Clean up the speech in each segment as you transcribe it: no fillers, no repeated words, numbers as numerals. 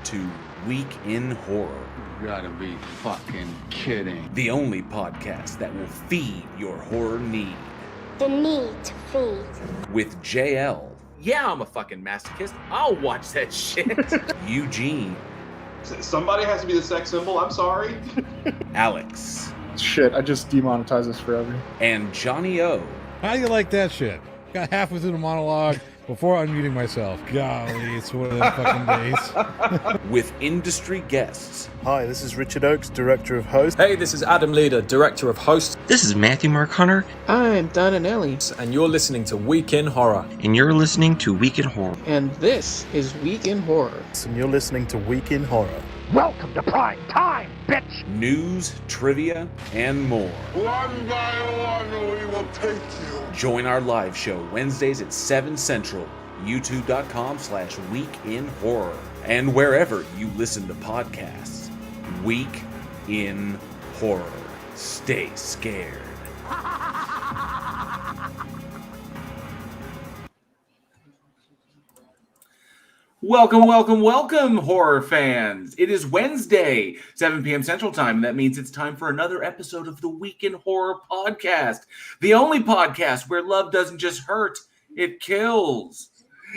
to Week in Horror. You gotta be fucking kidding. The only podcast that will feed your horror need. The need to feed. With JL. Yeah, I'm a fucking masochist. I'll watch that shit. Eugene. Somebody has to be the sex symbol, I'm sorry. Alex. Shit, I just demonetize this forever. And Johnny O. How do you like that shit? Got halfway through the monologue before unmuting myself. Golly, it's one of them fucking days. With industry guests. Hi, this is Richard Oakes, Director of Host. Hey, this is Adam Leader, Director of Host. This is Matthew Mark Hunter. I'm Donna Nelly. And you're listening to Week in Horror. And you're listening to Week in Horror. And this is Week in Horror. And you're listening to Week in Horror. Welcome to prime time, bitch! News, trivia, and more. One by one, we will take you. Join our live show Wednesdays at 7 Central, youtube.com/weekinhorror, and wherever you listen to podcasts. Week in Horror. Stay scared. Welcome, horror fans. It is Wednesday, 7 p.m. Central Time, and that means it's time for another episode of the Week in Horror podcast, the only podcast where love doesn't just hurt, it kills.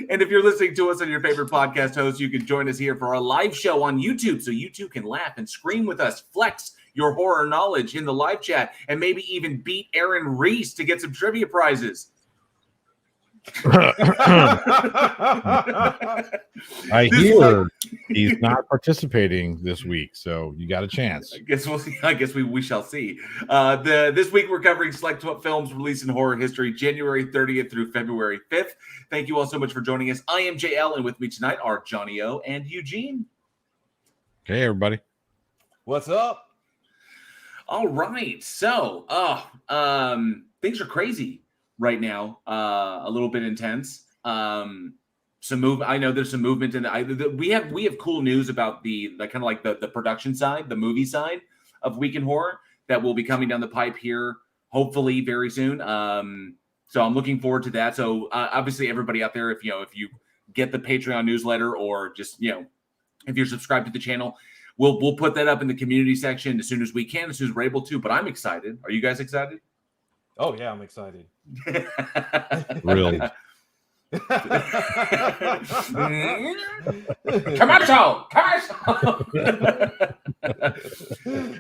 And if you're listening to us on your favorite podcast host, you can join us here for our live show on YouTube, so you too can laugh and scream with us, flex your horror knowledge in the live chat, and maybe even beat Aaron Reese to get some trivia prizes. I hear he's not participating this week, so you got a chance. I guess we'll see. I guess we shall see. This week we're covering select films released in horror history, January 30th through February 5th. Thank you all so much for joining us. I am JL, and with me tonight are Johnny O and Eugene. Hey, everybody. What's up? All right. So, things are crazy right now, a little bit intense. Some move. I know there's some movement in we have cool news about the kind of like the production side, the movie side of Week in Horror that will be coming down the pipe here, hopefully very soon. So I'm looking forward to that. So obviously, everybody out there, if you get the Patreon newsletter or just if you're subscribed to the channel, we'll put that up in the community section as soon as we can, as soon as we're able to. But I'm excited. Are you guys excited? Oh yeah, I'm excited. Really? Commercial.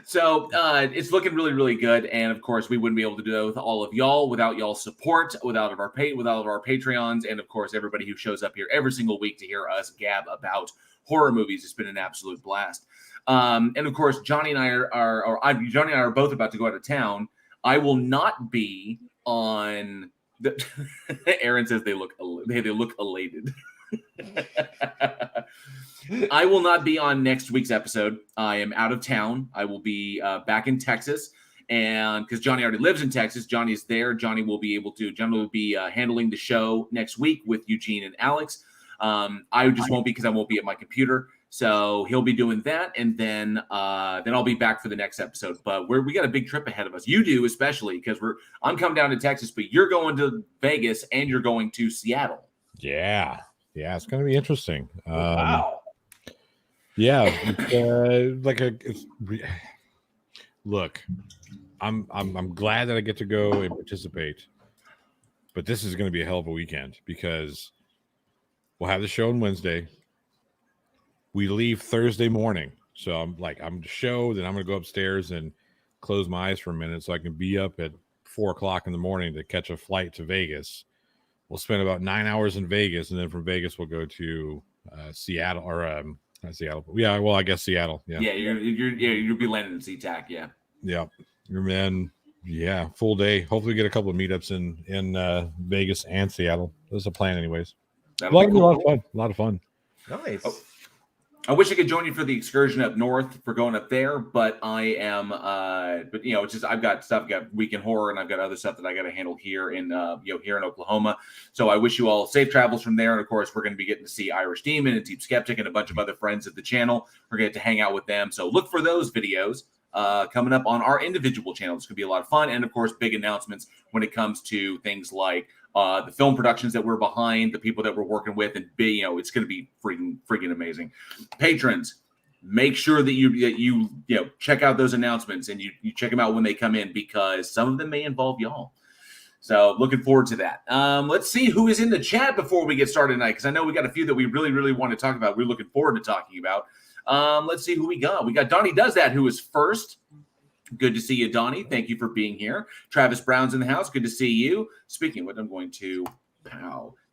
So it's looking really, really good, and of course, we wouldn't be able to do that with all of y'all without y'all's support, without our Patreons, and of course, everybody who shows up here every single week to hear us gab about horror movies. It's been an absolute blast. And of course, Johnny and I are both about to go out of town. I will not be on the Aaron says they look elated. I will not be on next week's episode. I am out of town. I will be back in Texas, and because Johnny already lives in Texas, Johnny is there. Johnny will be handling the show next week with Eugene and Alex. I just won't be because I won't be at my computer. So he'll be doing that, and then I'll be back for the next episode. But we got a big trip ahead of us. You do, especially because I'm coming down to Texas, but you're going to Vegas and you're going to Seattle. Yeah, it's going to be interesting. Wow. Yeah, look, I'm glad that I get to go and participate, but this is going to be a hell of a weekend because we'll have the show on Wednesday. We leave Thursday morning. So I'm the show, then I'm going to go upstairs and close my eyes for a minute so I can be up at 4:00 in the morning to catch a flight to Vegas. We'll spend about 9 hours in Vegas, and then from Vegas we'll go to Seattle or not Seattle. Yeah, well, I guess Seattle. Yeah. Yeah, you'll be landing in SeaTac. Yeah. Yeah. And then full day. Hopefully get a couple of meetups in Vegas and Seattle. That's the plan, anyways. A lot of fun. Nice. Oh. I wish I could join you for the excursion up north for going up there, but I am, but it's just I've got stuff. I've got Week in Horror, and I've got other stuff that I got to handle here in, here in Oklahoma. So I wish you all safe travels from there. And of course, we're going to be getting to see Irish Demon and Deep Skeptic and a bunch of other friends of the channel. We're going to get to hang out with them. So look for those videos coming up on our individual channels. It's going to be a lot of fun, and of course, big announcements when it comes to things like the film productions that we're behind, the people that we're working with, and it's going to be freaking amazing. Patrons, make sure that you check out those announcements and you check them out when they come in, because some of them may involve y'all. So looking forward to that. Let's see who is in the chat before we get started tonight, because I know we got a few that we really, really want to talk about. We're looking forward to talking about. Let's see who we got. We got Donnie Does That, who is first. Good to see you, Donnie. Thank you for being here. Travis Brown's in the house. Good to see you. Speaking of what, I'm going to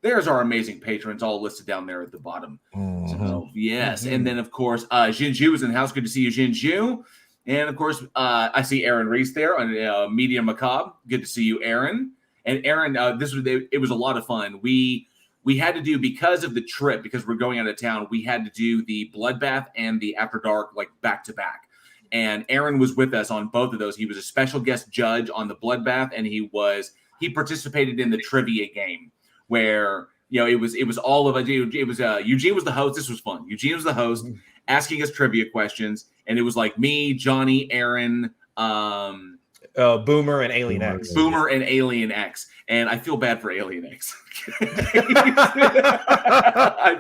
there's our amazing patrons all listed down there at the bottom. So, yes. And then, of course, Jinju is in the house. Good to see you, Jinju. And, of course, I see Aaron Reese there on Media Macabre. Good to see you, Aaron. And, Aaron, it was a lot of fun. We had to do, because of the trip, because we're going out of town, we had to do the Bloodbath and the After Dark, like, back-to-back. And Aaron was with us on both of those. He was a special guest judge on the Bloodbath, and he participated in the trivia game where it was all of us. It was Eugene was the host. This was fun. Eugene was the host, asking us trivia questions, and it was like me, Johnny, Aaron, Boomer, and Alien X. Boomer and Alien X, and I feel bad for Alien X. I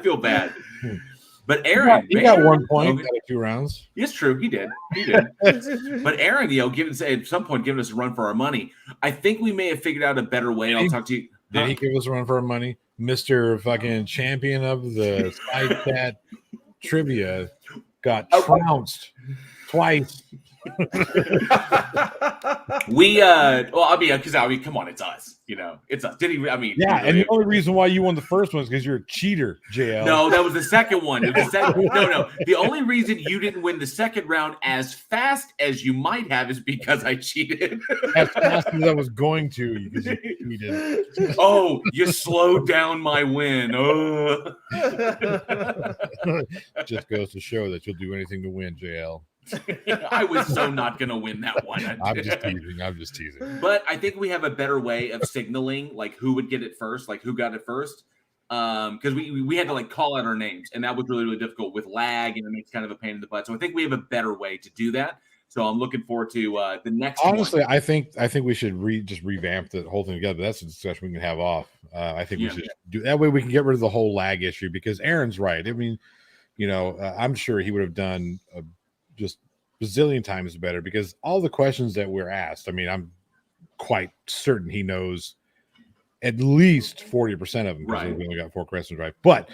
feel bad. But Aaron, he got 1 point out of 2 rounds. It's true, he did. But Aaron, at some point, giving us a run for our money. I think we may have figured out a better way. I'll talk to you. Did he give us a run for our money, Mr. fucking champion of the side chat trivia? Got trounced twice. Come on, it's us. It's us. Did he? Yeah, and the only reason why you won the first one is because you're a cheater, JL. No, that was the second one. No. The only reason you didn't win the second round as fast as you might have is because I cheated. As fast as I was going to, because you cheated. Oh, you slowed down my win. Oh. Just goes to show that you'll do anything to win, JL. I was so not going to win that one. I'm just teasing. But I think we have a better way of signaling, like, who would get it first, like who got it first. Because we had to like call out our names, and that was really, really difficult with lag, and it makes kind of a pain in the butt. So I think we have a better way to do that. So I'm looking forward to the next Honestly, one. I think we should just revamp the whole thing together. But that's a discussion we can have off. I think we should do that way. We can get rid of the whole lag issue, because Aaron's right. I mean, I'm sure he would have done just bazillion times better, because all the questions that we're asked, I'm quite certain he knows at least 40% of them, because we only got 4 questions right. But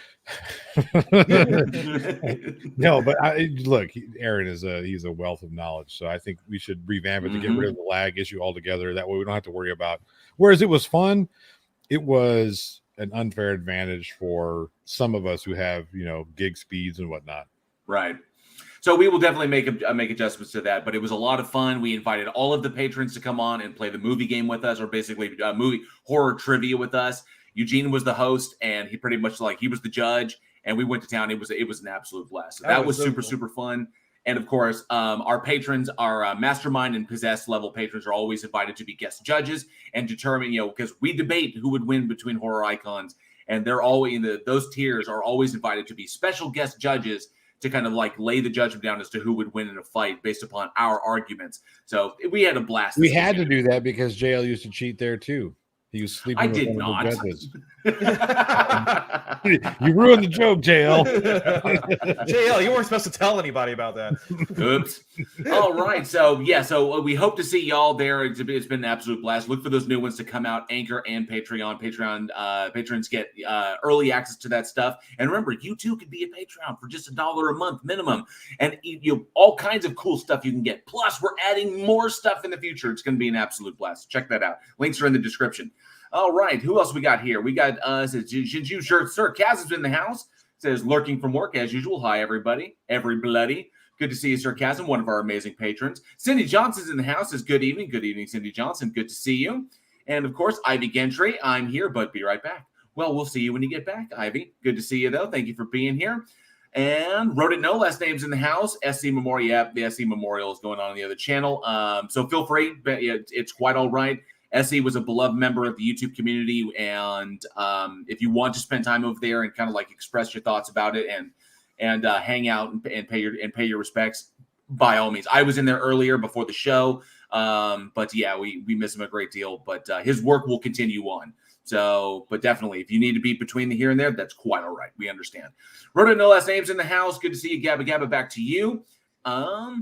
no, but look, Aaron he's a wealth of knowledge, so I think we should revamp it to get rid of the lag issue altogether. That way we don't have to worry about. Whereas it was fun, it was an unfair advantage for some of us who have gig speeds and whatnot. Right. So we will definitely make adjustments to that, but it was a lot of fun. We invited all of the patrons to come on and play the movie game with us, or basically movie horror trivia with us. Eugene was the host, and he pretty much he was the judge, and we went to town. It was an absolute blast. So that was super, super fun. And of course, our patrons, our mastermind and possessed level patrons, are always invited to be guest judges and determine, because we debate who would win between horror icons, and they're always those tiers are always invited to be special guest judges to kind of lay the judgment down as to who would win in a fight based upon our arguments. So we had a blast. We had to do that because JL used to cheat there too. He was sleeping. I did not. You ruined the joke, JL. JL, you weren't supposed to tell anybody about that. Oops. All right. So so we hope to see y'all there. It's been an absolute blast. Look for those new ones to come out. Anchor and Patreon. Patrons get early access to that stuff. And remember, you too can be a Patreon for just $1 a month minimum, and all kinds of cool stuff you can get. Plus, we're adding more stuff in the future. It's going to be an absolute blast. Check that out. Links are in the description. All right, who else we got here? We got Jinju Shirt Sir Kaz is in the house. Says lurking from work as usual. Hi everybody, everybody. Good to see you, Sir Chasm, one of our amazing patrons. Cindy Johnson's in the house. Says good evening, Cindy Johnson. Good to see you. And of course, Ivy Gentry. I'm here, but be right back. Well, we'll see you when you get back, Ivy. Good to see you though. Thank you for being here. And wrote it no last name's in the house. SC Memorial. Yeah, the SC Memorial is going on the other channel. So feel free. It's quite all right. SE was a beloved member of the YouTube community, and if you want to spend time over there and kind of express your thoughts about it and hang out and pay your respects, by all means. I was in there earlier before the show, but yeah, we miss him a great deal. But his work will continue on. So, but definitely, if you need to be between the here and there, that's quite all right. We understand. Rhoda, no last names in the house. Good to see you, Gabba Gabba. Back to you. Sir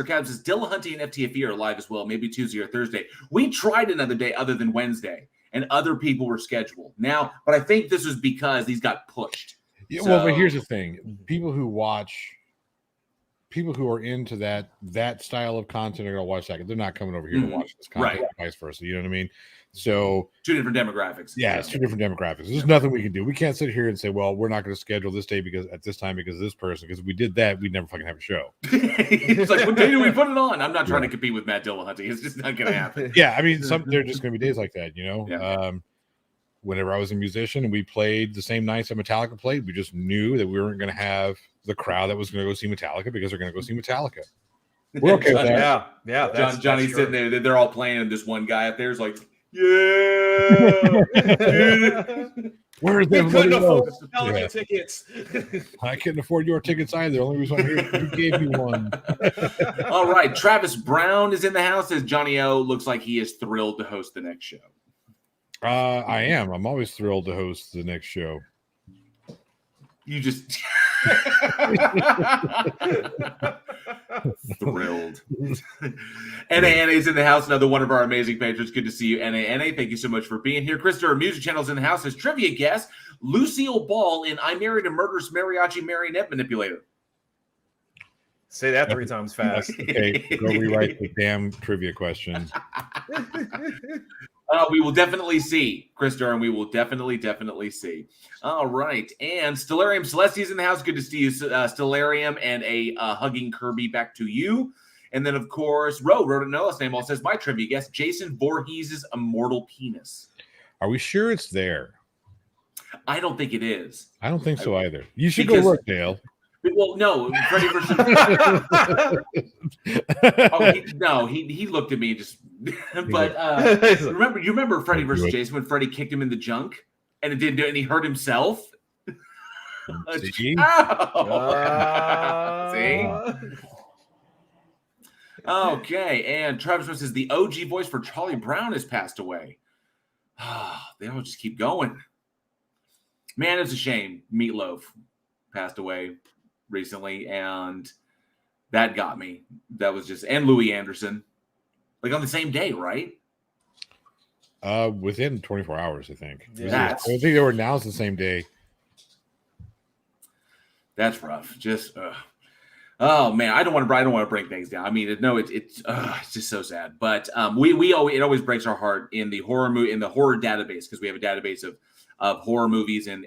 Cab says Dillahunty and FTFE are live as well. Maybe Tuesday or Thursday. We tried another day other than Wednesday, and other people were scheduled now. But I think this was because these got pushed. Yeah, well, but here's the thing: people who are into that style of content are going to watch that. They're not coming over here to watch this content, Right. vice versa. You know what I mean? So Two different demographics. yeah, it's two different demographics. There's nothing we can do. We can't sit here and say, well, we're not going to schedule this day because at this time because of this person. Because if we did that, we'd never fucking have a show. It's like, what day do we put it on? I'm not trying to compete with Matt Dillahunty. It's just not going to happen. Yeah, I mean, there are just going to be days like that, you know. Yeah. Whenever I was a musician and we played the same nights that Metallica played, we just knew that we weren't going to have the crowd that was going to go see Metallica because they're going to go see Metallica. We're okay with that. Yeah. Johnny's sitting there. They're all playing, and this one guy up there is like, yeah. Where's We them? couldn't Let me afford know. Metallica tickets. I couldn't afford your tickets either. The only reason I'm here is you gave me one. All right. Travis Brown is in the house. As Johnny O looks like he is thrilled to host the next show. I am. I'm always thrilled to host the next show. You just thrilled. NA is in the house. Another one of our amazing patrons. Good to see you, NA. Thank you so much for being here. Christopher Music Channel's in the house as trivia guest Lucille Ball in I Married a Murderous Mariachi Marionette Manipulator. Say that 3 times fast. Okay, go rewrite the damn trivia question. We will definitely see, Chris Durham. We will definitely see. All right. And Stellarium Celesti's in the house. Good to see you, Stellarium, and a hugging Kirby back to you. And then, of course, wrote a no last name. All says my trivia guest, Jason Voorhees' immortal penis. Are we sure it's there? I don't think it is. I don't think so either. You should go look, Dale. Well, no, Freddy versus. He looked at me and just. But you remember Freddy versus Jason when Freddy kicked him in the junk and it didn't do it and he hurt himself. See? See? Okay, and Travis says the OG voice for Charlie Brown has passed away. They all just keep going. Man, it's a shame. Meatloaf passed away recently, and that got me. That was just, and Louis Anderson, like on the same day, right? Within 24 hours, I think. Yeah. I think they were announced the same day. That's rough. Just, oh man, I don't want to break things down. I mean, it's just so sad. But it always breaks our heart in the horror database because we have a database of horror movies and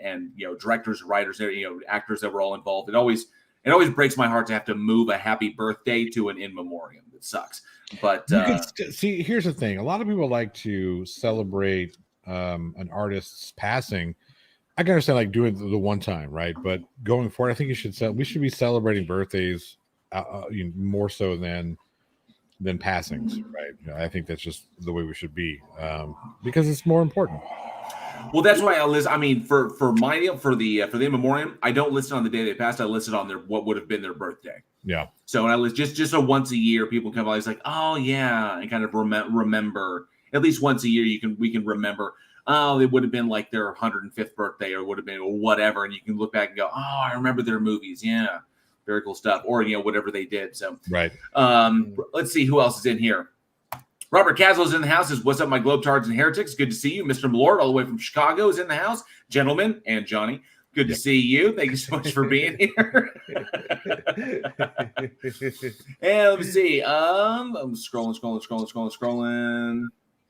directors, writers, actors that were all involved. It always breaks my heart to have to move a happy birthday to an in memoriam. It sucks. But see, here's the thing: a lot of people like to celebrate an artist's passing. I can understand like doing the one time, right? But going forward, I think we should be celebrating birthdays more so than passings, right? I think that's just the way we should be because it's more important. Well, that's why I list. I mean, for the in memoriam, I don't list it on the day they passed. I list it on what would have been their birthday. Yeah. So when I list just so once a year, people come out, it's like, oh yeah, and kind of remember at least once a year. We can remember. Oh, it would have been like their 105th birthday, or would have been whatever, and you can look back and go, oh, I remember their movies. Yeah, very cool stuff, or whatever they did. So right. Let's see who else is in here. Robert Caswell's in the house. What's up, my Globetards and Heretics? Good to see you. Mr. Malord, all the way from Chicago, is in the house. Gentlemen and Johnny, good to see you. Thank you so much for being here. And let me see. I'm scrolling.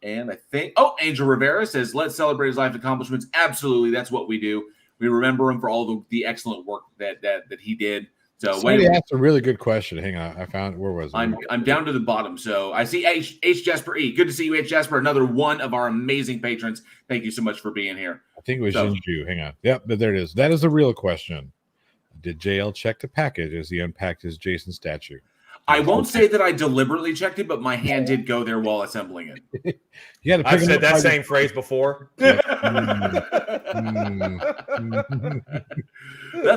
And I think, Angel Rivera says, let's celebrate his life accomplishments. Absolutely. That's what we do. We remember him for all the excellent work that he did. So somebody asked a really good question. Hang on, I found it. Where was it? I'm down to the bottom. So I see H Jasper E. Good to see you, H Jasper. Another one of our amazing patrons. Thank you so much for being here. I think it was Jinju. Hang on. Yep, but there it is. That is a real question. Did JL check the package as he unpacked his Jason statue? I won't say that I deliberately checked it, but my hand did go there while assembling it. You had to I've said that same phrase before. That's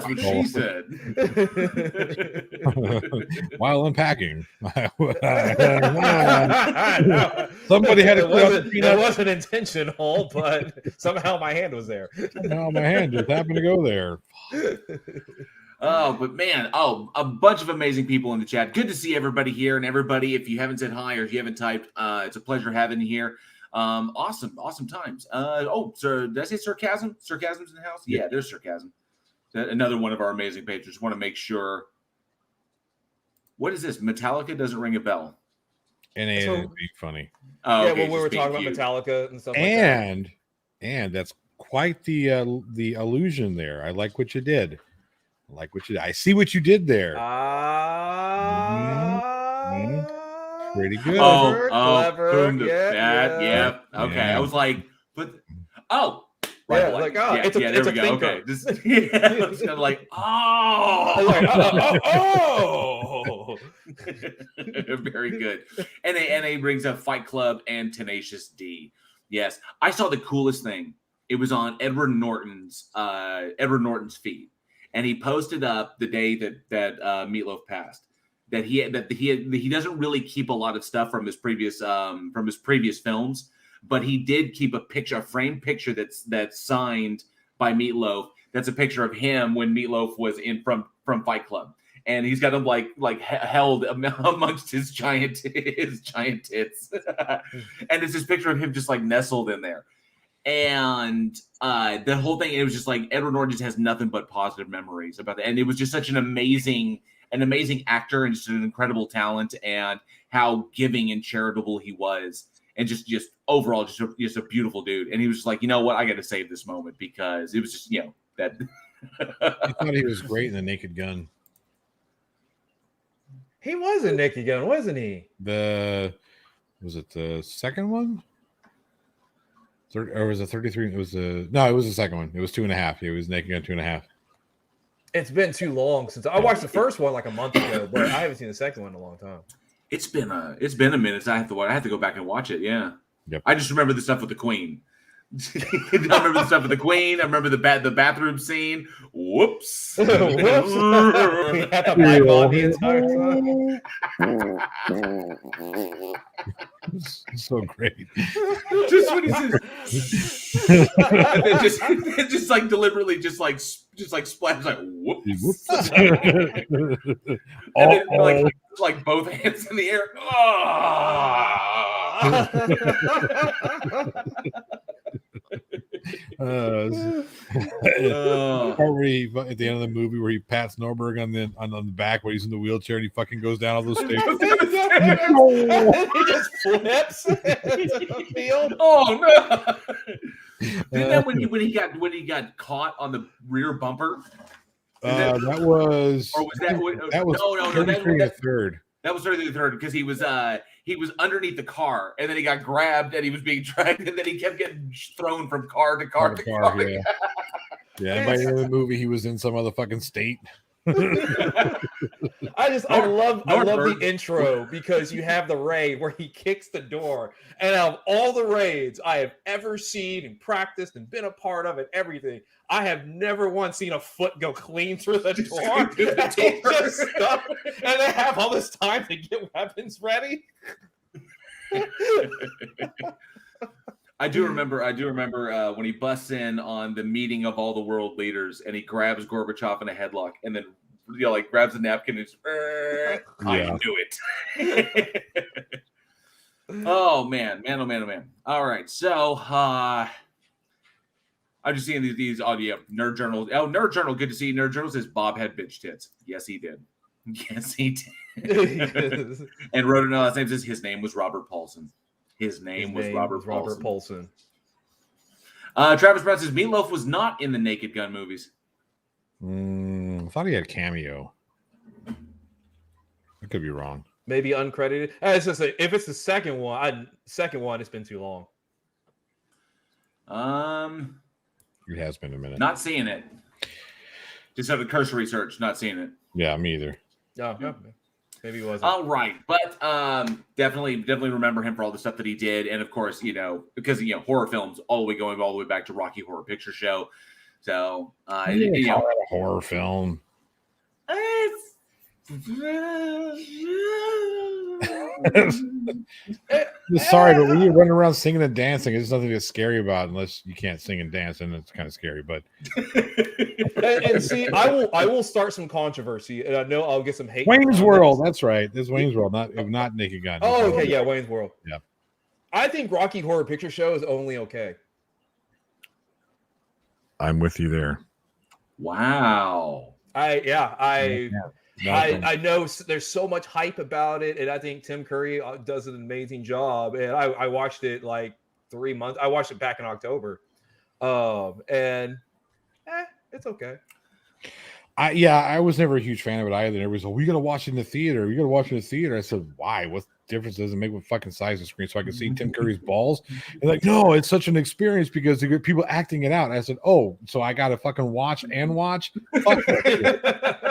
what she said. While unpacking. Somebody had to it wasn't intentional, but somehow my hand was there. Somehow my hand just happened to go there. Oh, but man, a bunch of amazing people in the chat. Good to see everybody here, and everybody, if you haven't said hi or if you haven't typed, it's a pleasure having you here. Awesome times. Sir, did I say sarcasm? Sarcasm's in the house? Yeah, there's sarcasm. Another one of our amazing patrons. Want to make sure. What is this? Metallica doesn't ring a bell. And it would be funny. Oh, yeah, okay, when we were talking about Metallica and stuff like that. And that's quite the illusion there. I like what you did. I see what you did there. Pretty good. Clever. Boom, yeah. Okay. Yeah. I was like, but right. Yeah, like, it's a there we go. thinker. Okay. Just, I was kind of like, very good. And it brings up Fight Club and Tenacious D. Yes, I saw the coolest thing. It was on Edward Norton's feed. And he posted up the day that Meatloaf passed that he doesn't really keep a lot of stuff from his previous films, but he did keep a framed picture that's signed by Meatloaf. That's a picture of him when Meatloaf was in from Fight Club, and he's got him like held amongst his giant tits, and it's this picture of him just like nestled in there. And the whole thing, it was just like Edward Norton just has nothing but positive memories about that. And it was just such an amazing actor and just an incredible talent, and how giving and charitable he was, and just overall just a beautiful dude. And he was just like, you know what, I got to save this moment, because it was just that. I thought he was great in The Naked Gun. He was in Naked Gun, wasn't he? Was it the second one? Or was it 33? It was the second one. It was 2.5. It was Naked Gun 2.5. It's been too long since I watched the first one like a month ago, but I haven't seen the second one in a long time. It's been a minute. I have to go back and watch it. Yeah. Yep. I just remember the stuff with the Queen. I remember the stuff with the Queen. I remember the bathroom scene. Whoops. He had the mic on the entire time. So great. Just when he says, and then just like deliberately just like splash like whoops. And then like both hands in the air. Where he, at the end of the movie, where he pats Norberg on the back while he's in the wheelchair, and he fucking goes down all those stairs. He just flips into the field. Oh no! Didn't that when he got caught on the rear bumper? That was. Or was that? That was no. third. That was 33rd, because he was underneath the car, and then he got grabbed and he was being dragged, and then he kept getting thrown from car to car to car. Yeah. By the end of the movie, he was in some other fucking state. I love the intro, because you have the raid where he kicks the door, and out of all the raids I have ever seen and practiced and been a part of and everything, I have never once seen a foot go clean through the door. He's just stuck, and they have all this time to get weapons ready. I do remember when he busts in on the meeting of all the world leaders, and he grabs Gorbachev in a headlock, and then grabs a napkin and just, I knew it. Oh man. All right, so I'm just seeing these audio Nerd Journal. Oh, Nerd Journal, good to see you. Nerd Journal says Bob had bitch tits. Yes, he did. And wrote it last name says his name was Robert Paulson. His name was Robert Paulson. Travis Brown says Meatloaf was not in the Naked Gun movies. I thought he had a cameo. I could be wrong. Maybe uncredited. It's just if it's the second one, it's been too long. It has been a minute. Not seeing it. Just have a cursory search. Not seeing it. Yeah, me either. Oh, yeah. Maybe he wasn't. All right, but definitely remember him for all the stuff that he did, and of course, because horror films all the way back to Rocky Horror Picture Show. So, call that a horror film. Sorry, but when you run around singing and dancing, there's nothing that's scary about unless you can't sing and dance, and it's kind of scary. But and see, I will start some controversy, and I know I'll get some hate. Wayne's World, that's right. This is Wayne's World, not Naked Gun. Oh, okay, yeah, Wayne's World. Yeah, I think Rocky Horror Picture Show is only okay. I'm with you there. Wow. I know there's so much hype about it, and I think Tim Curry does an amazing job. And I watched it like 3 months. I watched it back in October, and it's okay. I was never a huge fan of it either. Everybody was like, "We gotta watch it in the theater. We gotta watch it in the theater." I said, "Why? What difference does it make with fucking size of screen so I can see Tim Curry's balls?" And like, no, it's such an experience because you get people acting it out. And I said, "Oh, so I gotta fucking watch and watch?" Fuck that shit.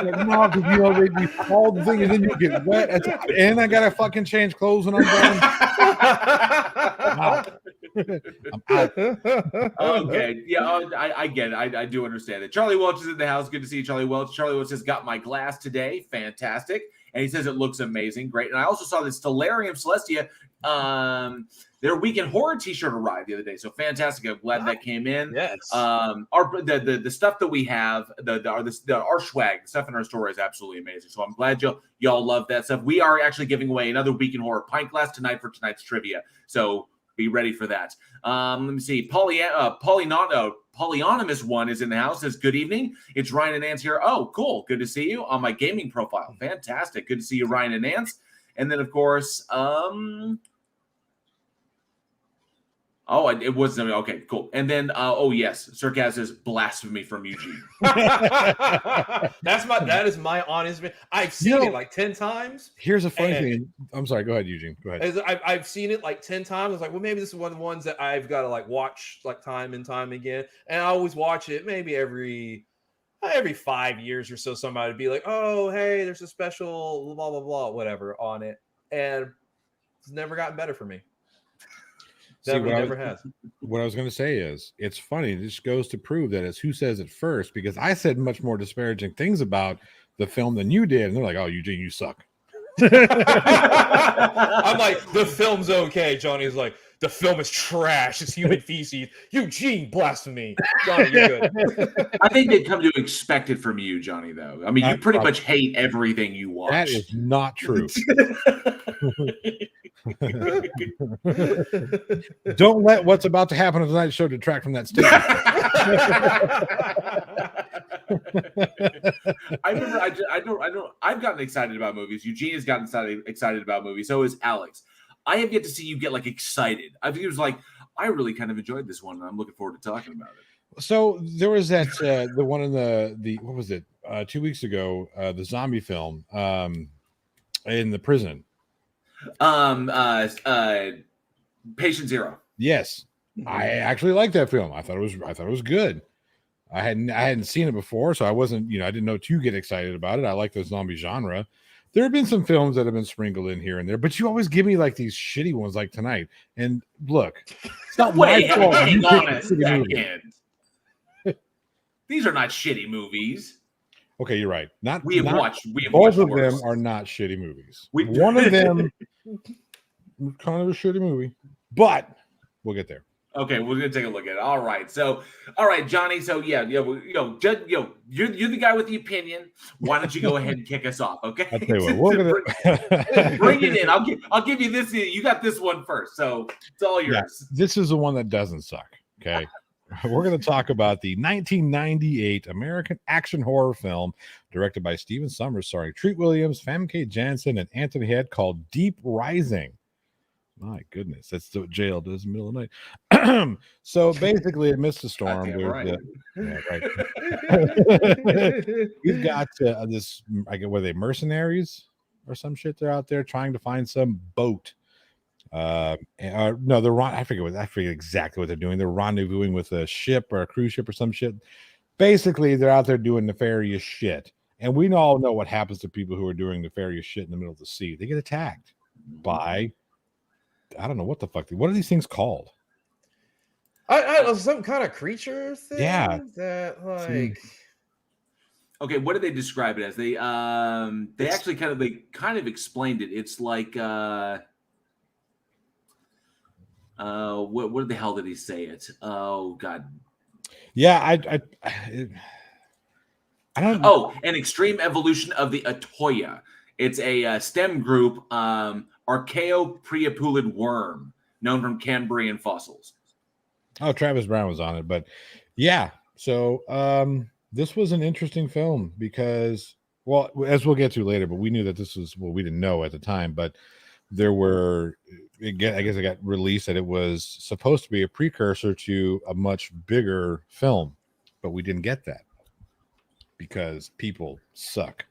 Like, no, because they fall the thing and then you get wet, and I gotta fucking change clothes when I'm done. I'm out. Okay, yeah, I get it. I do understand it. Charlie Welch is in the house. Good to see you, Charlie Welch. Charlie Welch has got my glass today. Fantastic. And he says it looks amazing. Great. And I also saw this Stellarium Celestia, their Weekend Horror t-shirt arrived the other day. So fantastic. I'm glad that came in. Yes. The stuff that we our swag, the stuff in our store is absolutely amazing. So I'm glad y'all love that stuff. We are actually giving away another Weekend Horror pint glass tonight for tonight's trivia. So be ready for that. Let me see. Polyanonymous one is in the house. Says, good evening. It's Ryan and Nance here. Oh, cool. Good to see you on my gaming profile. Fantastic. Good to see you, Ryan and Nance. And then, of course, it wasn't okay. Cool. And then, yes, Circaz is blasphemy from Eugene. That is my honest. I've seen it like 10 times. Here's a funny thing. I'm sorry. Go ahead, Eugene. Go ahead. I've seen it like 10 times. I was like, well, maybe this is one of the ones that I've got to like watch like time and time again. And I always watch it maybe every 5 years or so. Somebody would be like, oh, hey, there's a special blah blah blah whatever on it, and it's never gotten better for me. Never has. What I was going to say is, it's funny. This goes to prove that it's who says it first, because I said much more disparaging things about the film than you did, and they're like, "Oh, Eugene, you suck." I'm like, the film's okay. Johnny's like, the film is trash. It's human feces. Eugene, blasphemy. Johnny, you're good. I think they've come to expect it from you, Johnny, though. I mean, you pretty much hate everything you watch. That is not true. Don't let what's about to happen on tonight's show detract from that statement. I remember I've gotten excited about movies. Eugene has gotten excited about movies. So is Alex. I have yet to see you get like excited. I think it was like, I really kind of enjoyed this one, and I'm looking forward to talking about it. So there was that the one in the what was it 2 weeks ago, the zombie film in the prison. Patient Zero. Yes, I actually liked that film. I thought it was good. I hadn't seen it before, so I wasn't, I didn't know to get excited about it. I like the zombie genre. There have been some films that have been sprinkled in here and there, but you always give me like these shitty ones like tonight. And look, it's not my fault. Hang on a second. These are not shitty movies. Okay, you're right. We have watched both of worse. them are not shitty movies. One of them kind of a shitty movie, but we'll get there. Okay, we're gonna take a look at it. All right, Johnny. So yeah, you're the guy with the opinion. Why don't you go ahead and kick us off? Okay, I'll tell you what, bring it in. I'll give you this. You got this one first, so it's all yours. Yeah, this is the one that doesn't suck. Okay. We're going to talk about the 1998 American action horror film directed by Stephen Sommers, starring Treat Williams, Famke Janssen, and Anthony Head, called Deep Rising. My goodness, that's what jail does in the middle of the night. So basically, amidst the storm, right. We've got this. Were they mercenaries or some shit? They're out there trying to find some boat. No, I forget exactly what they're doing. They're rendezvousing with a ship or a cruise ship or some shit. Basically, they're out there doing nefarious shit, And we all know what happens to people who are doing nefarious shit in the middle of the sea. They get attacked by, I don't know what the fuck. What are these things called? I some kind of creature thing. Yeah. That like. Okay, what did they describe it as? They actually kind of explained it. It's like what the hell did he say it? Oh God. Yeah, I don't. Oh, an extreme evolution of the Atoya. It's a stem group, Archaeopriapulid worm, known from Cambrian fossils. Oh, Travis Brown was on it, but yeah. So this was an interesting film because, well, as we'll get to later, but we knew that this was, well, we didn't know at the time, but there were, I guess it got released that it was supposed to be a precursor to a much bigger film, but we didn't get that because people suck.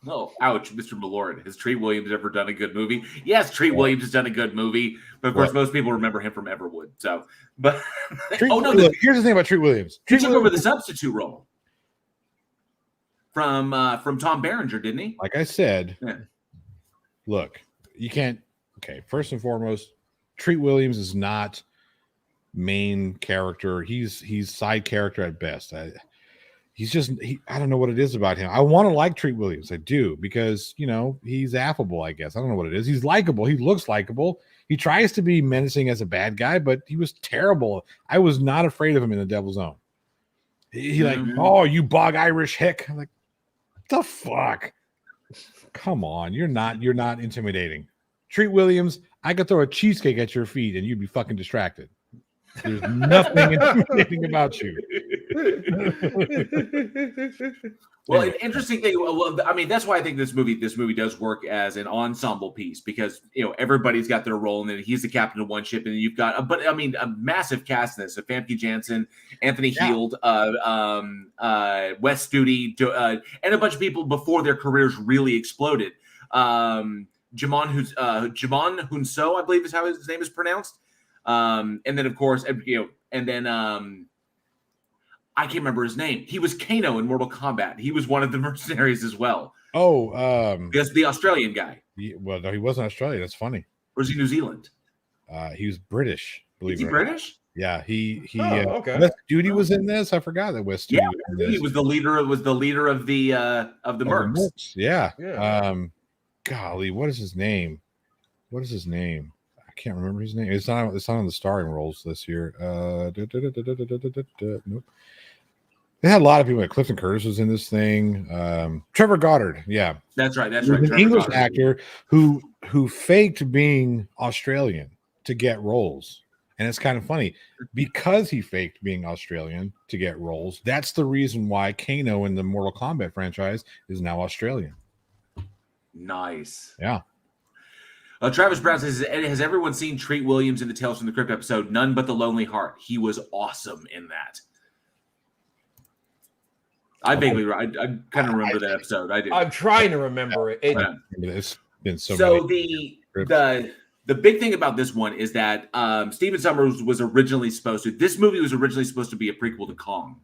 Oh, ouch, Mr. Malloran. Has Treat Williams ever done a good movie? Yes, Treat Williams has done a good movie, but of course, most people remember him from Everwood. So, but here's the thing about Treat Williams. He took over the substitute role from Tom Berenger, didn't he? Like I said, look, you can't. Okay, first and foremost, Treat Williams is not main character. He's side character at best. I don't know what it is about him. I want to like Treat Williams. I do, because, you know, he's affable, I guess. I don't know what it is. He's likable. He looks likable. He tries to be menacing as a bad guy, but he was terrible. I was not afraid of him in The Devil's Own. He like, oh, you bog Irish hick. I'm like, what the fuck? Come on. You're not intimidating. Treat Williams, I could throw a cheesecake at your feet and you'd be fucking distracted. There's nothing intimidating about you. Well, an interesting thing. Well, I mean, that's why I think this movie does work as an ensemble piece, because, you know, everybody's got their role, and then he's the captain of one ship, and you've got, a massive cast in this. So Famke Janssen, Anthony Heald, Wes Studi, and a bunch of people before their careers really exploded. Jamon Hunso, I believe is how his name is pronounced. And then, of course, you know, and then I can't remember his name. He was Kano in Mortal Kombat. He was one of the mercenaries as well. Oh, the Australian guy. Well, no, he wasn't Australian. That's funny. Or is he New Zealand? He was British. Is he British? Yeah, he. Okay. Wes Studi was in this. I forgot that Wes Studi. Yeah, was in this. he was the leader. Was the leader of the Mercs. Yeah. Golly, what is his name? I can't remember his name. It's not on the starring roles this year. Nope. They had a lot of people. Like Clifton Curtis was in this thing. Trevor Goddard. Yeah, that's right. He was an English actor who faked being Australian to get roles. And it's kind of funny because he faked being Australian to get roles. That's the reason why Kano in the Mortal Kombat franchise is now Australian. Nice. Yeah. Travis Brown says, has everyone seen Treat Williams in the Tales from the Crypt episode? None But the Lonely Heart. He was awesome in that. I kind of remember that episode. I do. I'm trying to remember it. It's been so many. The big thing about this one is that Stephen Sommers was originally this movie was originally supposed to be a prequel to Kong,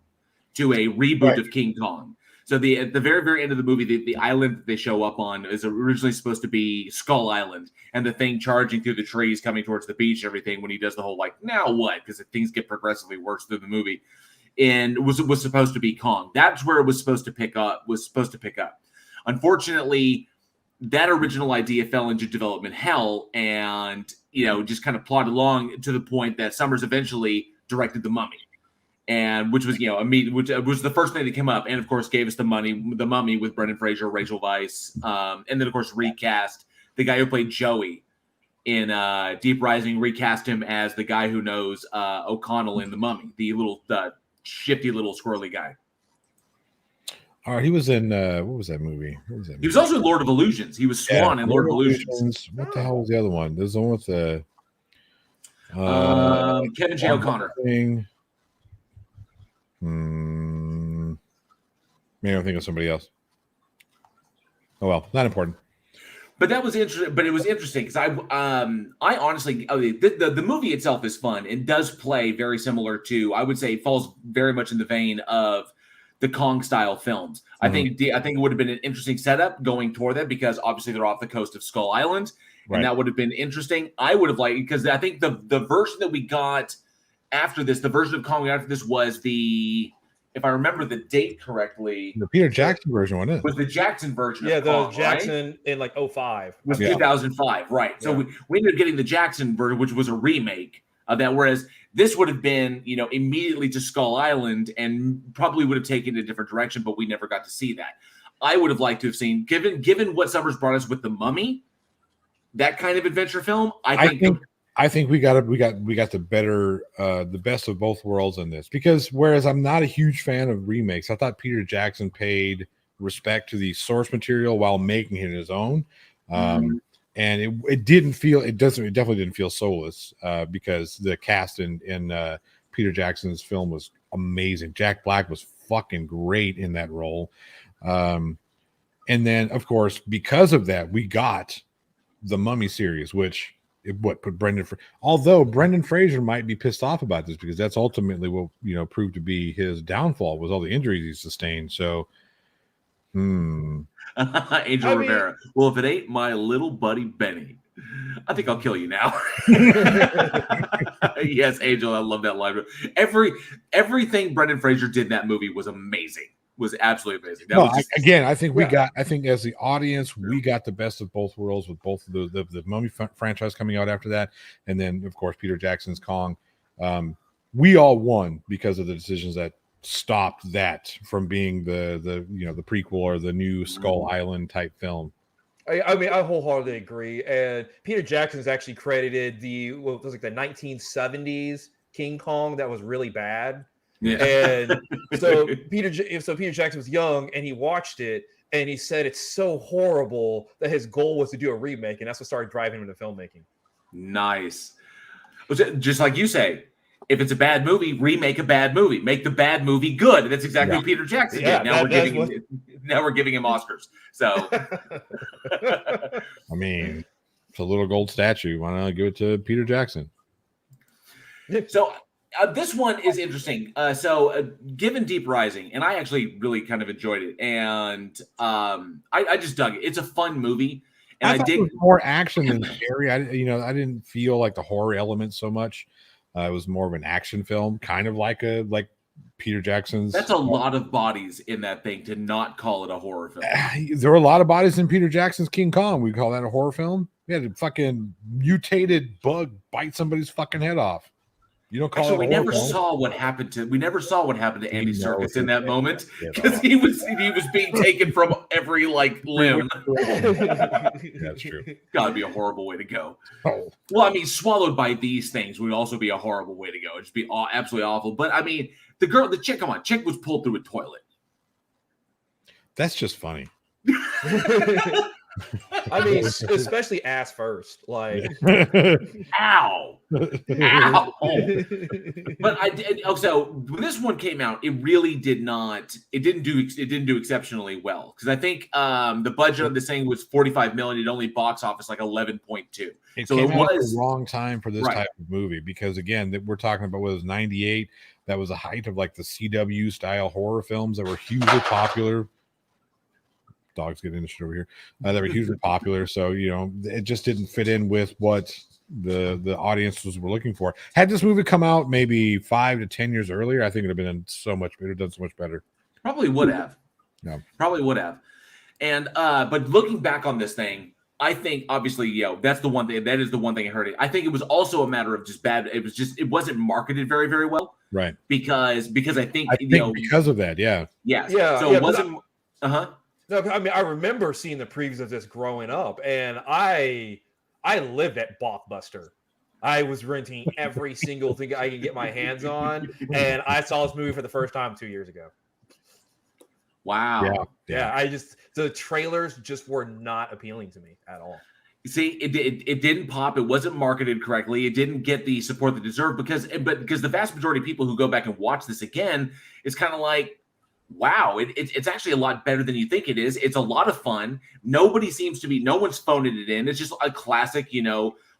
to a reboot of King Kong. So at the very, very end of the movie, the island that they show up on is originally supposed to be Skull Island, and the thing charging through the trees coming towards the beach and everything when he does the whole, like, now what? Because things get progressively worse through the movie. And was supposed to be Kong. That's where it was supposed to pick up. Unfortunately, that original idea fell into development hell, and, you know, just kind of plodded along to the point that Sommers eventually directed The Mummy. And which was, you know, which was the first thing that came up, and of course gave us the Mummy with Brendan Fraser, Rachel Weisz, and then of course recast the guy who played Joey in Deep Rising. Recast him as the guy who knows O'Connell in The Mummy, the shifty little squirrely guy. All right, he was in what was that movie? He was also in Lord of Illusions. He was Swan in Lord of Illusions. What the hell was the other one? There's the one with the Kevin J. O'Connor. Maybe I'm thinking of somebody else. Oh well, not important. But that was interesting. But it was interesting because I honestly, the movie itself is fun and does play very similar to, I would say, falls very much in the vein of the Kong style films. I think it would have been an interesting setup going toward that, because obviously they're off the coast of Skull Island, and that would have been interesting. I would have liked, because I think the version that we got after this, the version of Kong after this was the, if I remember the date correctly, the Peter Jackson version, wasn't it? Was the Jackson version? Yeah, of the Kong, Jackson right? in like 05. Was 2005, right? So we ended up getting the Jackson version, which was a remake of that. Whereas this would have been, immediately to Skull Island, and probably would have taken a different direction, but we never got to see that. I would have liked to have seen, given what Summers brought us with The Mummy, that kind of adventure film. I think we got the better, the best of both worlds in this, because whereas I'm not a huge fan of remakes, I thought Peter Jackson paid respect to the source material while making it his own. And it definitely didn't feel soulless, because the cast in Peter Jackson's film was amazing. Jack Black was fucking great in that role. And then of course, because of that, we got the Mummy series, which put Brendan. Although Brendan Fraser might be pissed off about this, because that's ultimately what proved to be his downfall, was all the injuries he sustained. So, Angel Rivera. Well, if it ain't my little buddy Benny, I think I'll kill you now. Yes, Angel, I love that line. Everything Brendan Fraser did in that movie was amazing. Was absolutely amazing. I think as the audience, we got the best of both worlds with both of the Mummy franchise coming out after that, and then of course Peter Jackson's Kong. We all won because of the decisions that stopped that from being the prequel or the new Skull Island type film. I mean, I wholeheartedly agree. And Peter Jackson's actually credited the 1970s King Kong that was really bad. Yeah. And so Peter Jackson was young, and he watched it, and he said it's so horrible that his goal was to do a remake, and that's what started driving him into filmmaking. Nice. Just like you say, if it's a bad movie, remake a bad movie. Make the bad movie good. And that's exactly what Peter Jackson did. Now we're giving him Oscars. So I mean, it's a little gold statue. Why not give it to Peter Jackson? So this one is interesting. Given Deep Rising, and I actually really kind of enjoyed it, and I just dug it. It's a fun movie, and I dig more action than scary. I didn't feel like the horror element so much. It was more of an action film, kind of like Peter Jackson's. That's a lot of bodies in that thing to not call it a horror film. There were a lot of bodies in Peter Jackson's King Kong. We call that a horror film. We had a fucking mutated bug bite somebody's fucking head off. You don't call it. We never saw what happened to Andy Serkis in that moment, because he was being taken from every limb. That's true. Gotta be a horrible way to go. Oh. Well, I mean, swallowed by these things would also be a horrible way to go. It'd just be absolutely awful. But I mean, the chick was pulled through a toilet. That's just funny. I mean, especially ass first, like ow. But I did. So when this one came out, it really didn't do exceptionally well, because I think the budget of this thing was $45 million. It only box office like 11.2. So it was the wrong time for this type of movie, because again, we're talking about what was 98. That was the height of like the CW style horror films that were hugely popular. Dogs getting the shit over here. That were hugely popular, so it just didn't fit in with what the audiences were looking for. Had this movie come out maybe 5 to 10 years earlier, I think it'd have been done so much better. Probably would have. No, probably would have. And but looking back on this thing, I think obviously, that's the one thing. That is the one thing I heard. I think it was also a matter of just bad. It wasn't marketed very, very well. Right. Because I think because of that, yeah. So it wasn't. No, I mean, I remember seeing the previews of this growing up, and I lived at Blockbuster. I was renting every single thing I could get my hands on, and I saw this movie for the first time 2 years ago. Wow. Yeah. The trailers just were not appealing to me at all. See, it didn't pop. It wasn't marketed correctly. It didn't get the support that it deserved, because the vast majority of people who go back and watch this again is kind of like, wow, it's actually a lot better than you think it is. It's a lot of fun. No one's phoning it in. It's just a classic,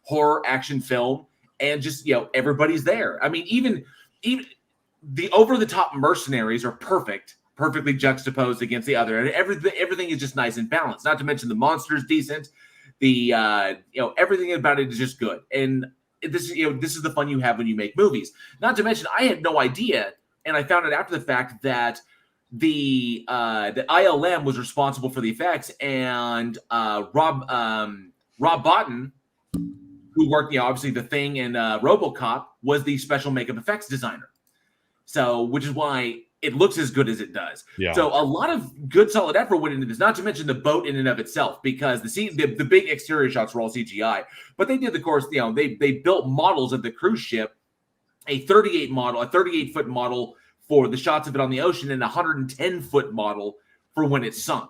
horror action film, and just, everybody's there. I mean, even the over-the-top mercenaries are perfect perfectly juxtaposed against the other, and everything is just nice and balanced. Not to mention the monster's decent. The everything about it is just good, and this is the fun you have when you make movies. Not to mention, I had no idea, and I found out after the fact that the ILM was responsible for the effects, and Rob Bottin, who worked, obviously The Thing and RoboCop, was the special makeup effects designer. So, which is why it looks as good as it does. Yeah. So a lot of good, solid effort went into this, not to mention the boat in and of itself, because the big exterior shots were all CGI. But they did, of course, they built models of the cruise ship, a 38-foot model for the shots of it on the ocean, and a 110-foot model for when it sunk.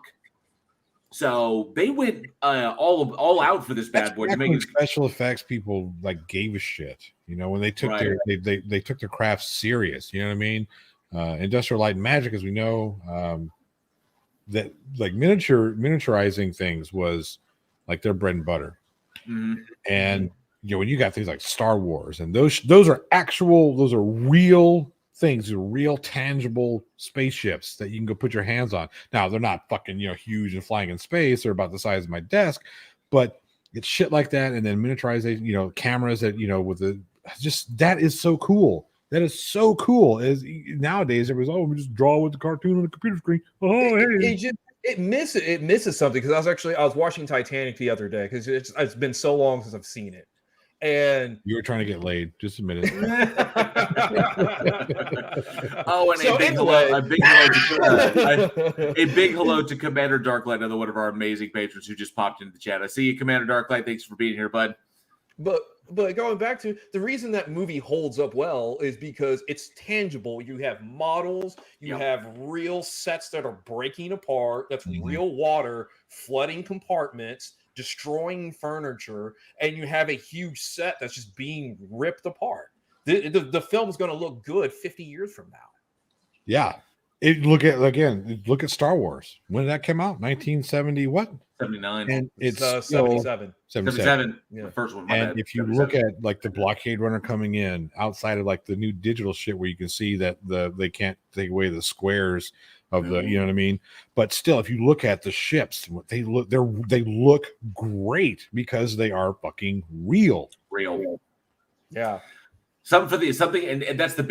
So they went all out for this bad boy to make it. Special effects people gave a shit, when they took they took their craft serious. You know what I mean? Industrial Light and Magic, as we know, that miniaturizing things was like their bread and butter. Mm-hmm. And when you got things like Star Wars, and those are real things, real tangible spaceships that you can go put your hands on. Now they're not fucking huge and flying in space; they're about the size of my desk, but it's shit like that. And then miniaturization, cameras that with the that is so cool. That is so cool. As nowadays, everybody's we just draw with the cartoon on the computer screen. It misses something, because I was watching Titanic the other day, because it's been so long since I've seen it. And you were trying to get laid. Just a minute. Oh, and a big hello to Commander Darklight, another one of our amazing patrons who just popped into the chat. I see you, Commander Darklight. Thanks for being here, bud. But going back to the reason that movie holds up well is because it's tangible. You have models, you have real sets that are breaking apart. That's real water flooding compartments, destroying furniture, and you have a huge set that's just being ripped apart. The film is going to look good 50 years from now. Yeah. Look at Star Wars. When did that come out? 1970 what? 79. And it's 77. 77. Yeah. The first one. And if you look at the Blockade Runner coming in, outside of the new digital shit where you can see that they can't take away the squares of the, you know what I mean? But still, if you look at the ships, they look great because they are fucking real. Yeah. And that's the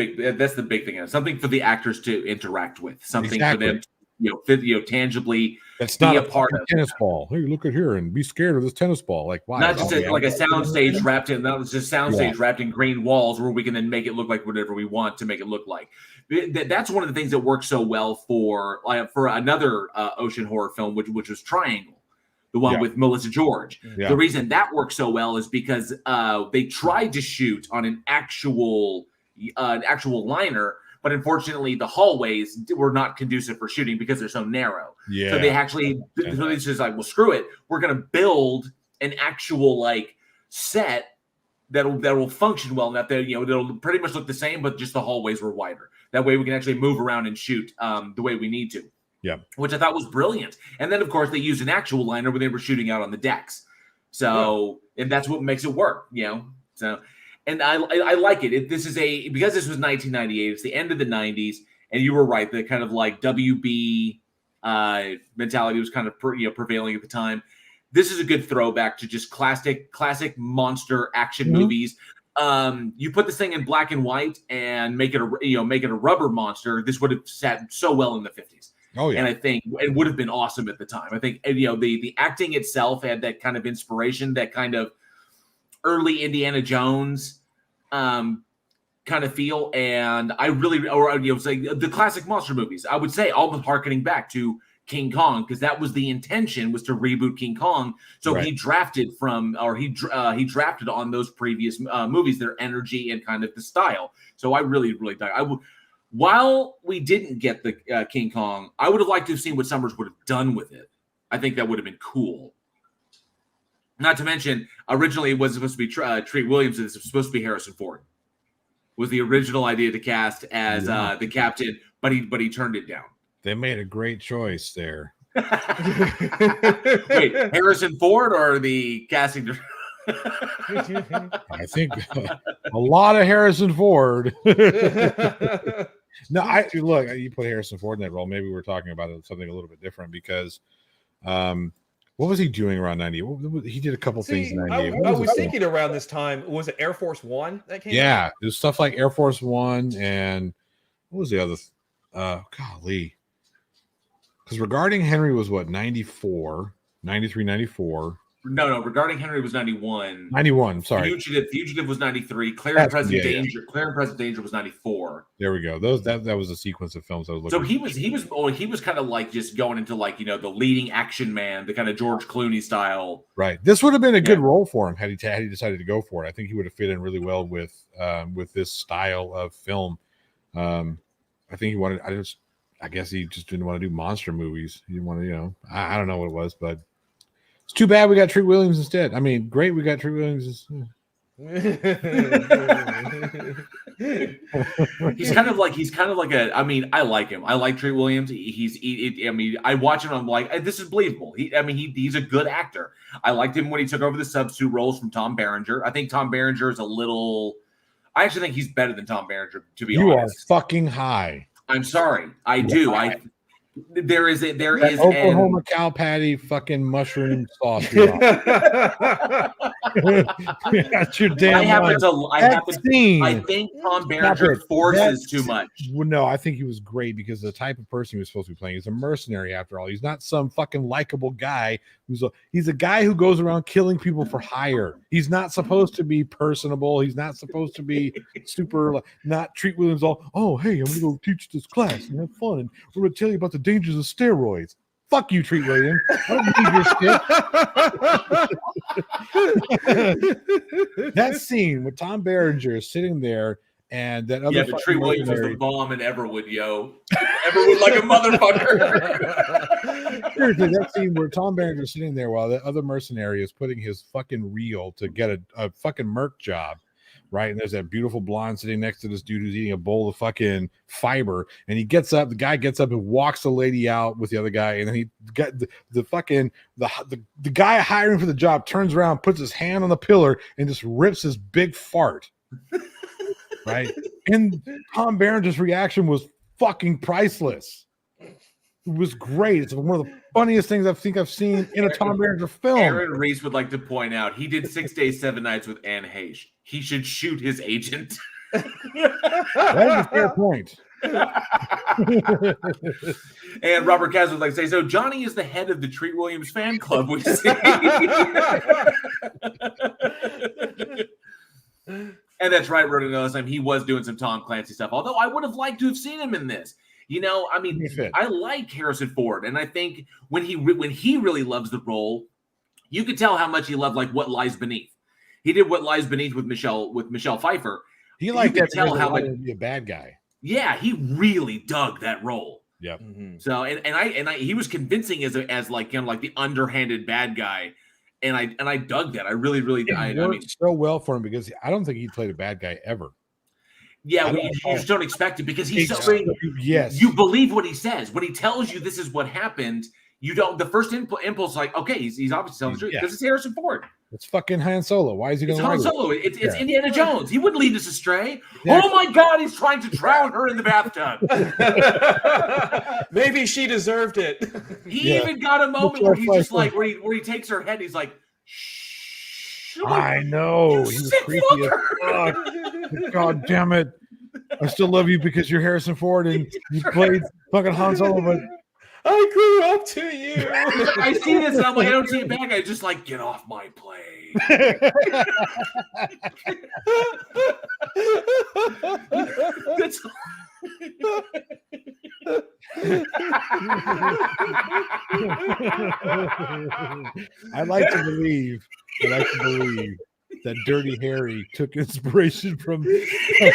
big thing. Something for the actors to interact with. Something for them to, tangibly That's not be a part of tennis ball. Hey, look at here and be scared of this tennis ball. Why? Not just a soundstage wrapped in. That was just soundstage wrapped in green walls, where we can then make it look like whatever we want to make it look like. That's one of the things that works so well for another ocean horror film, which was Triangle. The one with Melissa George. Yeah. The reason that works so well is because they tried to shoot on an actual liner, but unfortunately the hallways were not conducive for shooting because they're so narrow. Yeah. So they actually, it's just well, screw it. We're going to build an actual set that will function well enough that it'll pretty much look the same, but just the hallways were wider. That way we can actually move around and shoot the way we need to. Yeah, which I thought was brilliant. And then, of course, they used an actual liner when they were shooting out on the decks. So, and that's what makes it work, So, and I like it. This is because this was 1998. It's the end of the 90s, and you were right. The kind of WB mentality was kind of prevailing at the time. This is a good throwback to just classic monster action movies. You put this thing in black and white and make it a rubber monster. This would have sat so well in the 50s. Oh yeah, and I think it would have been awesome at the time. I think the acting itself had that kind of inspiration, that kind of early Indiana Jones kind of feel, and I really, say the classic monster movies. I would say almost harkening back to King Kong, because that was the intention, was to reboot King Kong. So he drafted he drafted on those previous movies, their energy and kind of the style. So I really dug. While we didn't get the King Kong, I would have liked to have seen what Summers would have done with it. I think that would have been cool. Not to mention, originally it was supposed to be Treat Williams, and it's supposed to be Harrison Ford. Was the original idea to cast as the captain, but he turned it down. They made a great choice there. Wait, Harrison Ford or the casting director? I think a lot of Harrison Ford. No, I look. You put Harrison Ford in that role. Maybe we're talking about something a little bit different because, what was he doing around 90? He did a couple things in 98. I was thinking around this time. Was it Air Force One that came? Yeah, out? there's stuff like Air Force One and what was the other? Golly. Because Regarding Henry was what, 94, 93, 94. No, Regarding Henry was 91. 91, sorry. Fugitive was 93. Claire and Present Danger was 94. There we go. That was a sequence of films I was looking. So he was kind of like just going into like, the leading action man, the kind of George Clooney style. Right. This would have been a good role for him had he decided to go for it. I think he would have fit in really well with this style of film. I think he wanted. I guess he just didn't want to do monster movies. He didn't want to, I don't know what it was, but it's too bad we got Treat Williams instead. I mean, great we got Treat Williams. He's kind of like a. I mean, I like him. I like Treat Williams. I watch him. I'm like, this is believable. He's a good actor. I liked him when he took over the substitute roles from Tom Berenger. I think Tom Berenger is a little. I actually think he's better than Tom Berenger. To be honest, you are fucking high. I'm sorry. I do. There is Oklahoma cow patty fucking mushroom sauce. That's your damn. I think Tom Berenger forces too much. Well, no, I think he was great because the type of person he was supposed to be playing is a mercenary. After all, he's not some fucking likable guy. He's a guy who goes around killing people for hire. He's not supposed to be personable. He's not supposed to be super. Not Treat Williams all. Oh, hey, I'm gonna go teach this class and have fun, and we're gonna tell you about the dangers of steroids. Fuck you, Treat Williams. I don't need your shit. That scene with Tom Berenger is sitting there and that other but Treat Williams was the bomb in Everwood, yo. Everwood like a motherfucker. Seriously, that scene where Tom Berenger is sitting there while the other mercenary is putting his fucking reel to get a fucking merc job. Right, and there's that beautiful blonde sitting next to this dude who's eating a bowl of fucking fiber, and he gets up. The guy gets up and walks the lady out with the other guy, and then he got the guy hiring for the job turns around, puts his hand on the pillar, and just rips his big fart. Right, and Tom Berenger's reaction was fucking priceless. It was great. It's one of the funniest things I think I've seen in a Tom Berenger film. Aaron Reese would like to point out he did 6 Days, 7 Nights with Anne Heche. He should shoot his agent. That is a fair point. And Robert Kaz would like to say, so Johnny is the head of the Treat Williams fan club, we see. And that's right, Rodin. Last time he was doing some Tom Clancy stuff, although I would have liked to have seen him in this. I like Harrison Ford, and I think when he really loves the role, you could tell how much he loved like What Lies Beneath. He did What Lies Beneath with Michelle Pfeiffer. He liked that tell how much to be a bad guy. Yeah, he really dug that role. Yep. Mm-hmm. So and I he was convincing as like kind of like the underhanded bad guy, and I dug that. I really I mean so well for him because I don't think he played a bad guy ever. Yeah, you just don't expect it because he's so yes. You believe what he says when he tells you this is what happened. You don't. The first impulse, like, okay, he's obviously telling the truth. This is Harrison Ford. It's fucking Han Solo. Why is he going to? It's Han Solo. It's Indiana Jones. He wouldn't lead us astray. Yeah. Oh my God, he's trying to drown her in the bathtub. Maybe she deserved it. He even got a moment where he's just like, where he takes her head. And he's like, shh. I know. He was creepy as fuck. God damn it. I still love you because you're Harrison Ford and you played fucking Han Solo, but I grew up to you. I see this and I'm like, I don't see it back. I just like, get off my plane. I like to believe that Dirty Harry took inspiration from get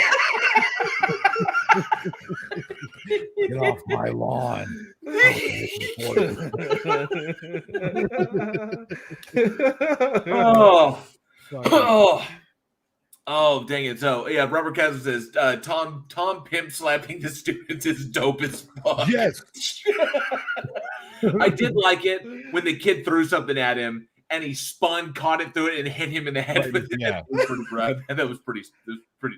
off my lawn. Oh, dang it. So, yeah, Robert Kazan says, Tom pimp slapping the students is dope as fuck. Yes. I did like it when the kid threw something at him and he spun, caught it through it, and hit him in the head with it. Yeah. And that was pretty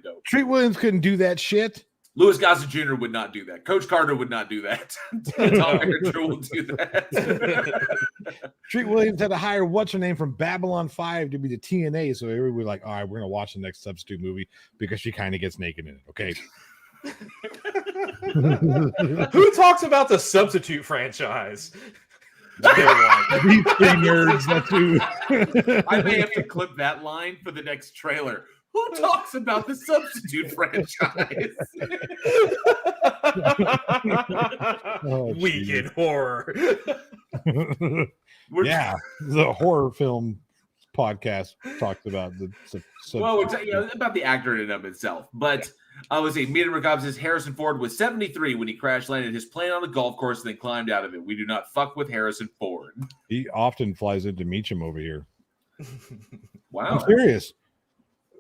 dope. Treat Williams couldn't do that shit. Louis Gossett Jr. would not do that. Coach Carter would not do that. Tom Berenger will do that. Treat Williams had to hire what's her name from Babylon 5 to be the TNA, so everybody was like, all right, we're gonna watch the next substitute movie because she kind of gets naked in it. Okay. Who talks about the Substitute franchise? These three nerds, that's who. I may have to clip that line for the next trailer. Who talks about the Substitute franchise? Week in horror. Yeah, the horror film podcast talked about the. Well, we're about the actor in and of itself, but let's see. Meter McCobb says Harrison Ford was 73 when he crash landed his plane on a golf course and then climbed out of it. We do not fuck with Harrison Ford. He often flies into Meacham over here. Wow, I'm serious.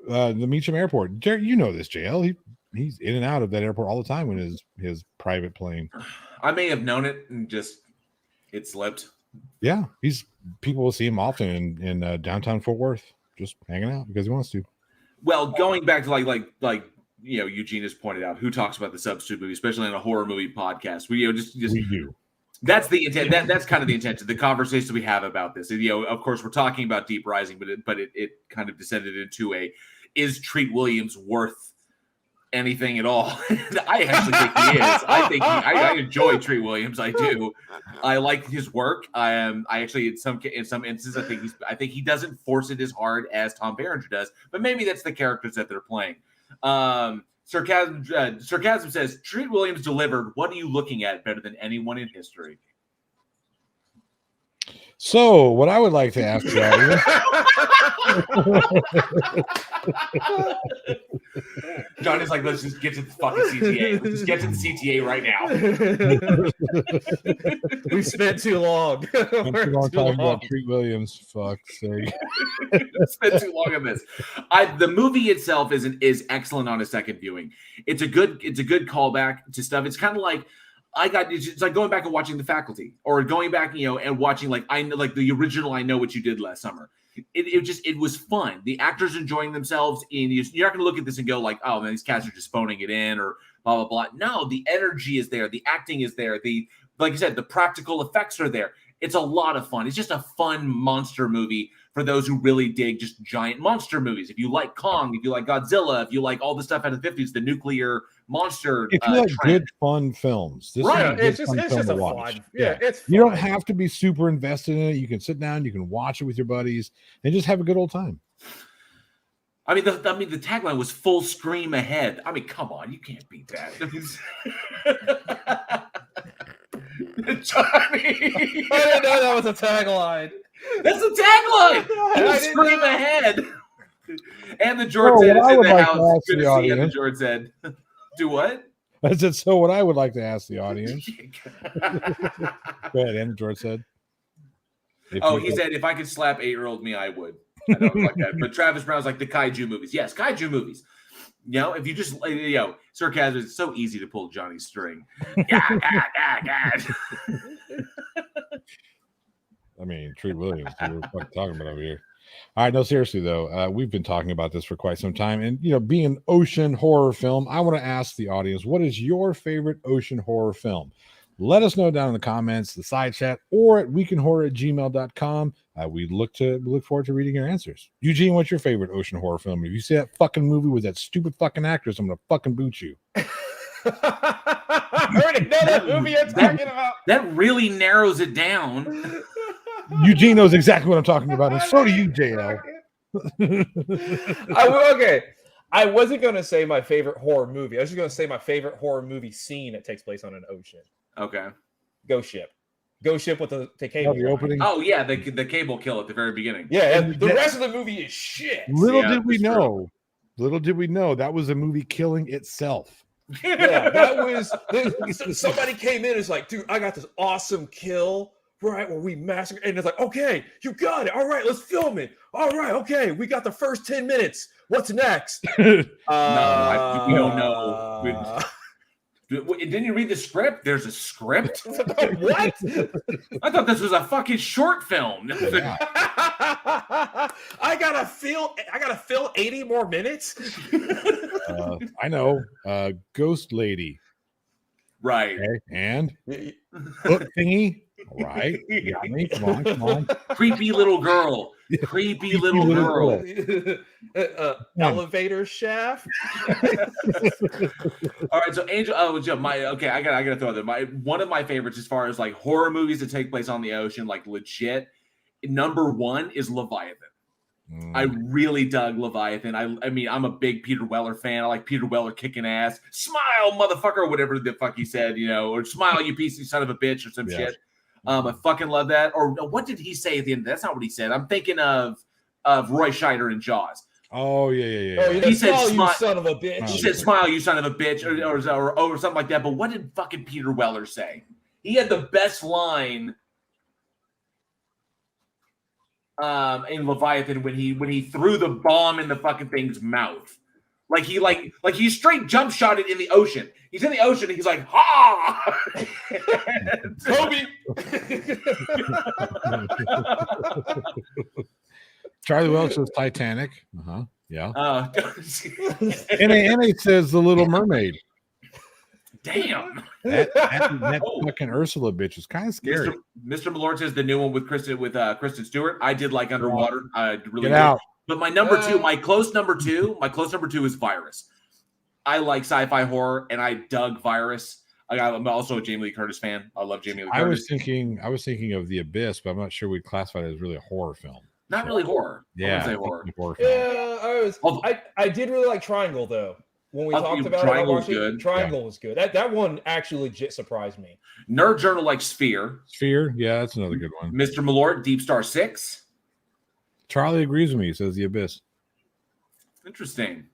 The Meacham Airport. You know this, JL. He's in and out of that airport all the time in his private plane. I may have known it and just it slipped. Yeah, people will see him often in downtown Fort Worth, just hanging out because he wants to. Well, going back to like Eugene has pointed out, who talks about the Substitute movie, especially on a horror movie podcast. We do. That's the intent. That's kind of the intention. The conversation we have about this. And, of course, we're talking about Deep Rising, but it kind of descended into is Treat Williams worth anything at all? I actually think he is. I enjoy Treat Williams. I do. I like his work. I actually in some instances I think he doesn't force it as hard as Tom Berenger does, but maybe that's the characters that they're playing. Sarcasm says Treat Williams delivered. What are you looking at better than anyone in history? So, what I would like to ask you, Johnny's like, let's just get to the fucking CTA. Let's just get to the CTA right now. We spent too long. We're too long talking about Treat Williams. Fuck's sake. Spent too long on this. The movie itself is excellent on a second viewing. It's a good callback to stuff. It's kind of like it's like going back and watching The Faculty, or going back, and watching the original I Know What You Did Last Summer. It was fun. The actors enjoying themselves. You're not going to look at this and go like, oh man, these cats are just phoning it in or blah blah blah. No, the energy is there. The acting is there. Like I said, the practical effects are there. It's a lot of fun. It's just a fun monster movie for those who really dig just giant monster movies. If you like Kong, if you like Godzilla, if you like all the stuff out of the 50s, the nuclear monster. If you like good, fun films, it's just a fun. Yeah, it's fun. You don't have to be super invested in it. You can sit down, you can watch it with your buddies, and just have a good old time. I mean, the tagline was "Full scream ahead." I mean, come on, you can't beat that. Johnny, I didn't know that was a tagline. That's a tagline. Full scream ahead. And the George said it's in the house. Good to see you. The George said, "Do what?" I said, so what I would like to ask the audience. Go ahead, and George said. He said, if I could slap 8-year-old me, I would. I don't like that. But Travis Brown's like the kaiju movies. Yes, kaiju movies. If you just, sarcasm is so easy to pull Johnny's string. God. I mean, Treat Williams, we're fucking talking about over here. All right, no, seriously though, we've been talking about this for quite some time, and being an ocean horror film, I want to ask the audience, what is your favorite ocean horror film? Let us know down in the comments, the side chat, or at weekinhorror@gmail.com. We look forward to reading your answers. Eugene, what's your favorite ocean horror film? If you see that fucking movie with that stupid fucking actress, I'm gonna fucking boot you. I already know that movie you're talking about. That really narrows it down. Eugene knows exactly what I'm talking about, and so do you, JL. Okay. I wasn't going to say my favorite horror movie. I was just going to say my favorite horror movie scene that takes place on an ocean. Okay. Ghost Ship with the cable. The opening. Oh, yeah, the cable kill at the very beginning. Yeah, and the rest of the movie is shit. Little did we know that was a movie killing itself. Yeah, that was somebody came in and was like, dude, I got this awesome kill. Right, where we massacre, and it's like, okay, you got it. All right, let's film it. All right, okay, we got the first 10 minutes. What's next? No, we don't know. Didn't you read the script? There's a script? What? I thought this was a fucking short film. Yeah. I gotta fill 80 more minutes. I know. Ghost Lady. Right. Okay. And hook thingy. All right. You got me. Come on. Creepy little girl. Creepy little girl. Elevator shaft. All right, so Angel. Oh, Joe, I gotta throw there. One of my favorites as far as like horror movies that take place on the ocean, like legit. Number one is Leviathan. I really dug Leviathan. I mean, I'm a big Peter Weller fan. I like Peter Weller kicking ass. Smile, motherfucker, or whatever the fuck he said, or smile, you piece of son of a bitch, or some shit. I fucking love that. Or what did he say at the end? That's not what he said. I'm thinking of Roy Scheider in Jaws. Oh yeah. Oh, he said, "Smile, you son of a bitch." He said, "Smile, you son of a bitch," or something like that. But what did fucking Peter Weller say? He had the best line in Leviathan when he threw the bomb in the fucking thing's mouth. Like he straight jump shot it in the ocean. He's in the ocean and he's like, ha! Kobe. Charlie Welch says Titanic. Yeah. And it says The Little Mermaid. Damn. That fucking Ursula bitch is kind of scary. Mr. Malort says the new one with Kristen Stewart. I did like Underwater. I really did. Out. But my number two, my close number two is Virus. I like sci-fi horror, and I dug Virus. I'm also a Jamie Lee Curtis fan. I love Jamie Lee Curtis. I was thinking of The Abyss, but I'm not sure we'd classify it as really a horror film. Not really horror. Yeah, I horror. Yeah, I did really like Triangle though. When we talked about Triangle was good. That one actually legit surprised me. Nerd Journal likes Sphere. Yeah, that's another good one. Mr. Malort, Deep Star 6. Charlie agrees with me. He says The Abyss. Interesting.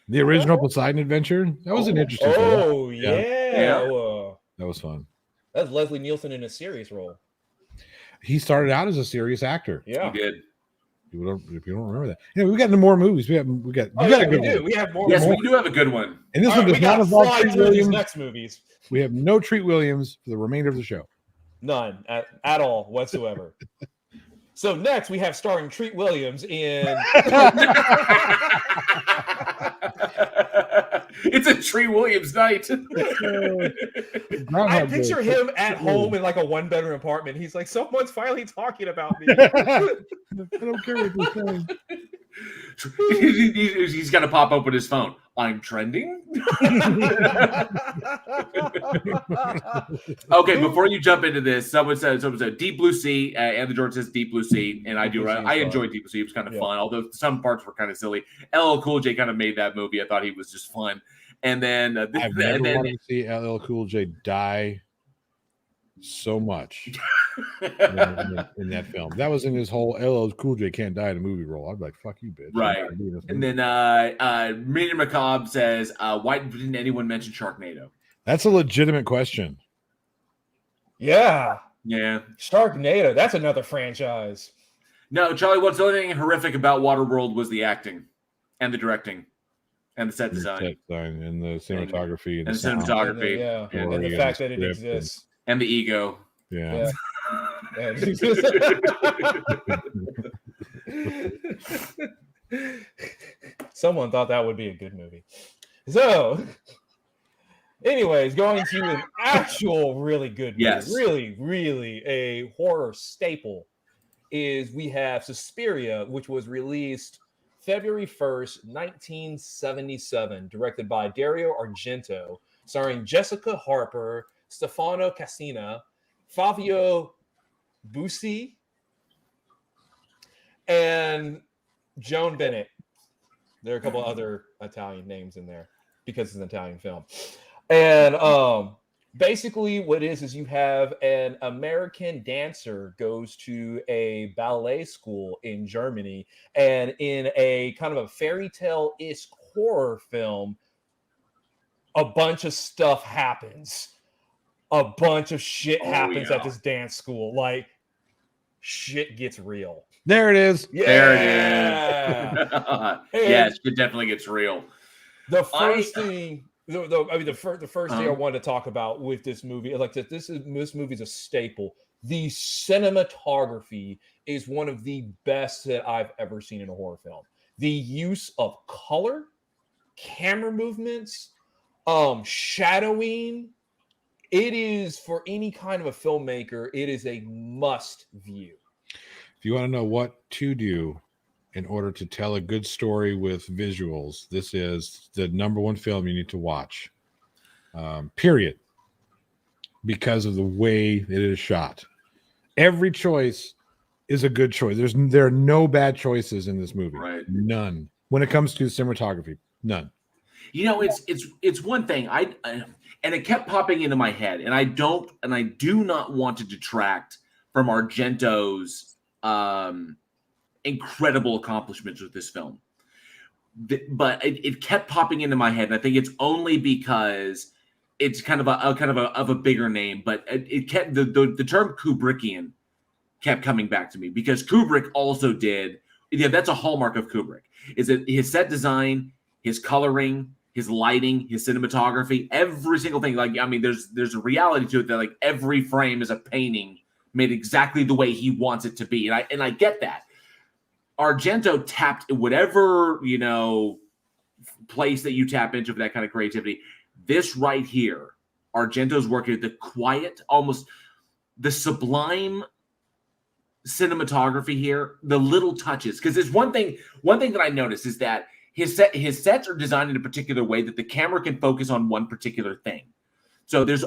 The original Poseidon Adventure. That was an interesting film. Oh yeah. That was fun. That's Leslie Nielsen in a serious role. He started out as a serious actor. Yeah, he did. If you don't remember that, we got into more movies. We got a good one. We have more. Yes, we do have a good one. And this one does not involve Treat Williams. Next movies. We have no Treat Williams for the remainder of the show. None at all whatsoever. So next we have starring Treat Williams in. It's a Treat Williams night. I picture him at home in like a 1-bedroom apartment. He's like, someone's finally talking about me. I don't care what you're saying. He's gonna pop up with his phone. I'm trending. Okay, before you jump into this, someone said Deep Blue Sea, and the George says Deep Blue Sea, and I enjoyed Deep Blue Sea. It was kind of fun, although some parts were kind of silly. LL Cool J kind of made that movie. I thought he was just fun. And then I've never wanted to see LL Cool J die so much in that film. That was in his whole LL Cool J can't die in a movie role. I'd be like, fuck you, bitch. Right. And then Minion Macabre says, why didn't anyone mention Sharknado? That's a legitimate question. Yeah. Sharknado. That's another franchise. No, Charlie, what's the only thing horrific about Waterworld was the acting and the directing and the set design. And the cinematography. And the cinematography. And the fact that it exists. And the ego. Yeah. Someone thought that would be a good movie. So, anyways, going to an actual really good movie, really a horror staple, is we have Suspiria, which was released February 1st, 1977, directed by Dario Argento, starring Jessica Harper, Stefano Cassina, Fabio Bussi, and Joan Bennett. There are a couple other Italian names in there because it's an Italian film. And basically what it is you have an American dancer goes to a ballet school in Germany, and in a kind of a fairy tale-ish horror film, a bunch of stuff happens. A bunch of shit happens at this dance school. Like, shit gets real. There it is. Yeah. There it is. Yes, it definitely gets real. The first thing The first thing I wanted to talk about with this movie, like this movie's a staple. The cinematography is one of the best that I've ever seen in a horror film. The use of color, camera movements, shadowing. It is, for any kind of a filmmaker, it is a must view. If you want to know what to do in order to tell a good story with visuals, this is the number one film you need to watch. Period. Because of the way it is shot. Every choice is a good choice. There are no bad choices in this movie. Right. None. When it comes to cinematography, none. You know, it's one thing and it kept popping into my head, and I do not want to detract from Argento's incredible accomplishments with this film. But it kept popping into my head, and I think it's only because it's kind of a bigger name, but it kept the term Kubrickian kept coming back to me, because Kubrick also did. Yeah, that's a hallmark of Kubrick. Is it his set design, his coloring, his lighting, his cinematography, every single thing. Like, I mean, there's a reality to it that like every frame is a painting made exactly the way he wants it to be, and I get that. Argento tapped whatever, you know, place that you tap into for that kind of creativity. This right here, Argento's working at the quiet, almost the sublime cinematography here, the little touches. Because there's one thing that I noticed is that his sets are designed in a particular way that the camera can focus on one particular thing. So there's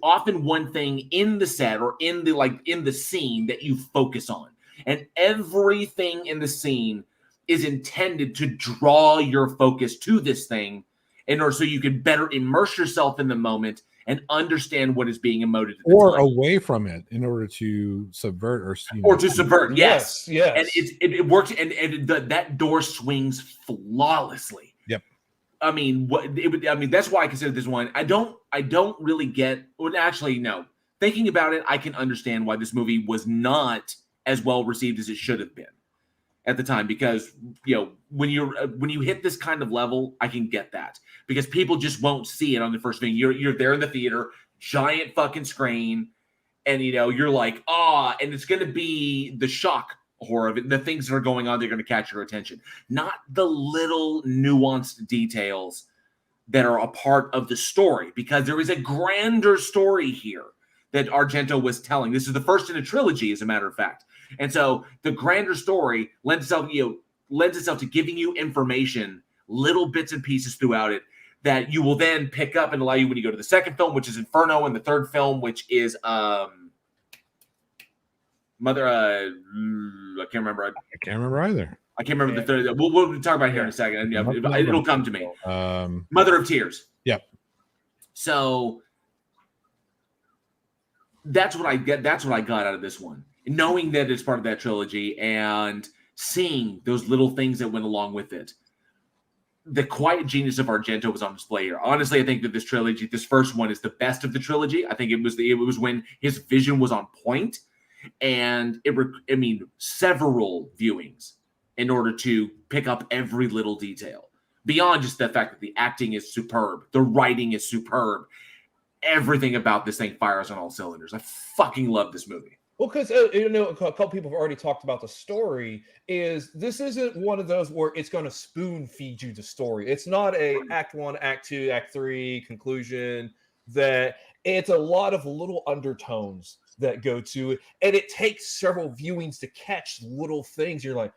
often one thing in the set or in the scene that you focus on. And everything in the scene is intended to draw your focus to this thing in order so you can better immerse yourself in the moment and understand what is being emoted at the or time. away from it in order to subvert to subvert. Yes. Yes. And it works, and that door swings flawlessly. Yep. I mean, that's why I consider this one. I don't really get. Well, actually, no. Thinking about it, I can understand why this movie was not as well received as it should have been at the time, because, you know, when you hit this kind of level, I can get that, because people just won't see it on the first thing. You're there in the theater, giant fucking screen, and you know you're like, and it's going to be the shock horror of it. The things that are going on, they're going to catch your attention, not the little nuanced details that are a part of the story, because there is a grander story here that Argento was telling. This is the first in a trilogy, as a matter of fact. And so the grander story lends itself to giving you information, little bits and pieces throughout it, that you will then pick up and allow you when you go to the second film, which is Inferno, and the third film, which is Mother. I can't remember. I can't remember either. I can't remember the third. We'll talk about it here in a second. It'll come to me. Mother of Tears. Yep. So that's what I get. That's what I got out of this one. Knowing that it's part of that trilogy and seeing those little things that went along with it. The quiet genius of Argento was on display here. Honestly, I think that this trilogy, this first one, is the best of the trilogy. I think it was when his vision was on point, and several viewings in order to pick up every little detail. Beyond just the fact that the acting is superb, the writing is superb, everything about this thing fires on all cylinders. I fucking love this movie. Well, because a couple people have already talked about the story. Is this isn't one of those where it's going to spoon feed you the story. It's not a Act 1, Act 2, Act 3 conclusion. That it's a lot of little undertones that go to it, and it takes several viewings to catch little things. You're like,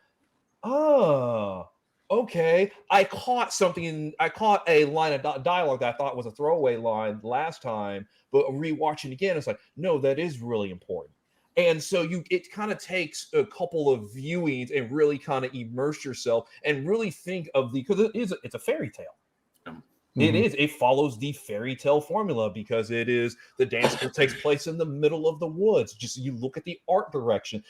okay, I caught something. I caught a line of dialogue that I thought was a throwaway line last time, but rewatching again, it's like, no, that is really important. And so it kind of takes a couple of viewings and really kind of immerse yourself and really think of because it's a fairy tale. Mm-hmm. It follows the fairy tale formula, because it is the dance that takes place in the middle of the woods. Just you look at the art direction.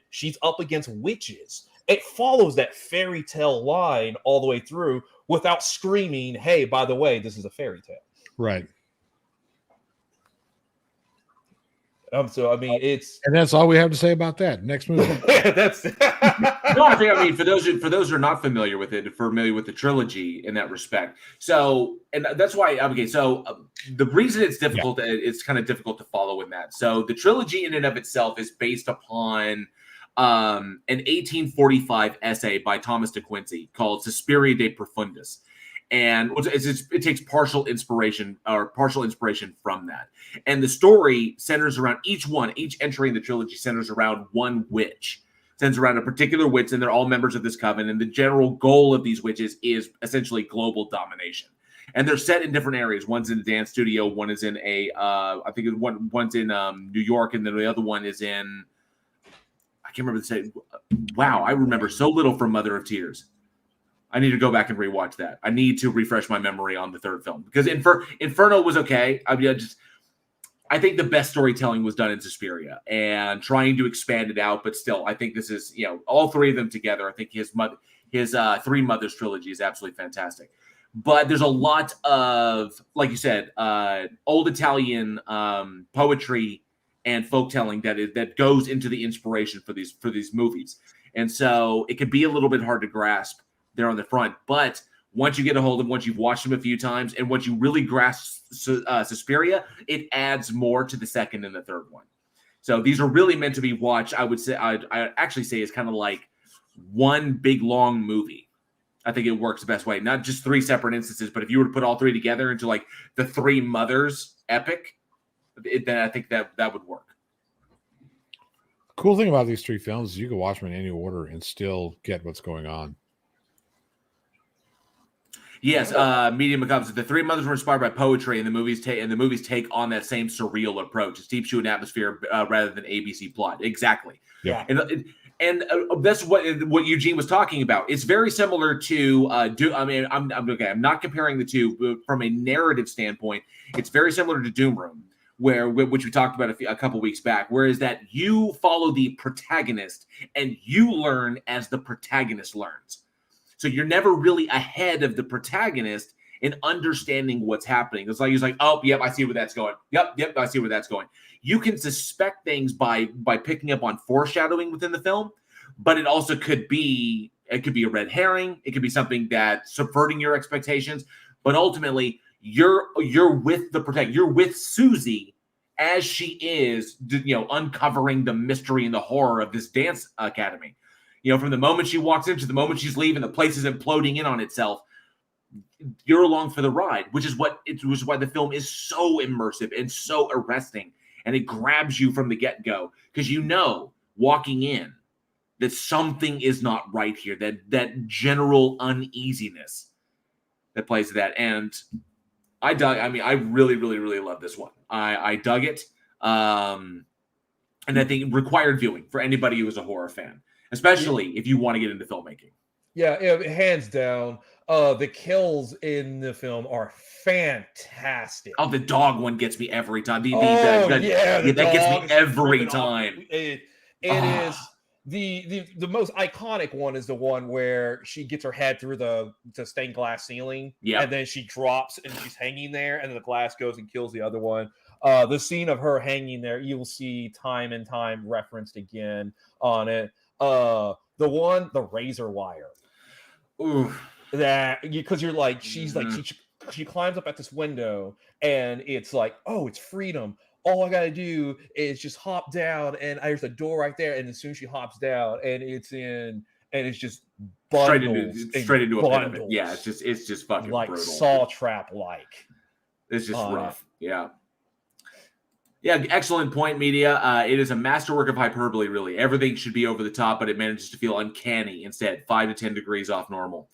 She's up against witches. It follows that fairy tale line all the way through without screaming, hey, by the way, this is a fairy tale. Right. So I mean, it's and that's all we have to say about that. Next movie. that's No, I think, I mean, for those who are not familiar with it, familiar with the trilogy in that respect. So, and that's why, okay, so the reason it's difficult, it's kind of difficult to follow in that. So the trilogy in and of itself is based upon an 1845 essay by Thomas de Quincey called Suspiria de Profundis. And it takes partial inspiration from that. And the story centers around each entry in the trilogy centers around one witch. Centers around a particular witch, and they're all members of this coven. And the general goal of these witches is essentially global domination. And they're set in different areas. One's in a dance studio. One is in one's in New York, and then the other one is in, I can't remember the same. Wow, I remember so little from Mother of Tears. I need to go back and rewatch that. I need to refresh my memory on the third film because Inferno was okay. I think the best storytelling was done in Suspiria and trying to expand it out, but still, I think this is, all three of them together. I think his Three Mothers trilogy is absolutely fantastic. But there's a lot of, like you said, old Italian poetry and folktelling that goes into the inspiration for these movies, and so it can be a little bit hard to grasp there on the front. But once you get a hold of them, once you've watched them a few times, and once you really grasp Suspiria, it adds more to the second and the third one. So these are really meant to be watched. I would say, I'd actually say, it's kind of like one big long movie. I think it works the best way. Not just three separate instances, but if you were to put all three together into like the Three Mothers epic, then I think that would work. Cool thing about these three films is you can watch them in any order and still get what's going on. Yes, Media Macabre. The Three Mothers were inspired by poetry, and the movies take on that same surreal approach. It steeps you in atmosphere rather than ABC plot. Exactly. Yeah. And that's what Eugene was talking about. It's very similar to I'm not comparing the two, but from a narrative standpoint, it's very similar to Doom Room, which we talked about a couple weeks back. Whereas that you follow the protagonist and you learn as the protagonist learns. So you're never really ahead of the protagonist in understanding what's happening. It's like he's like, oh, yep, I see where that's going. Yep, I see where that's going. You can suspect things by picking up on foreshadowing within the film, but it also could be a red herring. It could be something that's subverting your expectations. But ultimately, you're with the protagonist. You're with Susie as she is, uncovering the mystery and the horror of this dance academy. From the moment she walks in to the moment she's leaving, the place is imploding in on itself. You're along for the ride, which is why the film is so immersive and so arresting, and it grabs you from the get-go because walking in that something is not right here. That general uneasiness that plays to that, and I dug. I mean, I really, really, really love this one. I dug it, and I think it required viewing for anybody who is a horror fan. Especially if you want to get into filmmaking. Yeah, hands down. The kills in the film are fantastic. Oh, the dog one gets me every time. That gets me every time. It is the most iconic one is the one where she gets her head through the stained glass ceiling, and then she drops and she's hanging there, and then the glass goes and kills the other one. The scene of her hanging there, you will see time and time referenced again on it. The razor wire. Ooh. That because you're like, she's like, she climbs up at this window and it's like, oh, it's freedom. All I gotta do is just hop down and there's a door right there. And as soon as she hops down and it's just bundles straight into a pit of it. Yeah, it's just fucking like brutal. Saw trap like. It's just rough. Yeah. Yeah, excellent point, Media. It is a masterwork of hyperbole, really. Everything should be over the top, but it manages to feel uncanny instead, 5 to 10 degrees off normal.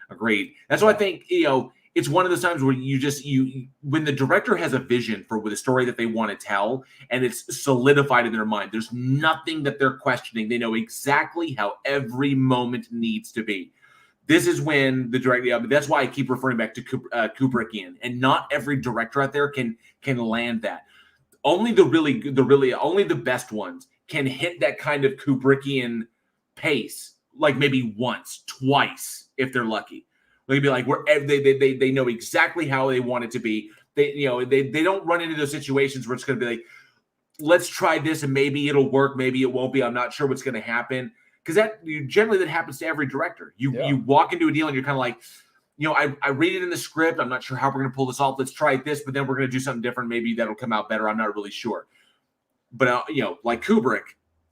Agreed. That's why I think, it's one of those times where when the director has a vision for the story that they want to tell, and it's solidified in their mind, there's nothing that they're questioning. They know exactly how every moment needs to be. This is when the director, that's why I keep referring back to Kubrickian, and not every director out there can land that. Only only the best ones can hit that kind of Kubrickian pace, like maybe once, twice, if they're lucky. They'd be like, they know exactly how they want it to be. They don't run into those situations where it's going to be like, let's try this and maybe it'll work, maybe it won't be. I'm not sure what's going to happen. Because generally that happens to every director. You walk into a deal and you're kind of like, I read it in the script. I'm not sure how we're going to pull this off. Let's try this, but then we're going to do something different. Maybe that'll come out better. I'm not really sure. But like Kubrick,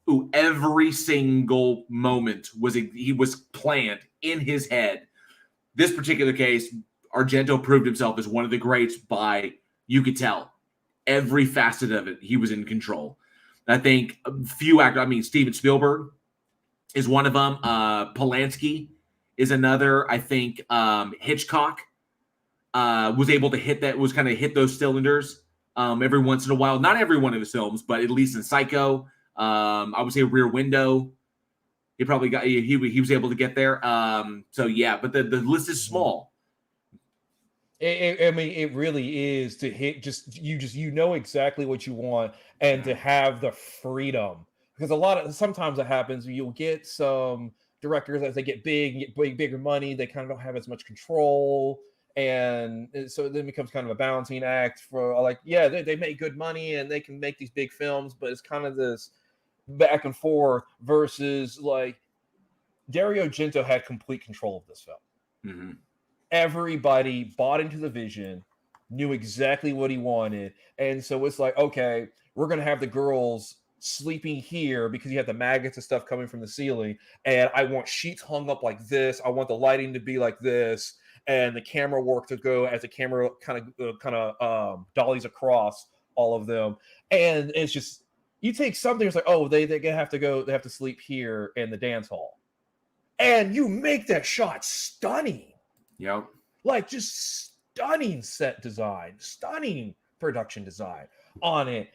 who every single moment he was planned in his head. This particular case, Argento proved himself as one of the greats by, you could tell, every facet of it, he was in control. I think a few actors, Steven Spielberg is one of them. Polanski is another. I think Hitchcock was able to hit those cylinders every once in a while. Not every one of his films, but at least in Psycho, I would say Rear Window. He probably got he was able to get there. So yeah, but the list is small. It really is to hit you know exactly what you want and to have the freedom. Because sometimes it happens, you'll get some directors as they get bigger money, they kind of don't have as much control. And so then it becomes kind of a balancing act for they make good money and they can make these big films, but it's kind of this back and forth versus like Dario Argento had complete control of this film. Mm-hmm. Everybody bought into the vision, knew exactly what he wanted. And so it's like, okay, we're going to have the girls sleeping here because you have the maggots and stuff coming from the ceiling. And I want sheets hung up like this. I want the lighting to be like this. And the camera work to go as the camera kind of dollies across all of them. And it's just, you take something, it's like, oh, they have to sleep here in the dance hall. And you make that shot stunning. Yep. Like just stunning set design, stunning production design on it.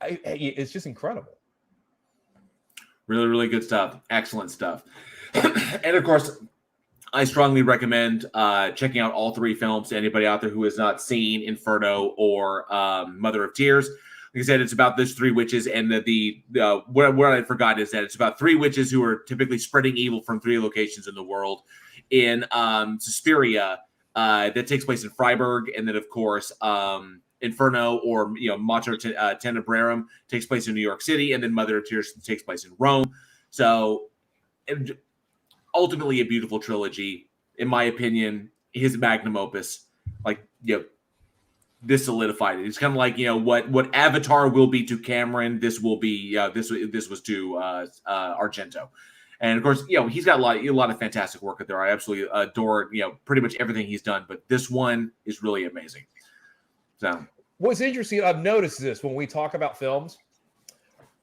It's just incredible. Really, really good stuff. Excellent stuff. And of course, I strongly recommend checking out all three films to anybody out there who has not seen Inferno or Mother of Tears. Like I said, it's about those three witches, and what I forgot is that it's about three witches who are typically spreading evil from three locations in the world. In Suspiria, that takes place in Freiburg, and then of course Inferno or Mater Tenebrarum takes place in New York City, and then Mother of Tears takes place in Rome. So ultimately a beautiful trilogy, in my opinion. His magnum opus, this solidified it. It's kind of like what Avatar will be to Cameron, this will be this was to Argento. And of course, he's got a lot of fantastic work out there. I absolutely adore, pretty much everything he's done, but this one is really amazing. So what's interesting, I've noticed this when we talk about films.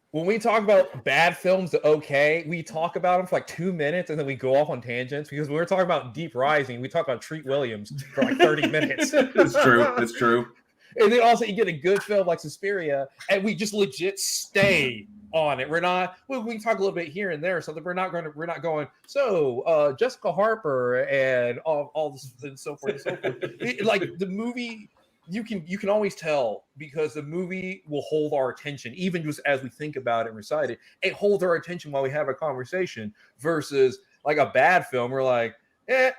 When we talk about bad films, we talk about them for like 2 minutes and then we go off on tangents, because when we're talking about Deep Rising, we talk about Treat Williams for like 30 minutes. It's true. It's true. And then also you get a good film like Suspiria and we just legit stay on it. We're not, we can talk a little bit here and there or something. We're not going, so Jessica Harper and all this and so forth and so forth. Like the movie, you can always tell, because the movie will hold our attention, even just as we think about it and recite it. It holds our attention while we have a conversation, versus like a bad film. We're like, that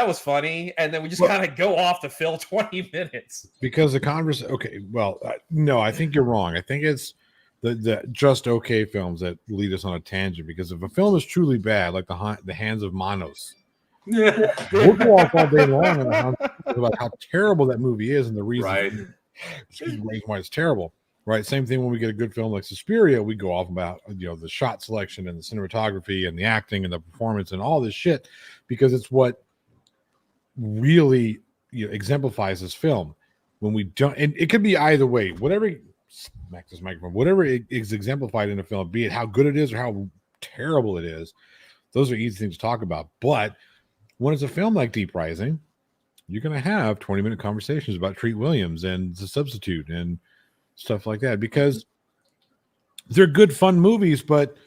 was funny, and then we just kind of go off to fill 20 minutes. Because the conversation. Okay, well, no, I think you're wrong. I think it's the just okay films that lead us on a tangent. Because if a film is truly bad, like the Hands of Manos, we'll go off all day long about how terrible that movie is and the reason why it's terrible. Right? Same thing when we get a good film like Suspiria, we go off about the shot selection and the cinematography and the acting and the performance and all this shit, because it's what really exemplifies this film. When we don't, and it could be either way, whatever smack this microphone, whatever is exemplified in a film, be it how good it is or how terrible it is, those are easy things to talk about. But when it's a film like Deep Rising, you're going to have 20-minute conversations about Treat Williams and The Substitute and stuff like that, because they're good, fun movies, but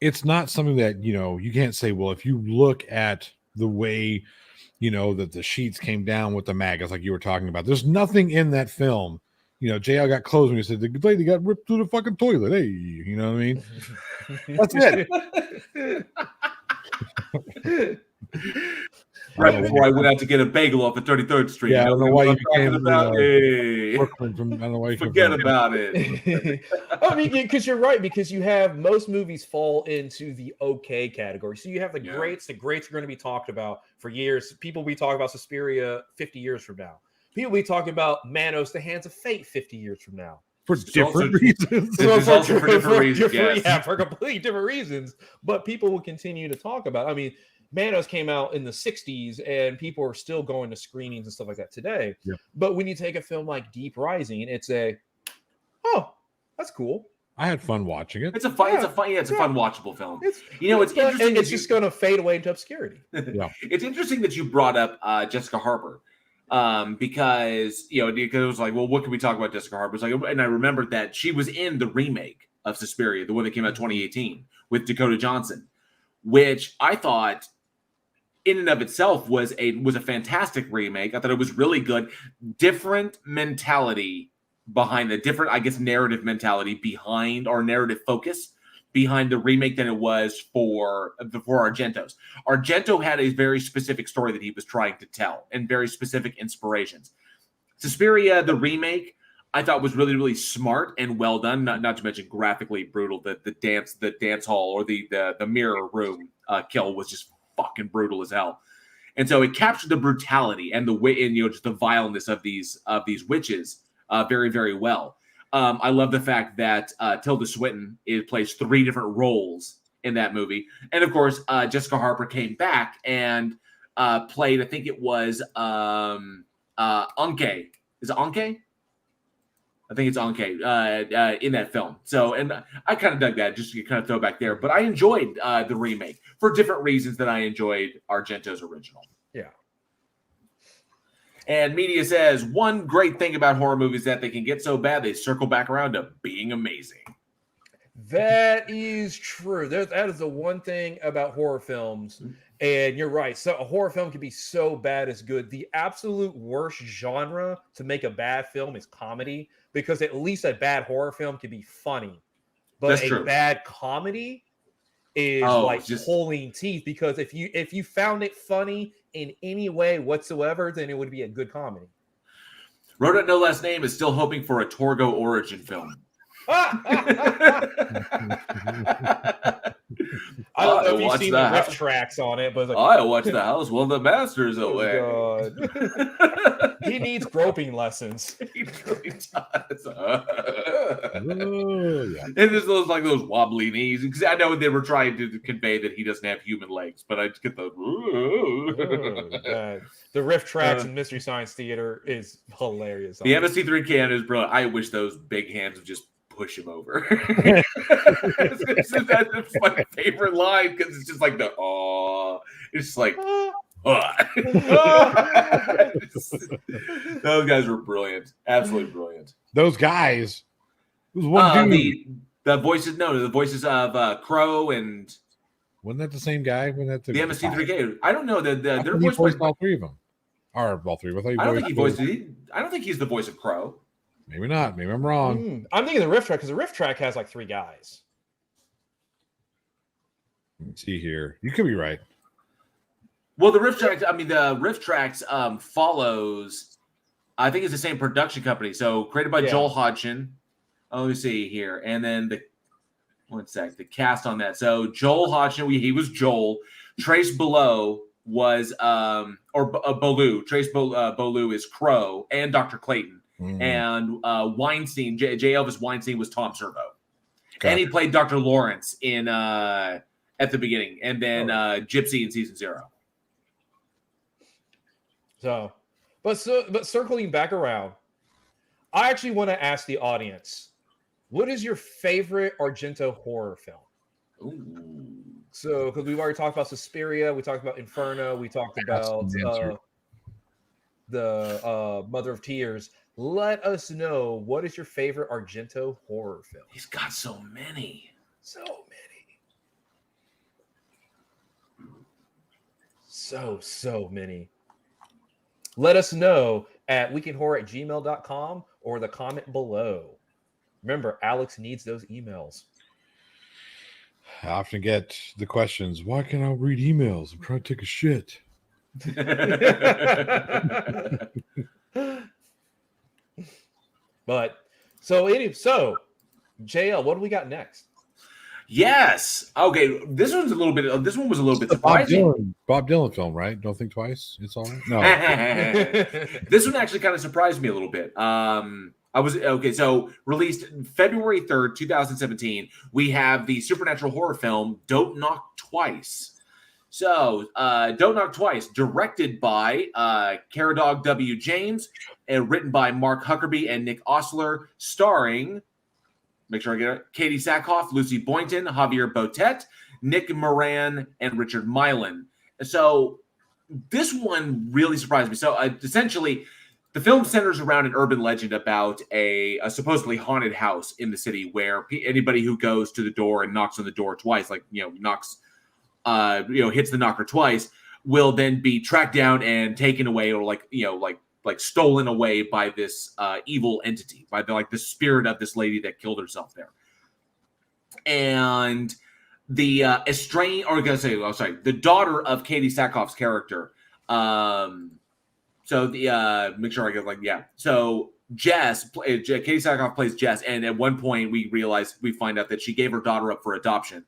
it's not something that, you can't say, well, if you look at the way, that the sheets came down with the maggots, like you were talking about, there's nothing in that film. JL got clothes when he said the lady got ripped through the fucking toilet. Hey, you know what I mean? That's it. right before I went out to get a bagel off of 33rd Street. Yeah, I don't know why you became about. Brooklyn from. I don't know why you Forget about it. I mean, because you're right, because you have most movies fall into the okay category. So you have the greats. The greats are going to be talked about for years. People will be talking about Suspiria 50 years from now. People will be talking about Manos, The Hands of Fate 50 years from now. For different reasons. For different reasons. Yeah, for completely different reasons. But people will continue to talk about it. I mean, Manos came out in the 60s and people are still going to screenings and stuff like that today. Yep. But when you take a film like Deep Rising, it's that's cool. I had fun watching it. It's a fun watchable film. It's interesting. It's just going to fade away into obscurity. Yeah. It's interesting that you brought up Jessica Harper. Because it was like, well, what can we talk about Jessica Harper? It's like, and I remembered that she was in the remake of Suspiria, the one that came out 2018 with Dakota Johnson, which I thought in and of itself was a fantastic remake. I thought it was really good. Different mentality behind the different, I guess, narrative mentality behind our narrative focus behind the remake than it was for Argento's. Argento had a very specific story that he was trying to tell and very specific inspirations. Suspiria, the remake, I thought was really, really smart and well done. Not to mention graphically brutal. The dance hall or the mirror room kill was just fucking brutal as hell. And so it captured the brutality and the way, and just the vileness of these witches very, very well. I love the fact that Tilda Swinton plays 3 different roles in that movie. And, of course, Jessica Harper came back and played, I think it was Anke. Is it Anke? I think it's Anke in that film. So, and I kind of dug that, just to kind of throw back there. But I enjoyed the remake for different reasons than I enjoyed Argento's original. Yeah. And media says, one great thing about horror movies is that they can get so bad they circle back around to being amazing. That is true. That is the one thing about horror films. And you're right. So a horror film can be so bad as good. The absolute worst genre to make a bad film is comedy, because at least a bad horror film can be funny. But a bad comedy is pulling teeth, because if you found it funny in any way whatsoever, then it would be a good comedy. Wrote it no last name is still hoping for a Torgo origin film. I don't know if you've seen the riff tracks on it, but I watched the house while the master's away. He needs groping lessons. He really does. And there's those wobbly knees, because I know they were trying to convey that he doesn't have human legs, but I just get the the riff tracks in Mystery Science Theater is hilarious. The MST3 can is brilliant. I wish those big hands would just push him over. That's my favorite line, because it's just like it's just like those guys were brilliant, absolutely brilliant. Those guys. It was one dude. The voices of Crow and wasn't that the same guy? Wasn't that the MST3K? I don't know. Their voice voiced all 3 of them. Or all 3. I don't think he voiced it. I don't think he's the voice of Crow. Maybe not. Maybe I'm wrong. I'm thinking the riff track, because the riff track has like 3 guys. Let's see here. You could be right. Well, the riff tracks follows, I think it's the same production company. So created by Joel Hodgson. Oh, let me see here. And then the cast on that. So Joel Hodgson, he was Joel. Trace Below was Bolu. Trace Bolu is Crow and Dr. Clayton. And Weinstein, J. Elvis Weinstein was Tom Servo. Okay. And he played Dr. Lawrence in at the beginning, and then Gypsy in season 0. But circling back around, I actually want to ask the audience, what is your favorite Argento horror film? Ooh. So, because we've already talked about Suspiria, we talked about Inferno, we talked about the Mother of Tears. Let us know, what is your favorite Argento horror film? He's got so many. So many. Let us know at weekinhorror@gmail.com or the comment below. Remember, Alex needs those emails. I often get the questions, why can't I read emails? I'm trying to take a shit. But so JL, what do we got next? Yes. Okay. This one was a little bit surprising. Bob Dylan film, right? Don't think twice. It's all right. No. This one actually kind of surprised me a little bit. So released February 3rd, 2017. We have the supernatural horror film Don't Knock Twice. So, Don't Knock Twice, directed by Caradog W. James, and written by Mark Huckerby and Nick Ostler, starring, make sure I get it, Katie Sakhoff, Lucy Boynton, Javier Botet, Nick Moran, and Richard Milan. So, this one really surprised me. So, essentially, the film centers around an urban legend about a supposedly haunted house in the city where anybody who goes to the door and knocks on the door twice, hits the knocker twice, will then be tracked down and taken away, or like stolen away by this evil entity, by the spirit of this lady that killed herself there. And the the daughter of Katie Sakhoff's character. So Jess, Katie Sakhoff plays Jess, and at one point we find out that she gave her daughter up for adoption.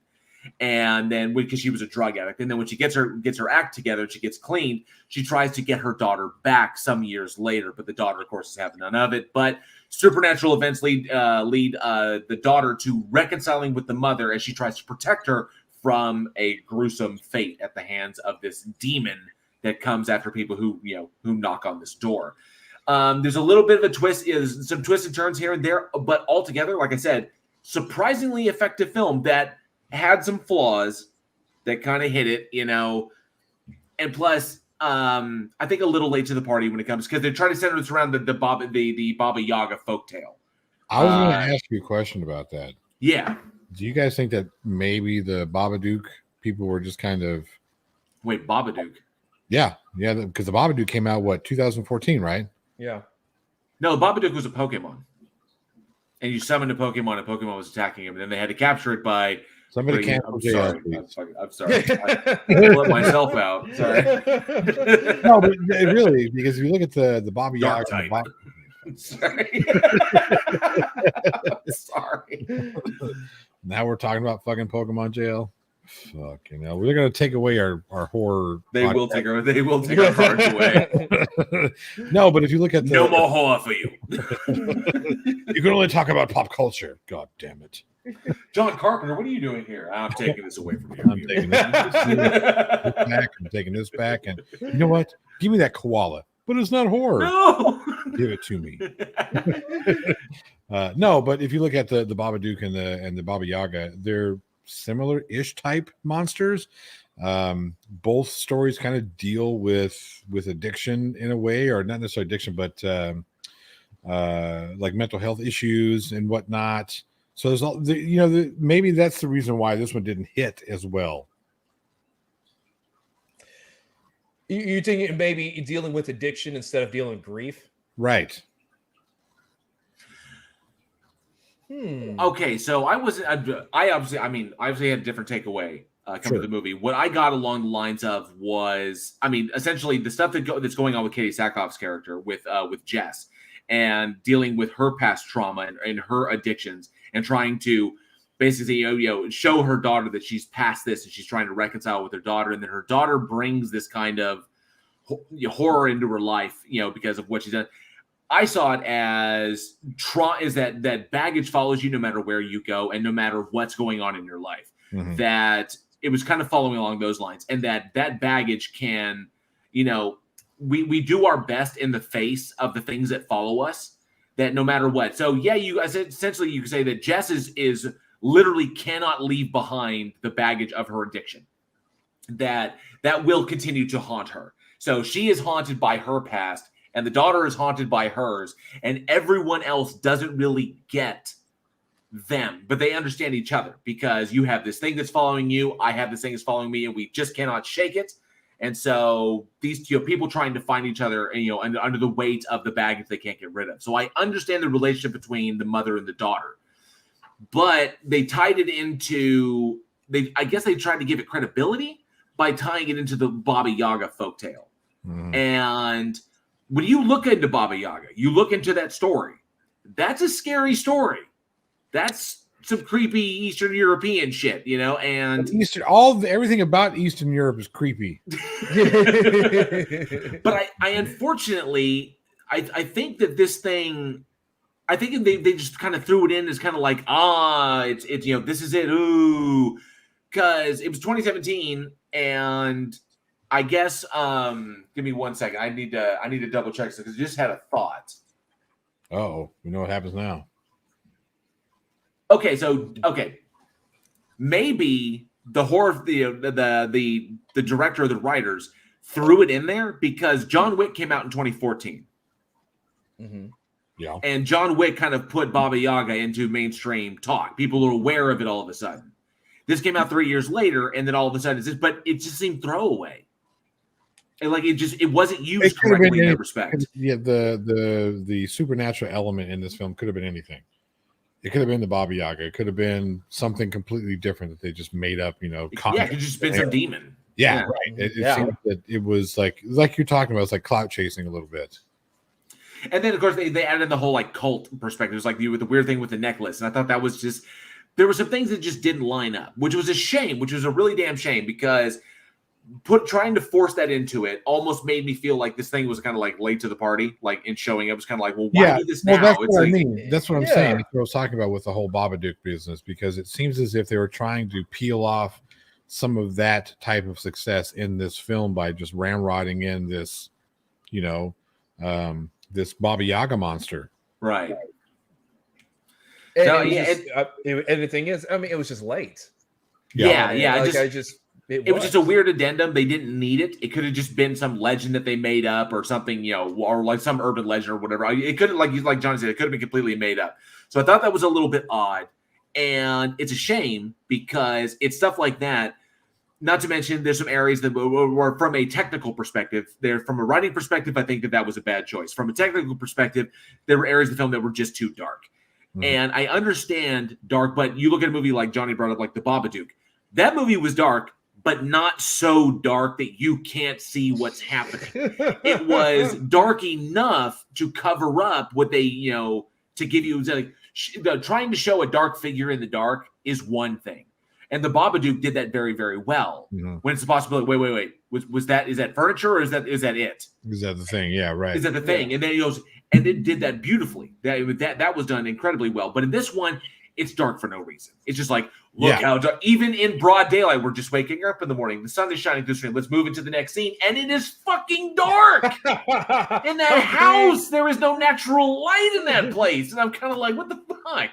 And then because she was a drug addict, and then when she gets her act together, she gets clean, she tries to get her daughter back some years later, but the daughter, of course, is having none of it. But supernatural events lead the daughter to reconciling with the mother as she tries to protect her from a gruesome fate at the hands of this demon that comes after people who knock on this door. There's a little bit of a twist, some twists and turns here and there, but altogether, like I said, surprisingly effective film that had some flaws that kind of hit it, and plus, I think a little late to the party when it comes, because they're trying to center this around the Baba Yaga folktale. I was going to ask you a question about that. Yeah. Do you guys think that maybe the Babadook people were just kind of... Wait, Babadook? Yeah, because the Babadook came out, 2014, right? Yeah. No, the Babadook was a Pokemon. And you summoned a Pokemon, and Pokemon was attacking him, and then they had to capture it by... Somebody can't. I'm sorry. I let myself out. Sorry. No, but really, because if you look at the Baba Yaga. Sorry. Sorry. Now we're talking about fucking Pokemon jail. Fucking hell. We're going to take away our horror. They will take our cards away. No, but if you look at no more horror for you. You can only talk about pop culture. God damn it. John Carpenter, what are you doing here? I'm taking this away from you. I'm taking this back. I'm taking this back. And you know what? Give me that koala. But it's not horror. No. Give it to me. No, but if you look at the Babadook and the Baba Yaga, they're similar-ish type monsters. Both stories kind of deal with addiction in a way, or not necessarily addiction, but like mental health issues and whatnot. So there's all maybe that's the reason why this one didn't hit as well. You think maybe dealing with addiction instead of dealing with grief? Right. Okay, so I obviously had a different takeaway coming to the movie. What I got along the lines of was, essentially the stuff that's going on with Katie Sakhoff's character with Jess, and dealing with her past trauma and her addictions, and trying to basically show her daughter that she's past this, and she's trying to reconcile with her daughter, and then her daughter brings this kind of horror into her life, because of what she's done. I saw it as that baggage follows you no matter where you go and no matter what's going on in your life. Mm-hmm. That it was kind of following along those lines, and that baggage can, we do our best in the face of the things that follow us, that no matter what. So yeah, essentially you can say that Jess is literally cannot leave behind the baggage of her addiction, that will continue to haunt her. So she is haunted by her past, and the daughter is haunted by hers, and everyone else doesn't really get them, but they understand each other, because you have this thing that's following you, I have this thing that's following me, and we just cannot shake it. And so these people trying to find each other, and under the weight of the baggage they can't get rid of. So I understand the relationship between the mother and the daughter, but they tied it into, I guess they tried to give it credibility by tying it into the Baba Yaga folktale. And when you look into Baba Yaga, you look into that story. That's a scary story. That's some creepy Eastern European shit, you know. And everything about Eastern Europe is creepy. But I unfortunately, I think that this thing, I think they just kind of threw it in as kind of like, it's you know, this is it, ooh, because it was 2017, and I guess give me 1 second. I need to double check this because I just had a thought. Oh, we know what happens now. Okay, maybe the horror, the director or the writers threw it in there because John Wick came out in 2014. Yeah, and John Wick kind of put Baba Yaga into mainstream talk. People are aware of it all of a sudden. This came out 3 years later, and then all of a sudden but it just seemed throwaway. And like it wasn't used correctly in that respect. Yeah, the supernatural element in this film could have been anything. It could have been the Baba Yaga. It could have been something completely different that they just made up. You know, it could have just been some demon. Yeah, right. It seemed that it was like you're talking about. It's like clout chasing a little bit. And then of course they added the whole like cult perspective. It's like with the weird thing with the necklace, and I thought that was just there were some things that just didn't line up, which was a shame. Which was a really damn shame because trying to force that into it almost made me feel like this thing was kind of like late to the party, like in showing. It was kind of like, well, why do this now? That's what I mean. That's what I'm saying. That's what I was talking about with the whole Babadook business, because it seems as if they were trying to peel off some of that type of success in this film by just ramrodding in this, you know, this Baba Yaga monster. Right. And, and the thing is, I mean, it was just late. Yeah. It was just a weird addendum. They didn't need it. It could have just been some legend that they made up or something, you know, or like some urban legend or whatever. It could have, like John said, it could have been completely made up. So I thought that was a little bit odd. And it's a shame because it's stuff like that. Not to mention there's some areas that were from a technical perspective. From a writing perspective, I think that was a bad choice. From a technical perspective, there were areas of the film that were just too dark. And I understand dark, but you look at a movie like Johnny brought up, like The Babadook. That movie was dark, but not so dark that you can't see what's happening. It was dark enough to cover up what they, you know, to give you, like, trying to show a dark figure in the dark is one thing. And the Babadook did that very, very well. When it's a possibility, wait. Is that furniture or is that it? Is that the thing? Yeah, right. Is that the thing? And then he goes, and it did that beautifully. That was done incredibly well. But in this one, it's dark for no reason. It's just like, look how dark. Even in broad daylight, we're just waking up in the morning. The sun is shining through the screen. Let's move into the next scene. And it is fucking dark. In that house, there is no natural light in that place. And I'm kind of like, what the fuck?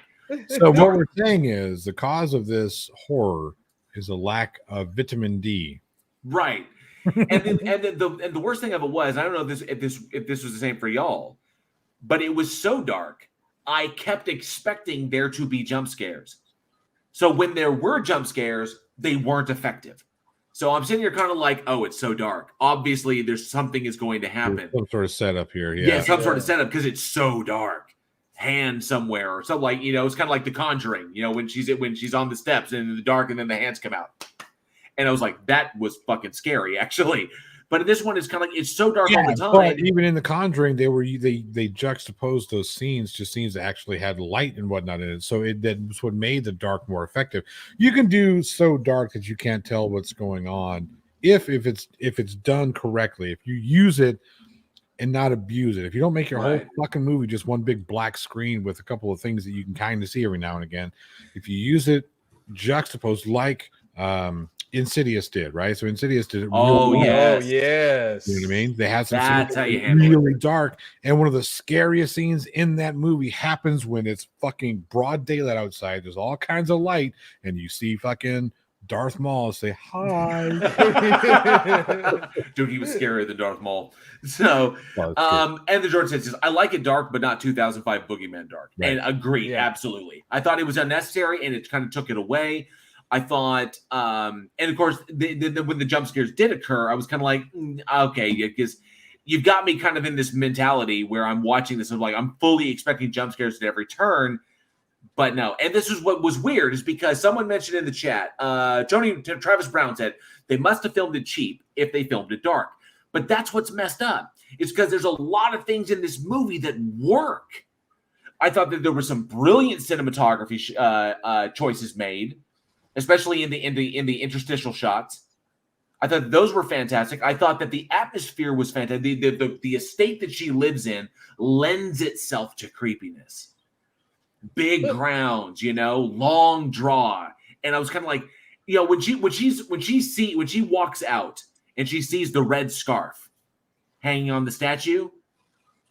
So what we're saying is the cause of this horror is a lack of vitamin D. Right. And the worst thing of it was, I don't know if this was the same for y'all, but it was so dark, I kept expecting there to be jump scares. So when there were jump scares, they weren't effective. So I'm sitting here kind of like, oh, it's so dark. Obviously, there's something is going to happen. There's some sort of setup here. Yeah, some sort of setup because it's so dark. Hand somewhere or something, like, you know, it's kind of like The Conjuring, you know, when she's on the steps and in the dark and then the hands come out. And I was like, that was fucking scary, actually. But in this one, it's kind of like, it's so dark all the time. But even in The Conjuring, they juxtaposed those scenes to scenes that actually had light and whatnot in it. So that's what made the dark more effective. You can do so dark that you can't tell what's going on if it's done correctly. If you use it and not abuse it. If you don't make your whole fucking movie just one big black screen with a couple of things that you can kind of see every now and again, if you use it juxtaposed like Insidious did, right? So Insidious did it. Yes. You know what I mean? They had some really dark, and one of the scariest scenes in that movie happens when it's fucking broad daylight outside. There's all kinds of light, and you see fucking Darth Maul say hi. Dude, he was scarier than Darth Maul. So, and the Jordan says, I like it dark, but not 2005 Boogeyman dark. Right. And agreed, absolutely. I thought it was unnecessary, and it kind of took it away. I thought, and of course, when the jump scares did occur, I was kind of like, okay, because you've got me kind of in this mentality where I'm watching this and like I'm fully expecting jump scares at every turn. But no, and this is what was weird is because someone mentioned in the chat, Travis Brown said they must have filmed it cheap if they filmed it dark. But that's what's messed up. It's because there's a lot of things in this movie that work. I thought that there were some brilliant cinematography choices made, especially in the interstitial shots. I thought those were fantastic. I thought that the atmosphere was fantastic. The estate that she lives in lends itself to creepiness. Big grounds, long draw. And I was kind of like, when she walks out and she sees the red scarf hanging on the statue,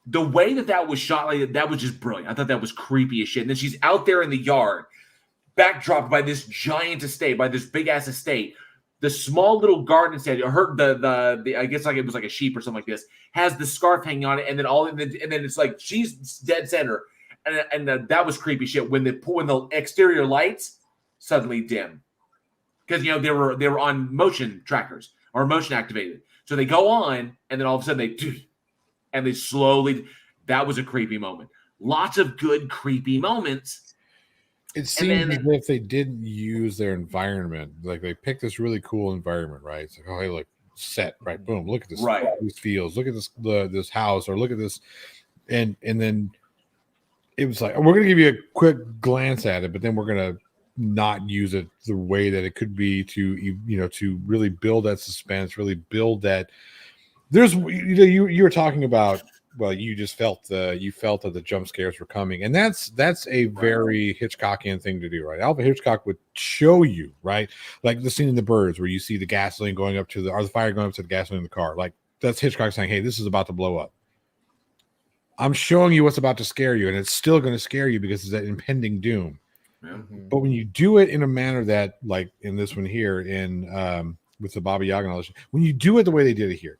the way that was shot, like that was just brilliant. I thought that was creepy as shit. And then she's out there in the yard, backdropped by this giant estate, by this big ass estate. The small little garden statue, the I guess like it was like a sheep or something like this, has the scarf hanging on it, and then it's like she's dead center, and that was creepy shit. When the exterior lights suddenly dim, because they were on motion trackers or motion activated, so they go on, and then all of a sudden they slowly. That was a creepy moment. Lots of good creepy moments. It seems as if they didn't use their environment. Like they picked this really cool environment, right? It's like, oh, hey, look, set, right? Boom, look at this, right? These fields, look at this house, or look at this, and then it was like, we're gonna give you a quick glance at it, but then we're gonna not use it the way that it could be to really build that suspense, really build that. There's you were talking about. Well, you just felt that the jump scares were coming, and that's a very Hitchcockian thing to do, right? Alfred Hitchcock would show you, right, like the scene in The Birds where you see the gasoline going up the fire going up to the gasoline in the car. Like that's Hitchcock saying, "Hey, this is about to blow up. I'm showing you what's about to scare you, and it's still going to scare you because it's that impending doom." Mm-hmm. But when you do it in a manner that, like in this one here, with the Baba Yaga knowledge, when you do it the way they did it here,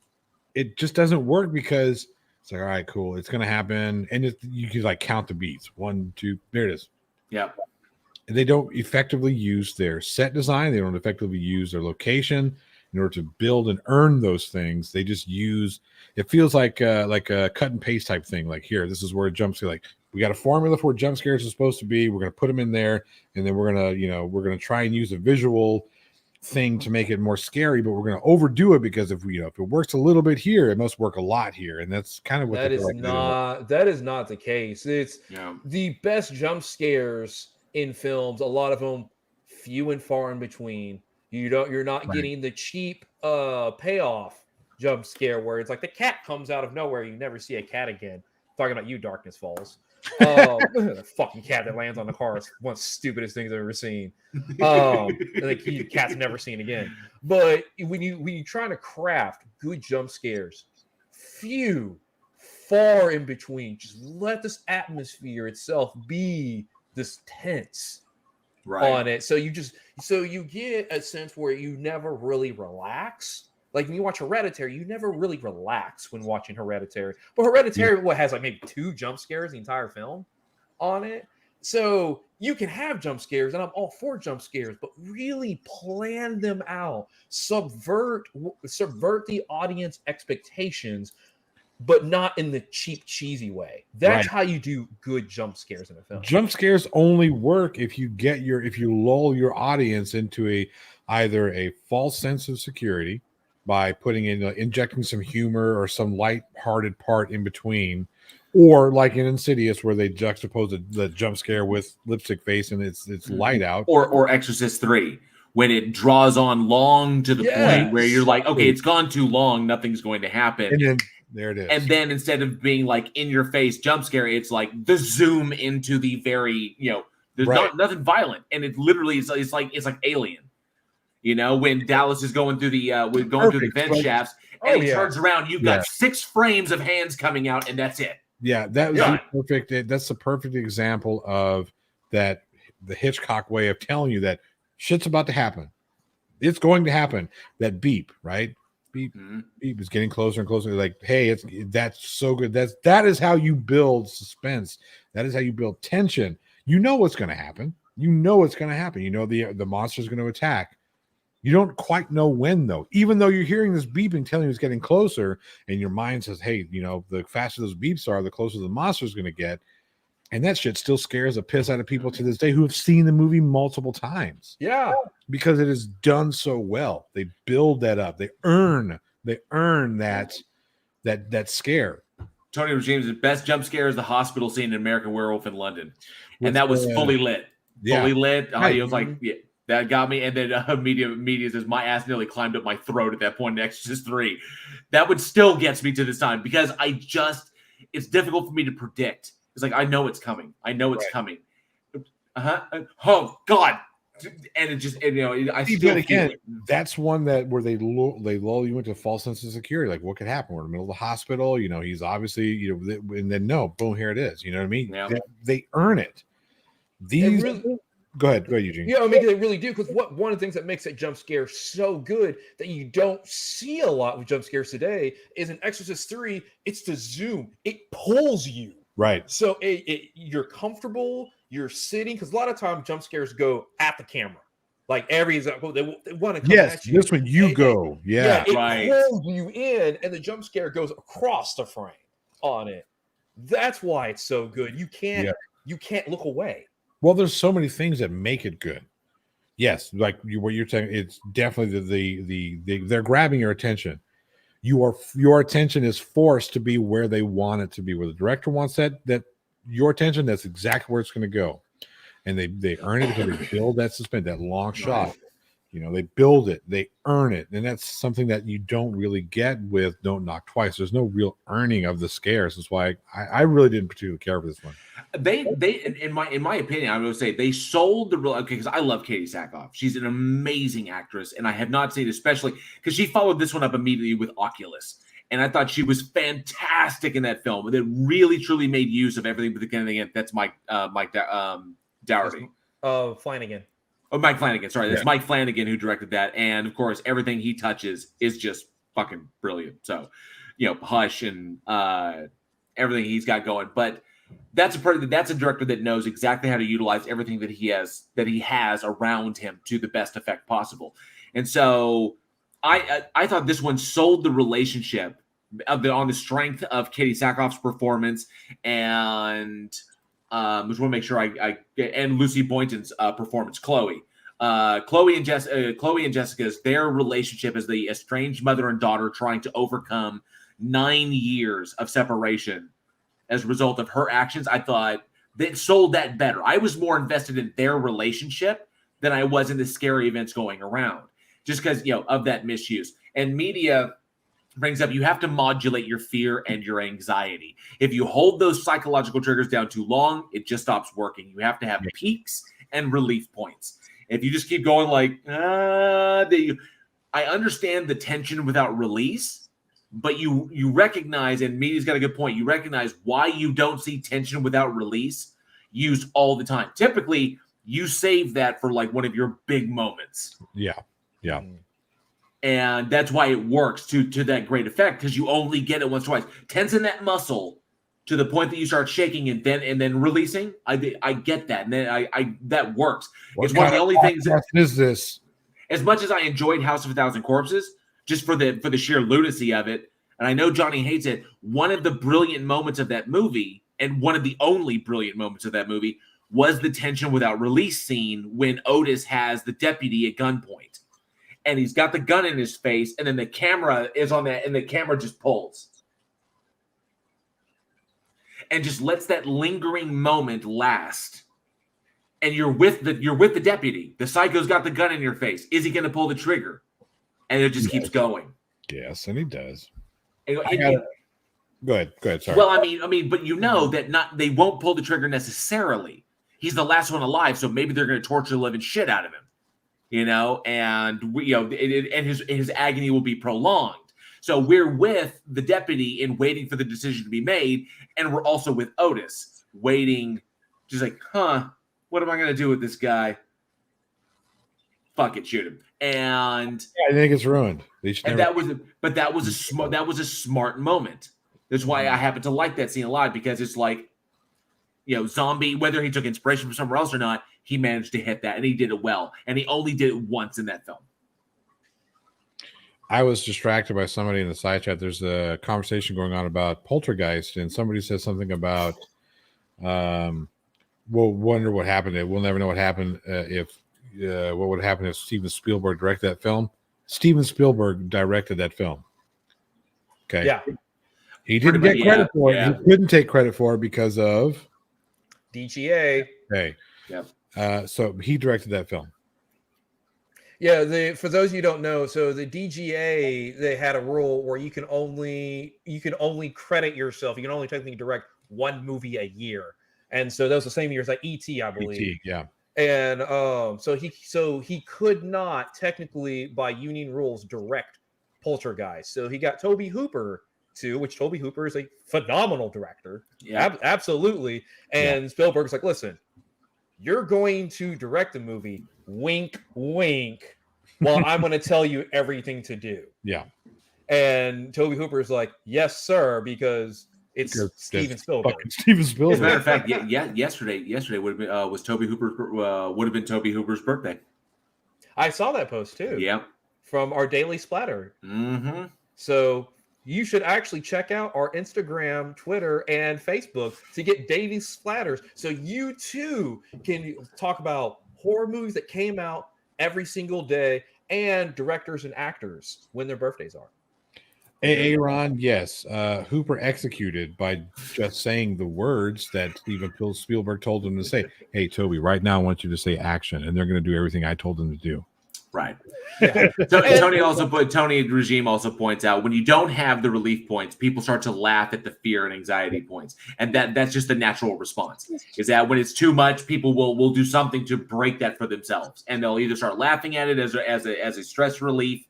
it just doesn't work because. It's like, all right, cool. It's going to happen. And you can like count the beats. 1, 2, there it is. Yeah. And they don't effectively use their set design. They don't effectively use their location in order to build and earn those things. They just use, it feels like a cut and paste type thing. Like here, this is where it jumps to, like, we got a formula for what jump scares are supposed to be. We're going to put them in there. And then we're going to try and use a visual thing to make it more scary, but we're going to overdo it because if it works a little bit here, it must work a lot here, and that's kind of what that is not the case. It's the best jump scares in films. A lot of them few and far in between. You're not getting the cheap payoff jump scare where it's like the cat comes out of nowhere, you never see a cat again. Talking about you, Darkness Falls. The fucking cat that lands on the car is one of the stupidest things I've ever seen. Like the cat's never seen again. But when you're trying to craft good jump scares, few, far in between, just let this atmosphere itself be this tense on it. So you get a sense where you never really relax. Like when you watch Hereditary, you never really relax when watching Hereditary. But Hereditary, has like maybe 2 jump scares the entire film on it. So you can have jump scares, and I'm all for jump scares, but really plan them out. Subvert the audience expectations, but not in the cheap, cheesy way. That's how you do good jump scares in a film. Jump scares only work if you lull your audience into either a false sense of security by putting in injecting some humor or some light-hearted part in between, or like in Insidious where they juxtapose the jump scare with lipstick face and it's light out, or Exorcist 3 when it draws on long to the point where you're like, okay, it's gone too long, nothing's going to happen, and then there it is. And then instead of being like in your face jump scare, it's like the zoom into the very there's nothing violent, and it literally it's like Alien. When Dallas is going through the through the vent shafts, and he turns around, you've got 6 frames of hands coming out, and that's it. Yeah, that was perfect. That's the perfect example of that. The Hitchcock way of telling you that shit's about to happen. It's going to happen. That beep, right? Beep, beep is getting closer and closer. Like, hey, that's so good. That is how you build suspense. That is how you build tension. You know what's going to happen. You know what's going to happen. You know the monster's going to attack. You don't quite know when, though. Even though you're hearing this beeping telling you it's getting closer, and your mind says, hey, the faster those beeps are, the closer the monster's going to get. And that shit still scares the piss out of people to this day who have seen the movie multiple times. Yeah. Because it is done so well. They build that up. They earn They earn that scare. Tony Regimes' best jump scare is the hospital scene in American Werewolf in London, and that was fully lit. Fully lit. He was like, yeah, that got me. And then media says my ass nearly climbed up my throat at that point in Exorcist 3. That would still gets me to this time because it's difficult for me to predict. It's like I know it's coming. I know it's coming. Oh God. And it just, I still again, that's one where they lull you into a false sense of security. Like, what could happen? We're in the middle of the hospital. He's obviously, and then no, boom, here it is. You know what I mean? Yeah. They earn it. These. Go ahead, Eugene. Yeah, they really do. Because one of the things that makes that jump scare so good that you don't see a lot with jump scares today is in Exorcist 3. It's the zoom. It pulls you. Right. So you're comfortable. You're sitting, because a lot of times jump scares go at the camera, like they want to come at you. This one go. It pulls you in, and the jump scare goes across the frame on it. That's why it's so good. You can't look away. Well, there's so many things that make it good. Yes, like what you're saying, it's definitely they're grabbing your attention. Your attention is forced to be where they want it to be. Where the director wants that your attention, that's exactly where it's going to go. And they earn it because they build that suspense, that long shot. They build it, they earn it. And that's something that you don't really get with Don't Knock Twice. There's no real earning of the scares. That's why I really didn't particularly care for this one. They in my opinion, I would say they sold the real because I love Katie Sakhoff. She's an amazing actress, and I have not seen, especially because she followed this one up immediately with Oculus. And I thought she was fantastic in that film. That really, truly made use of everything but the beginning. That's Mike Dougherty. Flanagan. Oh, Mike Flanagan. Sorry, that's Mike Flanagan who directed that. And of course, everything he touches is just fucking brilliant. So, Hush and everything he's got going. But that's a director that knows exactly how to utilize everything that he has around him to the best effect possible. And so, I thought this one sold the relationship on the strength of Katie Sakhoff's performance, and just want to make sure and Lucy Boynton's performance, Chloe and Jessica's their relationship as the estranged mother and daughter trying to overcome 9 years of separation as a result of her actions. I thought they sold that better. I was more invested in their relationship than I was in the scary events going around. Just because, of that misuse. And media brings up, you have to modulate your fear and your anxiety. If you hold those psychological triggers down too long, it just stops working. You have to have peaks and relief points. If you just keep going like, I understand the tension without release, but you recognize, and media's got a good point, you recognize why you don't see tension without release used all the time. Typically, you save that for like one of your big moments. Yeah. And that's why it works to that great effect, because you only get it once or twice. Tensing that muscle to the point that you start shaking and then releasing. I get that. And then that works. It's one of the only things is this. As much as I enjoyed House of a Thousand Corpses, just for the sheer lunacy of it, and I know Johnny hates it, one of the brilliant moments of that movie, and one of the only brilliant moments of that movie, was the tension without release scene when Otis has the deputy at gunpoint. And he's got the gun in his face, and then the camera is on that, and the camera just pulls. And just lets that lingering moment last. And you're with the deputy. The psycho's got the gun in your face. Is he going to pull the trigger? And it just keeps going. Yes, and he does. And Go ahead. Sorry. Well, I mean, but that they won't pull the trigger necessarily. He's the last one alive, so maybe they're going to torture the living shit out of him. And his agony will be prolonged. So we're with the deputy in waiting for the decision to be made, and we're also with Otis waiting, just like, what am I going to do with this guy? Fuck it, shoot him. And I think it's ruined. That was a smart moment. That's why I happen to like that scene a lot, because it's like, Zombie, whether he took inspiration from somewhere else or not, he managed to hit that, and he did it well. And he only did it once in that film. I was distracted by somebody in the side chat. There's a conversation going on about Poltergeist, and somebody said something about, we'll wonder what happened. We'll never know what happened what would happen if Steven Spielberg directed that film. Steven Spielberg directed that film. Okay. Yeah. He didn't get credit for it. He couldn't take credit for it because of DGA. Okay. Yeah. So he directed that film. Yeah, for those you don't know, so the DGA, they had a rule where you can only credit yourself. You can only technically direct one movie a year, and so that was the same year as like ET, I believe. ET, yeah. And so he could not technically, by union rules, direct Poltergeist. So he got Tobe Hooper to, which Tobe Hooper is a phenomenal director. Yeah, absolutely. And Spielberg's like, listen, you're going to direct the movie. Wink, wink. Well, I'm going to tell you everything to do. Yeah. And Tobe Hooper is like, yes, sir, because it's Steven Spielberg. Steven Spielberg. As a matter of fact, yesterday would have been was Tobe Hooper would have been Tobe Hooper's birthday. I saw that post too. Yeah. From our Daily Splatter. Mm-hmm. So you should actually check out our Instagram, Twitter, and Facebook to get daily splatters, so you too can talk about horror movies that came out every single day and directors and actors when their birthdays are. Aaron, yes. Hooper executed by just saying the words that Steven Spielberg told him to say. Hey, Toby, right now I want you to say action, and they're going to do everything I told them to do. Right. Yeah. Tony Regime also points out when you don't have the relief points, people start to laugh at the fear and anxiety points, and that's just the natural response. Is that when it's too much, people will do something to break that for themselves, and they'll either start laughing at it as a stress relief,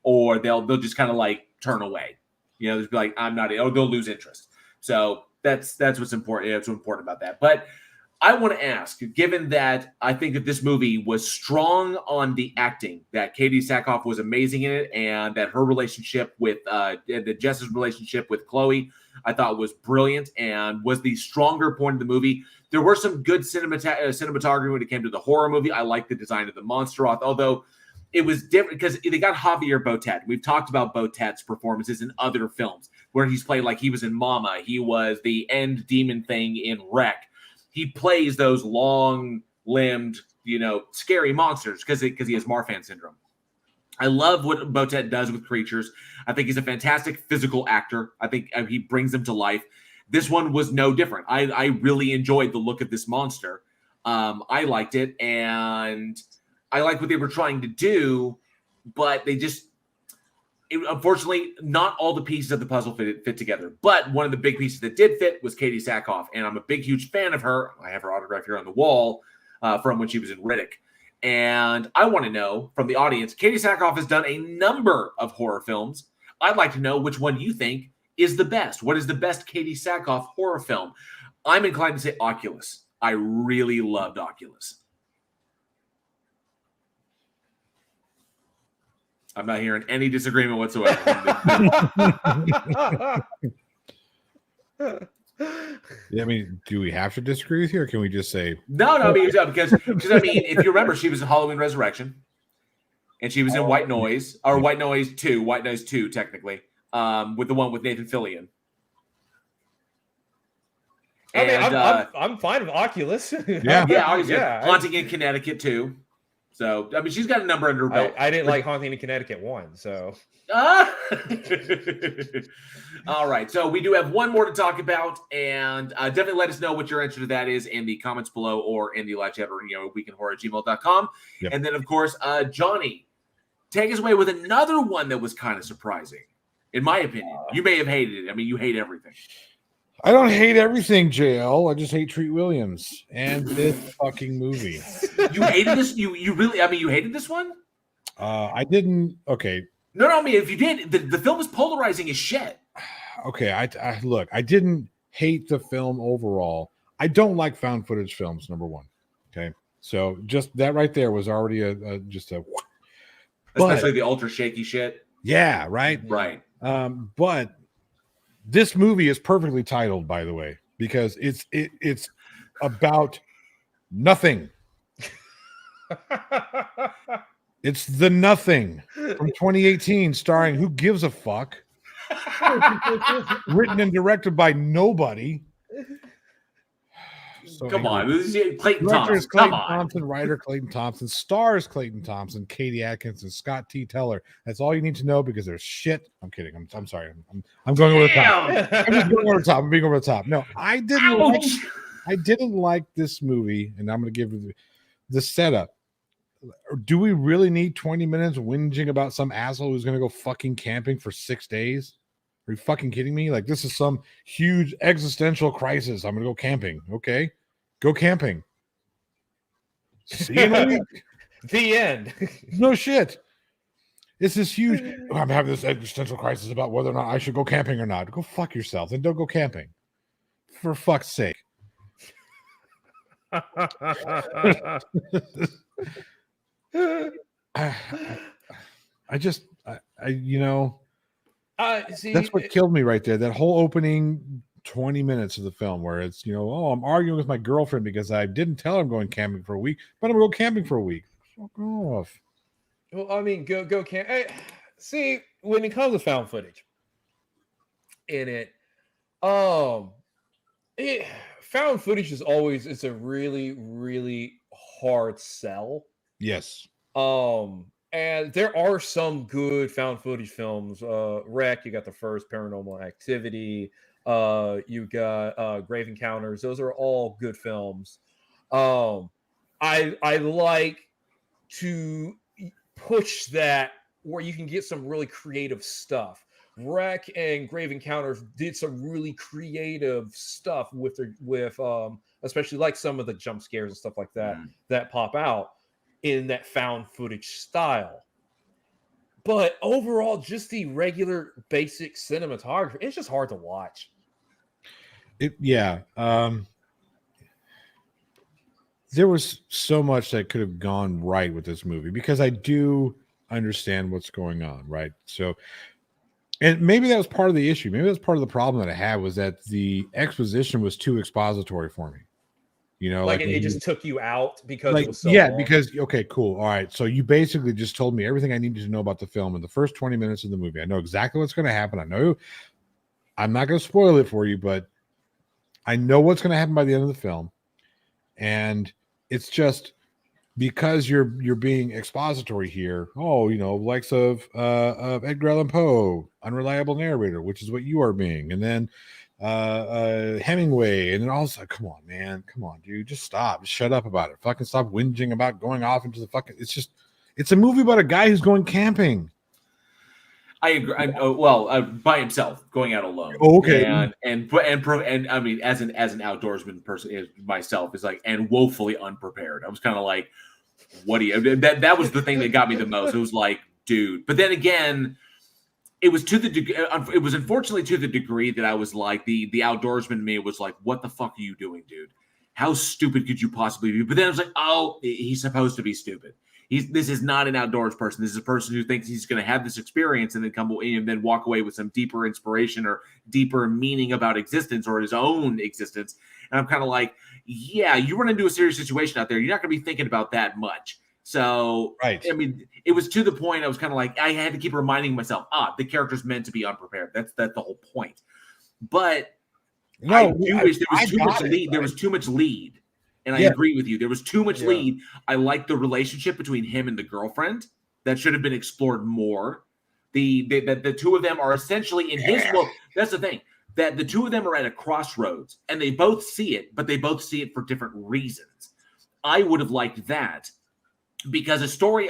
or they'll just kind of like turn away. You know, just be like, I'm not, or they'll lose interest. So that's what's important. That's what's important about that. But I want to ask, given that I think that this movie was strong on the acting, that Katie Sakhoff was amazing in it, and that her relationship with the Jess's relationship with Chloe, I thought was brilliant and was the stronger point of the movie. There were some good cinematography when it came to the horror movie. I like the design of the monster, although it was different because they got Javier Botet. We've talked about Botet's performances in other films where he's played, like he was in Mama. He was the end demon thing in Wreck. He plays those long-limbed, scary monsters because he has Marfan syndrome. I love what Botet does with creatures. I think he's a fantastic physical actor. I think he brings them to life. This one was no different. I really enjoyed the look of this monster. I liked it, and I like what they were trying to do, but unfortunately, not all the pieces of the puzzle fit together. But one of the big pieces that did fit was Katie Sakhoff, and I'm a big, huge fan of her. I have her autograph here on the wall from when she was in Riddick. And I want to know from the audience, Katie Sakhoff has done a number of horror films. I'd like to know which one you think is the best. What is the best Katie Sakhoff horror film? I'm inclined to say Oculus. I really loved Oculus. I'm not hearing any disagreement whatsoever. Yeah, I mean, do we have to disagree with you, or can we just say no? Because I mean, if you remember, she was in Halloween Resurrection, and she was in White Noise, or White Noise 2, technically, with the one with Nathan Fillion. I'm fine with Oculus. Yeah. Haunting in Connecticut too. So, I mean, she's got a number under her belt. I didn't like Haunting in Connecticut 1, so. All right. So, we do have one more to talk about, and definitely let us know what your answer to that is in the comments below or in the live chat or, weekinhorror@gmail.com. Yep. And then, of course, Johnny, take us away with another one that was kind of surprising, in my opinion. You may have hated it. I mean, you hate everything. I don't hate everything, JL. I just hate Treat Williams and this fucking movie. You hated this? You really? I mean, you hated this one? I didn't. Okay. No. I mean, if you did, the film is polarizing as shit. Okay. I look. I didn't hate the film overall. I don't like found footage films. Number one. Okay. So just that right there was already especially the ultra shaky shit. Yeah. Right. Right. But this movie is perfectly titled, by the way, because it's about nothing. It's The Nothing from 2018, starring Who Gives a Fuck, written and directed by nobody. So Come on, angry. this is Clayton Director is Thompson. Clayton Come on. Thompson, writer Clayton Thompson, stars Clayton Thompson, Katie Atkins, and Scott T. Teller. That's all you need to know because there's shit. I'm kidding. I'm sorry. I'm going over the top. I'm just going over the top. I'm being over the top. No, I didn't like this movie, and I'm going to give the setup. Do we really need 20 minutes whinging about some asshole who's going to go fucking camping for 6 days? Are you fucking kidding me? Like, this is some huge existential crisis. I'm going to go camping. Okay. Go camping. See you in a week. The end. No shit. It's this huge. I'm having this existential crisis about whether or not I should go camping or not. Go fuck yourself and don't go camping. For fuck's sake. See, that's what killed me right there. That whole opening 20 minutes of the film where it's, I'm arguing with my girlfriend because I didn't tell her I'm going camping for a week, but I'm going to go camping for a week. Fuck off. Well, I mean, go camp. See, when it comes to found footage in it, found footage is always, it's a really, really hard sell. Yes. And there are some good found footage films. Wreck, you got the first Paranormal Activity. You got Grave Encounters. Those are all good films. I like to push that where you can get some really creative stuff. Wreck and Grave Encounters did some really creative stuff with especially like some of the jump scares and stuff like that that pop out in that found footage style. But overall, just the regular basic cinematography, it's just hard to watch. There was so much that could have gone right with this movie because I do understand what's going on, right? So, and maybe that was part of the issue. Maybe that's part of the problem that I had was that the exposition was too expository for me. It just took you out because it was so long. Because okay, cool. All right. So you basically just told me everything I needed to know about the film in the first 20 minutes of the movie. I know exactly what's going to happen. I know I'm not going to spoil it for you, but I know what's going to happen by the end of the film. And it's just because you're being expository here. Likes of Edgar Allan Poe, unreliable narrator, which is what you are being. And then Hemingway, and then also, come on, man, come on, dude, just stop, just shut up about it, fucking stop whinging about going off into the fucking. It's a movie about a guy who's going camping. I agree. By himself, going out alone. Okay, and I mean, as an outdoorsman person myself, is like, and woefully unprepared. I was kind of like, what do you? That was the thing that got me the most. It was like, dude. But then again, it was unfortunately to the degree that I was like, the outdoorsman in me was like, what the fuck are you doing, dude? How stupid could you possibly be? But then I was like, oh, he's supposed to be stupid. This is not an outdoors person. This is a person who thinks he's going to have this experience and then come away and then walk away with some deeper inspiration or deeper meaning about existence or his own existence. And I'm kind of like, yeah, you run into a serious situation out there. You're not going to be thinking about that much. So, right. I mean, it was to the point I was kind of like, I had to keep reminding myself, the character's meant to be unprepared. That's the whole point. But I do wish there was too much lead. There was too much lead. And I agree with you. There was too much lead. I like the relationship between him and the girlfriend. That should have been explored more. The two of them are essentially in his world. That's the thing. That the two of them are at a crossroads and they both see it, but they both see it for different reasons. I would have liked that. Because a story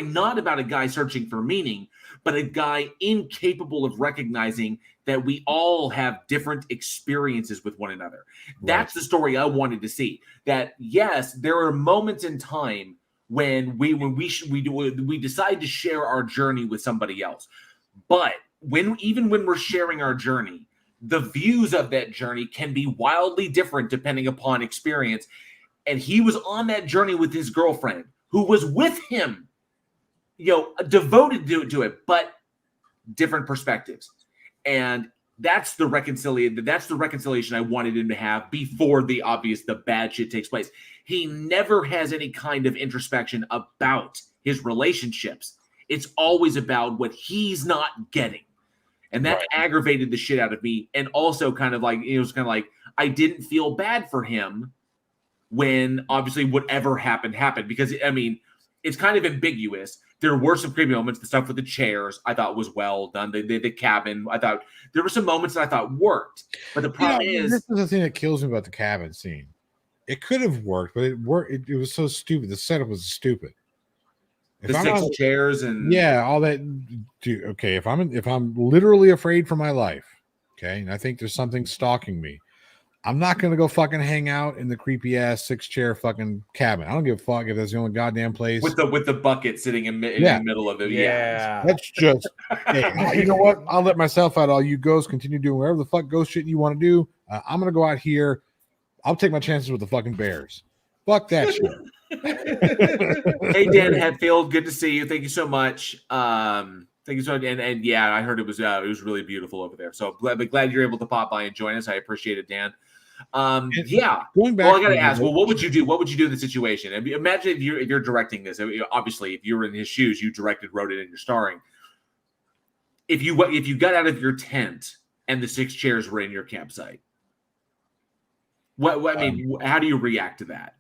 not about a guy searching for meaning, but a guy incapable of recognizing that we all have different experiences with one another. Right. That's the story I wanted to see. That yes, there are moments in time when we decide to share our journey with somebody else, but even when we're sharing our journey, the views of that journey can be wildly different depending upon experience. And he was on that journey with his girlfriend, who was with him, devoted to it, but different perspectives. And that's the reconciliation I wanted him to have before the bad shit takes place. He never has any kind of introspection about his relationships. It's always about what he's not getting. And that aggravated the shit out of me. And also kind of like, it was kind of like, I didn't feel bad for him when obviously whatever happened because I mean it's kind of ambiguous. There were some creepy moments. The stuff with the chairs I thought was well done. The cabin, I thought there were some moments that I thought worked. But the problem is, this is the thing that kills me about the cabin scene. It could have worked, but it worked. It was so stupid. The setup was stupid. The 6 chairs and all that. Dude, okay, if I'm literally afraid for my life, okay, and I think there's something stalking me, I'm not gonna go fucking hang out in the creepy ass 6-chair fucking cabin. I don't give a fuck if that's the only goddamn place with the bucket sitting in the middle of it. Yeah, that's just. Hey, you know what? I'll let myself out. All you ghosts continue doing whatever the fuck ghost shit you want to do. I'm gonna go out here. I'll take my chances with the fucking bears. Fuck that shit. Hey Dan Hetfield, good to see you. Thank you so much. Thank you so much. And yeah, I heard it was really beautiful over there. So glad you're able to pop by and join us. I appreciate it, Dan. Yeah. Going back, well, I gotta ask. Well, what would you do? What would you do in the situation? I mean, imagine if you're directing this. Obviously, if you were in his shoes, you directed, wrote it, and you're starring. If you got out of your tent and the 6 chairs were in your campsite, what I mean, how do you react to that?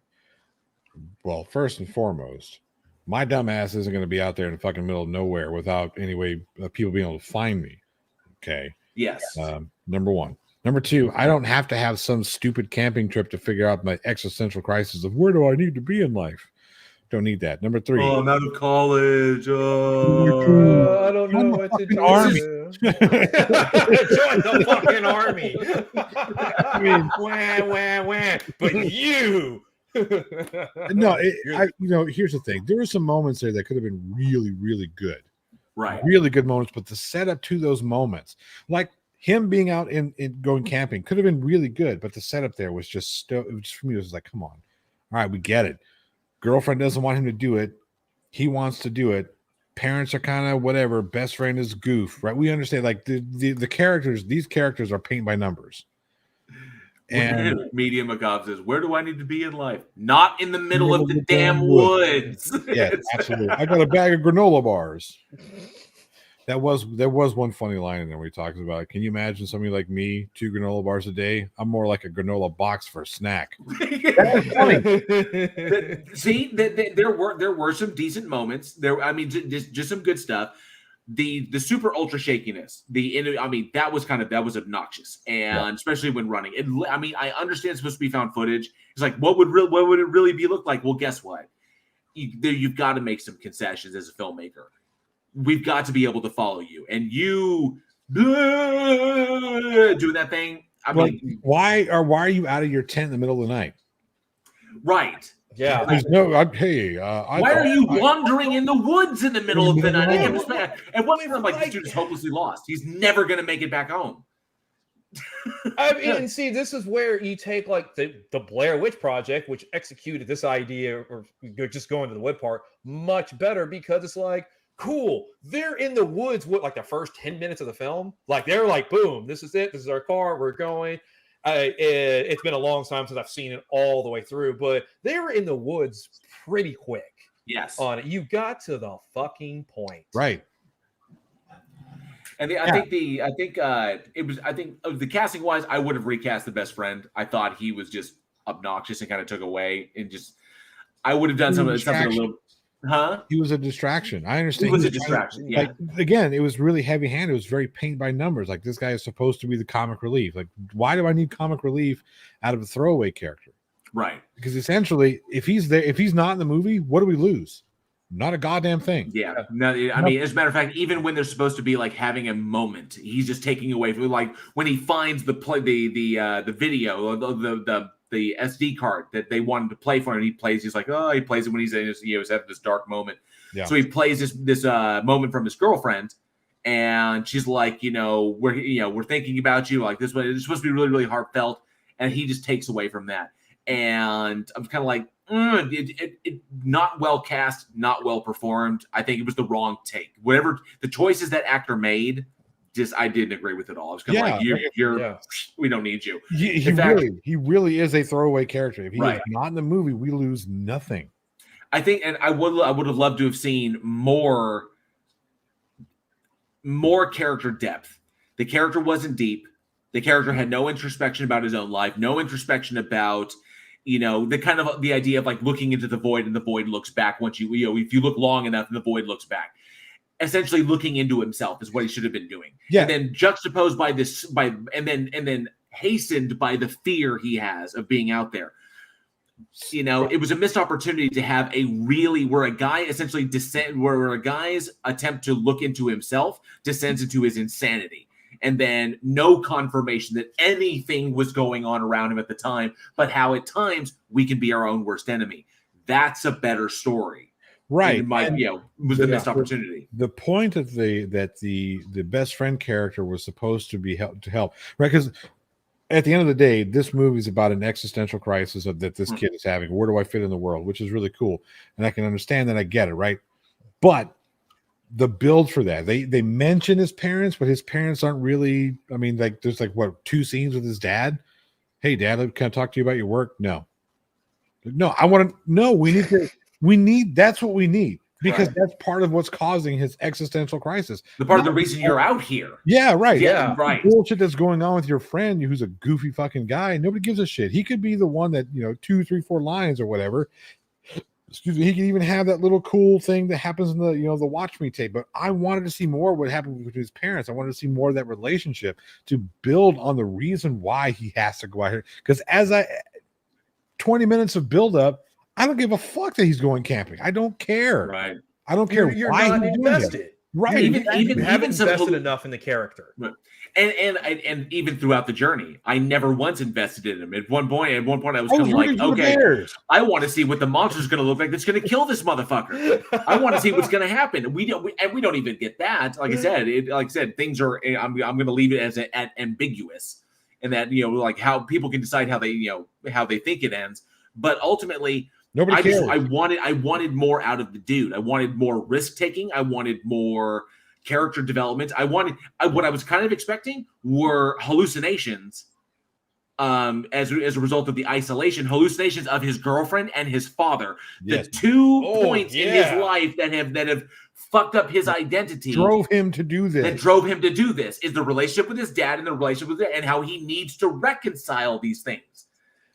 Well, first and foremost, my dumb ass isn't going to be out there in the fucking middle of nowhere without any way of people being able to find me. Okay. Yes. Number one. Number two, I don't have to have some stupid camping trip to figure out my existential crisis of where do I need to be in life. Don't need that. Number three. Oh, I'm out of college. I don't know what to do. Army. Join the fucking army. I mean, wah. But you. No, here's the thing. There were some moments there that could have been really, really good. Right. Really good moments, but the setup to those moments, like him being out in going camping, could have been really good, but the setup there was just for me, it was like, come on. All right, we get it. Girlfriend doesn't want him to do it. He wants to do it. Parents are kind of whatever. Best friend is goof, right? We understand, like the characters, these characters are paint by numbers. And Medium Macabre says, where do I need to be in life? Not in the middle of the damn woods. Yeah, absolutely. I got a bag of granola bars. There was one funny line in there where he talks about, can you imagine somebody like me, 2 granola bars a day? I'm more like a granola box for a snack. That was funny. See, there were some decent moments. I mean, just some good stuff. The super ultra shakiness. That was obnoxious, and especially when running. I understand it's supposed to be found footage. It's like, what would it really look like? Well, guess what? You've got to make some concessions as a filmmaker. We've got to be able to follow you, and you doing that thing. I mean, why are you out of your tent in the middle of the night? Right. Yeah. There's no. Why are you wandering in the woods in the middle of the night? And one thing, I'm like, this dude is hopelessly lost. He's never going to make it back home. I mean, and see, this is where you take like the Blair Witch Project, which executed this idea, or just going to the wood part, much better, because it's like, cool, they're in the woods with like the first 10 minutes of the film. Like they're like, boom, this is it. This is our car. We're going. It's been a long time since I've seen it all the way through, but they were in the woods pretty quick. Yes. On it. You got to the fucking point. Right. And I think the casting wise, I would have recast the best friend. I thought he was just obnoxious and kind of took away, and just I would have done something a little. Huh? He was a distraction. I understand. He was a distraction. Yeah. Like, again, it was really heavy-handed. It was very paint by numbers. Like, this guy is supposed to be the comic relief. Like, why do I need comic relief out of a throwaway character? Right. Because essentially, if he's there, if he's not in the movie, what do we lose? Not a goddamn thing. Yeah. No, I mean, as a matter of fact, even when they're supposed to be like having a moment, he's just taking away from, like, when he finds the video, or the SD card that they wanted to play for him. He plays it when he's in his, having this dark moment. Yeah. So he plays this moment from his girlfriend, and she's like, we're thinking about you, like this one. It's supposed to be really, really heartfelt, and he just takes away from that. And I'm kind of like, it not well cast, not well performed. I think it was the wrong take. Whatever the choices that actor made, I didn't agree with it all. I was kind of like, we don't need you. He really is a throwaway character. If he is not in the movie, we lose nothing. I think, and I would have loved to have seen more character depth. The character wasn't deep. The character had no introspection about his own life, no introspection about the kind of the idea of like looking into the void and the void looks back once if you look long enough and the void looks back. Essentially looking into himself is what he should have been doing. Yeah. And then juxtaposed and then hastened by the fear he has of being out there. It was a missed opportunity to have where a guy essentially where a guy's attempt to look into himself descends into his insanity. And then no confirmation that anything was going on around him at the time, but how at times we can be our own worst enemy. That's a better story. Right. Was the missed opportunity. The point of the best friend character was supposed to be to help, right? Because at the end of the day, this movie is about an existential crisis that this kid is having. Where do I fit in the world? Which is really cool. And I can understand that. I get it, right? But the build for that, they mention his parents, but his parents aren't really, there's 2 scenes with his dad. Hey, Dad, can I talk to you about your work? No, we need that's what we need, because that's part of what's causing his existential crisis. The part of the reason you're out here. Yeah, right. Yeah, right. The bullshit that's going on with your friend who's a goofy fucking guy. Nobody gives a shit. He could be the one that, 2, 3, 4 lines or whatever. Excuse me. He could even have that little cool thing that happens in the, the Watch Me tape. But I wanted to see more of what happened with his parents. I wanted to see more of that relationship to build on the reason why he has to go out here. Because 20 minutes of build up, I don't give a fuck that he's going camping. I don't care. Right. I don't care You're why not he's invested. doing it. Right. You haven't invested enough in the character. Right. And even throughout the journey, I never once invested in him. At one point, I was kind of like, okay, I want to see what the monster's going to look like that's going to kill this motherfucker. I want to see what's going to happen. We don't even get that. Like I said, things are. I'm going to leave it as ambiguous, and that how people can decide how they think it ends. But ultimately, nobody cares. I wanted more out of the dude. I wanted more risk taking. I wanted more character development. What I was kind of expecting were hallucinations. As a result of the isolation, hallucinations of his girlfriend and his father. Yes. The 2 points in his life that have fucked up his identity. Drove him to do this. That drove him to do this is the relationship with his dad and the relationship with and how he needs to reconcile these things.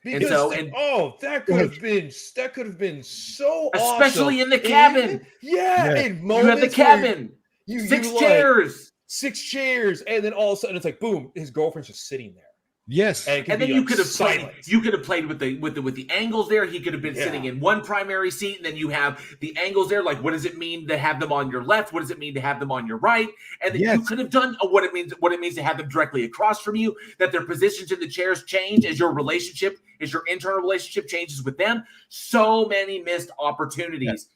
Because, that could have been so especially awesome. in the cabin. In moments you have the cabin. Six chairs, and then all of a sudden it's like boom, his girlfriend's just sitting there. Yes, and then you could have played. You could have played with the angles there. He could have been sitting in one primary seat, and then you have the angles there. Like, what does it mean to have them on your left? What does it mean to have them on your right? And then you could have done what it means to have them directly across from you. That their positions in the chairs change as your internal relationship changes with them. So many missed opportunities.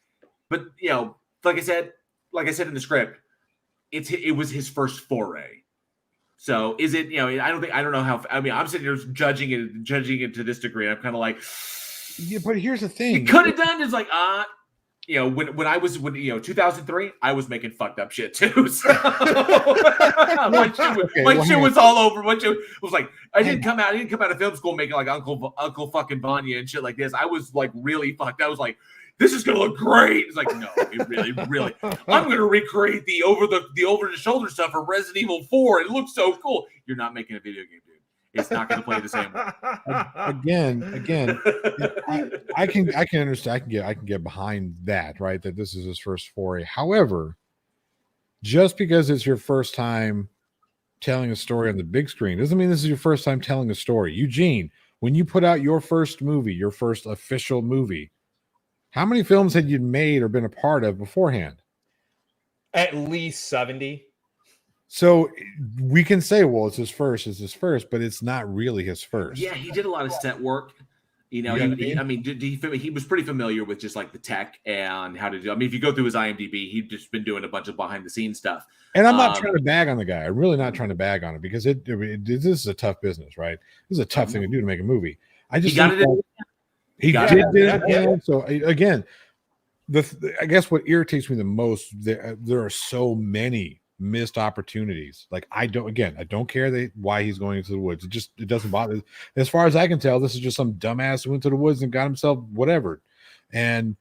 But like I said in the script, it was his first foray. So is it, I don't know how, I'm sitting here judging it to this degree. I'm kind of like, but here's the thing. You could have done is like, when I was 2003, I was making fucked up shit too. So my shit was all over. My shit was like, I didn't come out of film school making like Uncle fucking Vanya and shit like this. I was like really fucked. I was like, this is gonna look great. It's like, no, it really. I'm gonna recreate the over the shoulder stuff from Resident Evil 4. It looks so cool. You're not making a video game, dude. It's not gonna play the same way. Again, I can understand. I can get behind that, right? That this is his first foray. However, just because it's your first time telling a story on the big screen doesn't mean this is your first time telling a story. Eugene, when you put out your first movie, your first official movie, how many films had you made or been a part of beforehand? At least 70. So we can say, well, it's his first, but it's not really his first. Yeah, he did a lot of set work. He was pretty familiar with just like the tech and how to do. I mean, if you go through his IMDb, he'd just been doing a bunch of behind the scenes stuff. And I'm not trying to bag on the guy. I'm really not trying to bag on it because this is a tough business, right? This is a tough thing to do to make a movie. I just He did it. So again, I guess what irritates me the most, there are so many missed opportunities. Like I don't care why he's going into the woods. It doesn't bother. As far as I can tell, this is just some dumbass who went to the woods and got himself whatever. And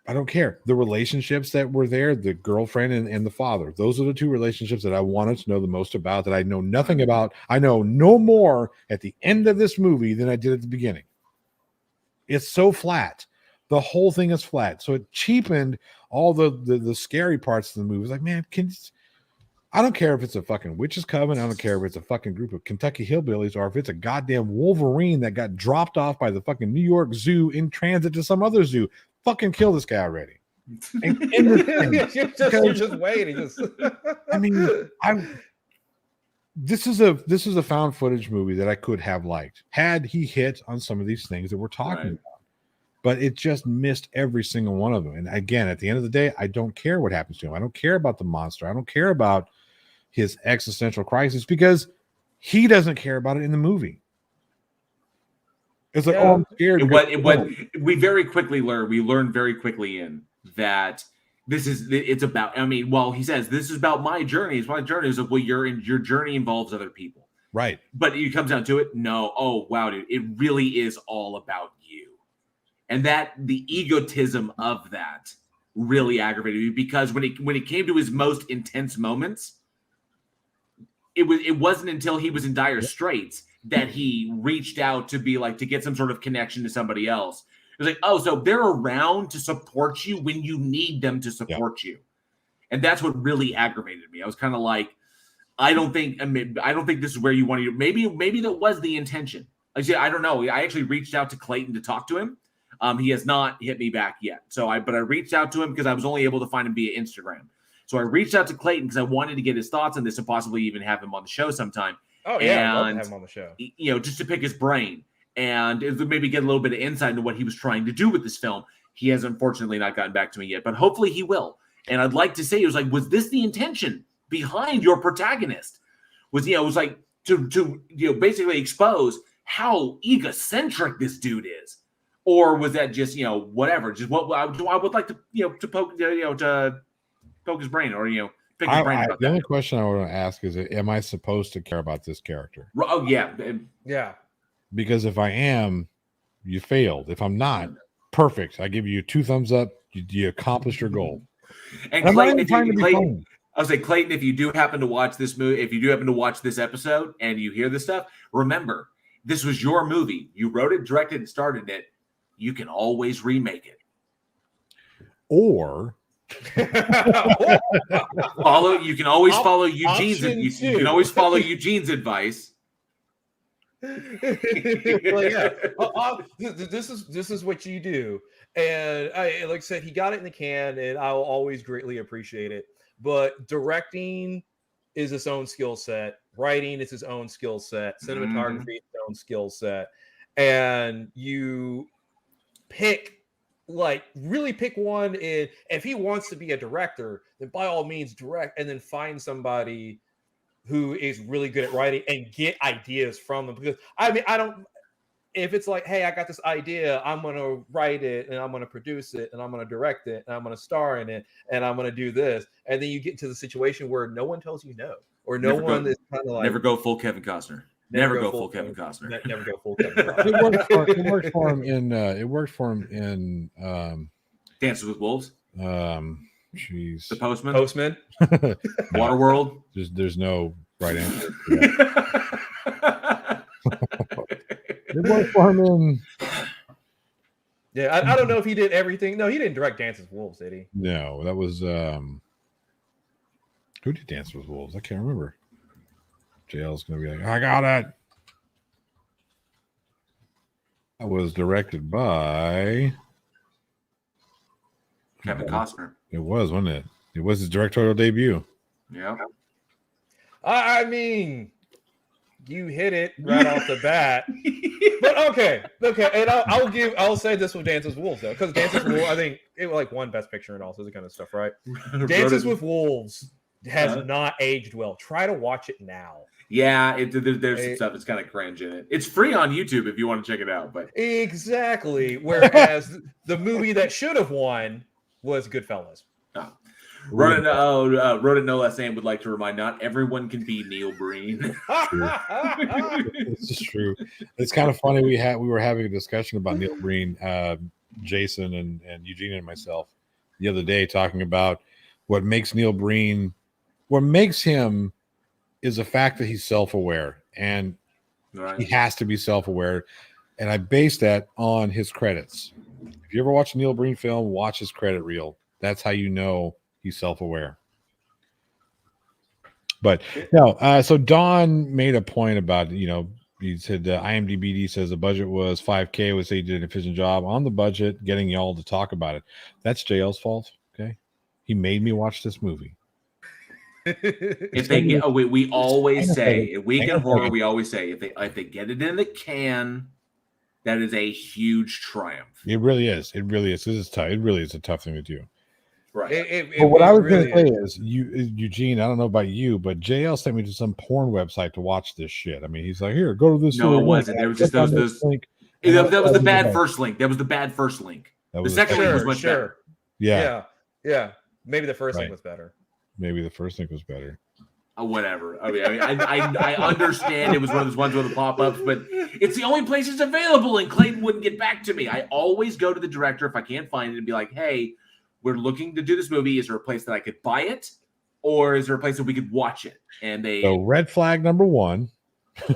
I don't care. The relationships that were there, the girlfriend and the father, those are the 2 relationships that I wanted to know the most about, that I know nothing about. I know no more at the end of this movie than I did at the beginning. It's so flat. The whole thing is flat. So it cheapened all the scary parts of the movie. It's like, man, I don't care if it's a fucking witch's coven. I don't care if it's a fucking group of Kentucky hillbillies or if it's a goddamn Wolverine that got dropped off by the fucking New York Zoo in transit to some other zoo. Fucking kill this guy already. You're just waiting. I mean, this is a found footage movie that I could have liked had he hit on some of these things that we're talking about. But it just missed every single one of them. And again, at the end of the day, I don't care what happens to him. I don't care about the monster. I don't care about his existential crisis because he doesn't care about it in the movie. It's like, oh, I'm scared. We very quickly learn very quickly in that it's about, I mean, well, he says, this is about my journey. It's my journey. It's like, well, your journey involves other people. Right. But it comes down to it. No. Oh, wow, dude. It really is all about you. And that the egotism of that really aggravated me because when it came to his most intense moments, it wasn't until he was in dire straits that he reached out to be like to get some sort of connection to somebody else. It was like, oh, so they're around to support you when you need them to support you. And that's what really aggravated me. I was kind of like, I don't think this is where you want to. Maybe that was the intention. I don't know. I actually reached out to Clayton to talk to him. He has not hit me back yet. But I reached out to him because I was only able to find him via Instagram. So I reached out to Clayton because I wanted to get his thoughts on this and possibly even have him on the show sometime. Oh yeah, I'd love to have him on the show. Just to pick his brain and maybe get a little bit of insight into what he was trying to do with this film. He has unfortunately not gotten back to me yet, but hopefully he will. And I'd like to say, it was like, was this the intention behind your protagonist? It was like to basically expose how egocentric this dude is. Or was that just whatever? Just what I would like to poke to poke his brain or pick his brain about the that. only question I want to ask is, am I supposed to care about this character? Oh yeah, yeah. Because if I am, you failed. If I'm not, perfect. I give you 2 thumbs up. You accomplished your goal. And Clayton, I was like, Clayton, if you do happen to watch this movie, if you do happen to watch this episode and you hear this stuff, remember this was your movie. You wrote it, directed, and started it. You can always remake it. Or you can always follow Eugene's. You can always follow Eugene's advice. This is what you do, and like I said, he got it in the can, and I will always greatly appreciate it. But directing is its own skill set. Writing is his own skill set. Cinematography is its own skill set, and you really pick one. And if he wants to be a director, then by all means direct, and then find somebody who is really good at writing and get ideas from them. Because if it's like, hey, I got this idea, I'm going to write it and I'm going to produce it and I'm going to direct it and I'm going to star in it and I'm going to do this. And then you get into the situation where no one tells you no, or is kind of like, never go full Kevin Costner. Never go full Kevin Costner. Never go full Kevin Costner. It worked for him in Dances with Wolves. Jeez. The Postman. Waterworld. There's no right answer. It worked for him in. Yeah, I don't know if he did everything. No, he didn't direct Dances with Wolves, did he? No, that was who did Dances with Wolves? I can't remember. JL's gonna be like, I got it. That was directed by Kevin Costner. It was, wasn't it? It was his directorial debut. Yeah. I mean, you hit it right off the bat. But okay, and I'll say this with Dances with Wolves though, because Dances with Wolves, I think it won Best Picture and all sorts of kind of stuff, right? Dances with Wolves has not aged well. Try to watch it now. Yeah, there's some stuff that's kind of cringe in it. It's free on YouTube if you want to check it out. But exactly, whereas the movie that should have won was Goodfellas. Rodent No Less Name would like to remind, not everyone can be Neil Breen. This is true. It's kind of funny. We were having a discussion about Neil Breen, Jason and Eugene and myself the other day, talking about what makes Neil Breen, what makes him is the fact that he's self-aware, and he has to be self-aware. And I base that on his credits. If you ever watch a Neil Breen film, watch his credit reel. That's how you know he's self-aware. But no, so Don made a point about, he said IMDb says the budget was $5,000. Would say he did an efficient job on the budget, getting y'all to talk about it. That's JL's fault. Okay, he made me watch this movie. If they get, we always say in Week in Horror, we always say if they get it in the can, that is a huge triumph. It really is. It really is. This is tough. It really is a tough thing to do. Right. But what I was going to say is, Eugene, I don't know about you, but JL sent me to some porn website to watch this shit. I mean, he's like, here, go to this. No, it wasn't. There was just those. That was the bad first link. That was the bad first link. The second link was much better. Yeah. Maybe the first link was better. Maybe the first link was better. Whatever. I mean, I understand it was one of those ones with the pop-ups, but it's the only place it's available, and Clayton wouldn't get back to me. I always go to the director if I can't find it and be like, hey, we're looking to do this movie. Is there a place that I could buy it, or is there a place that we could watch it? And so red flag number one.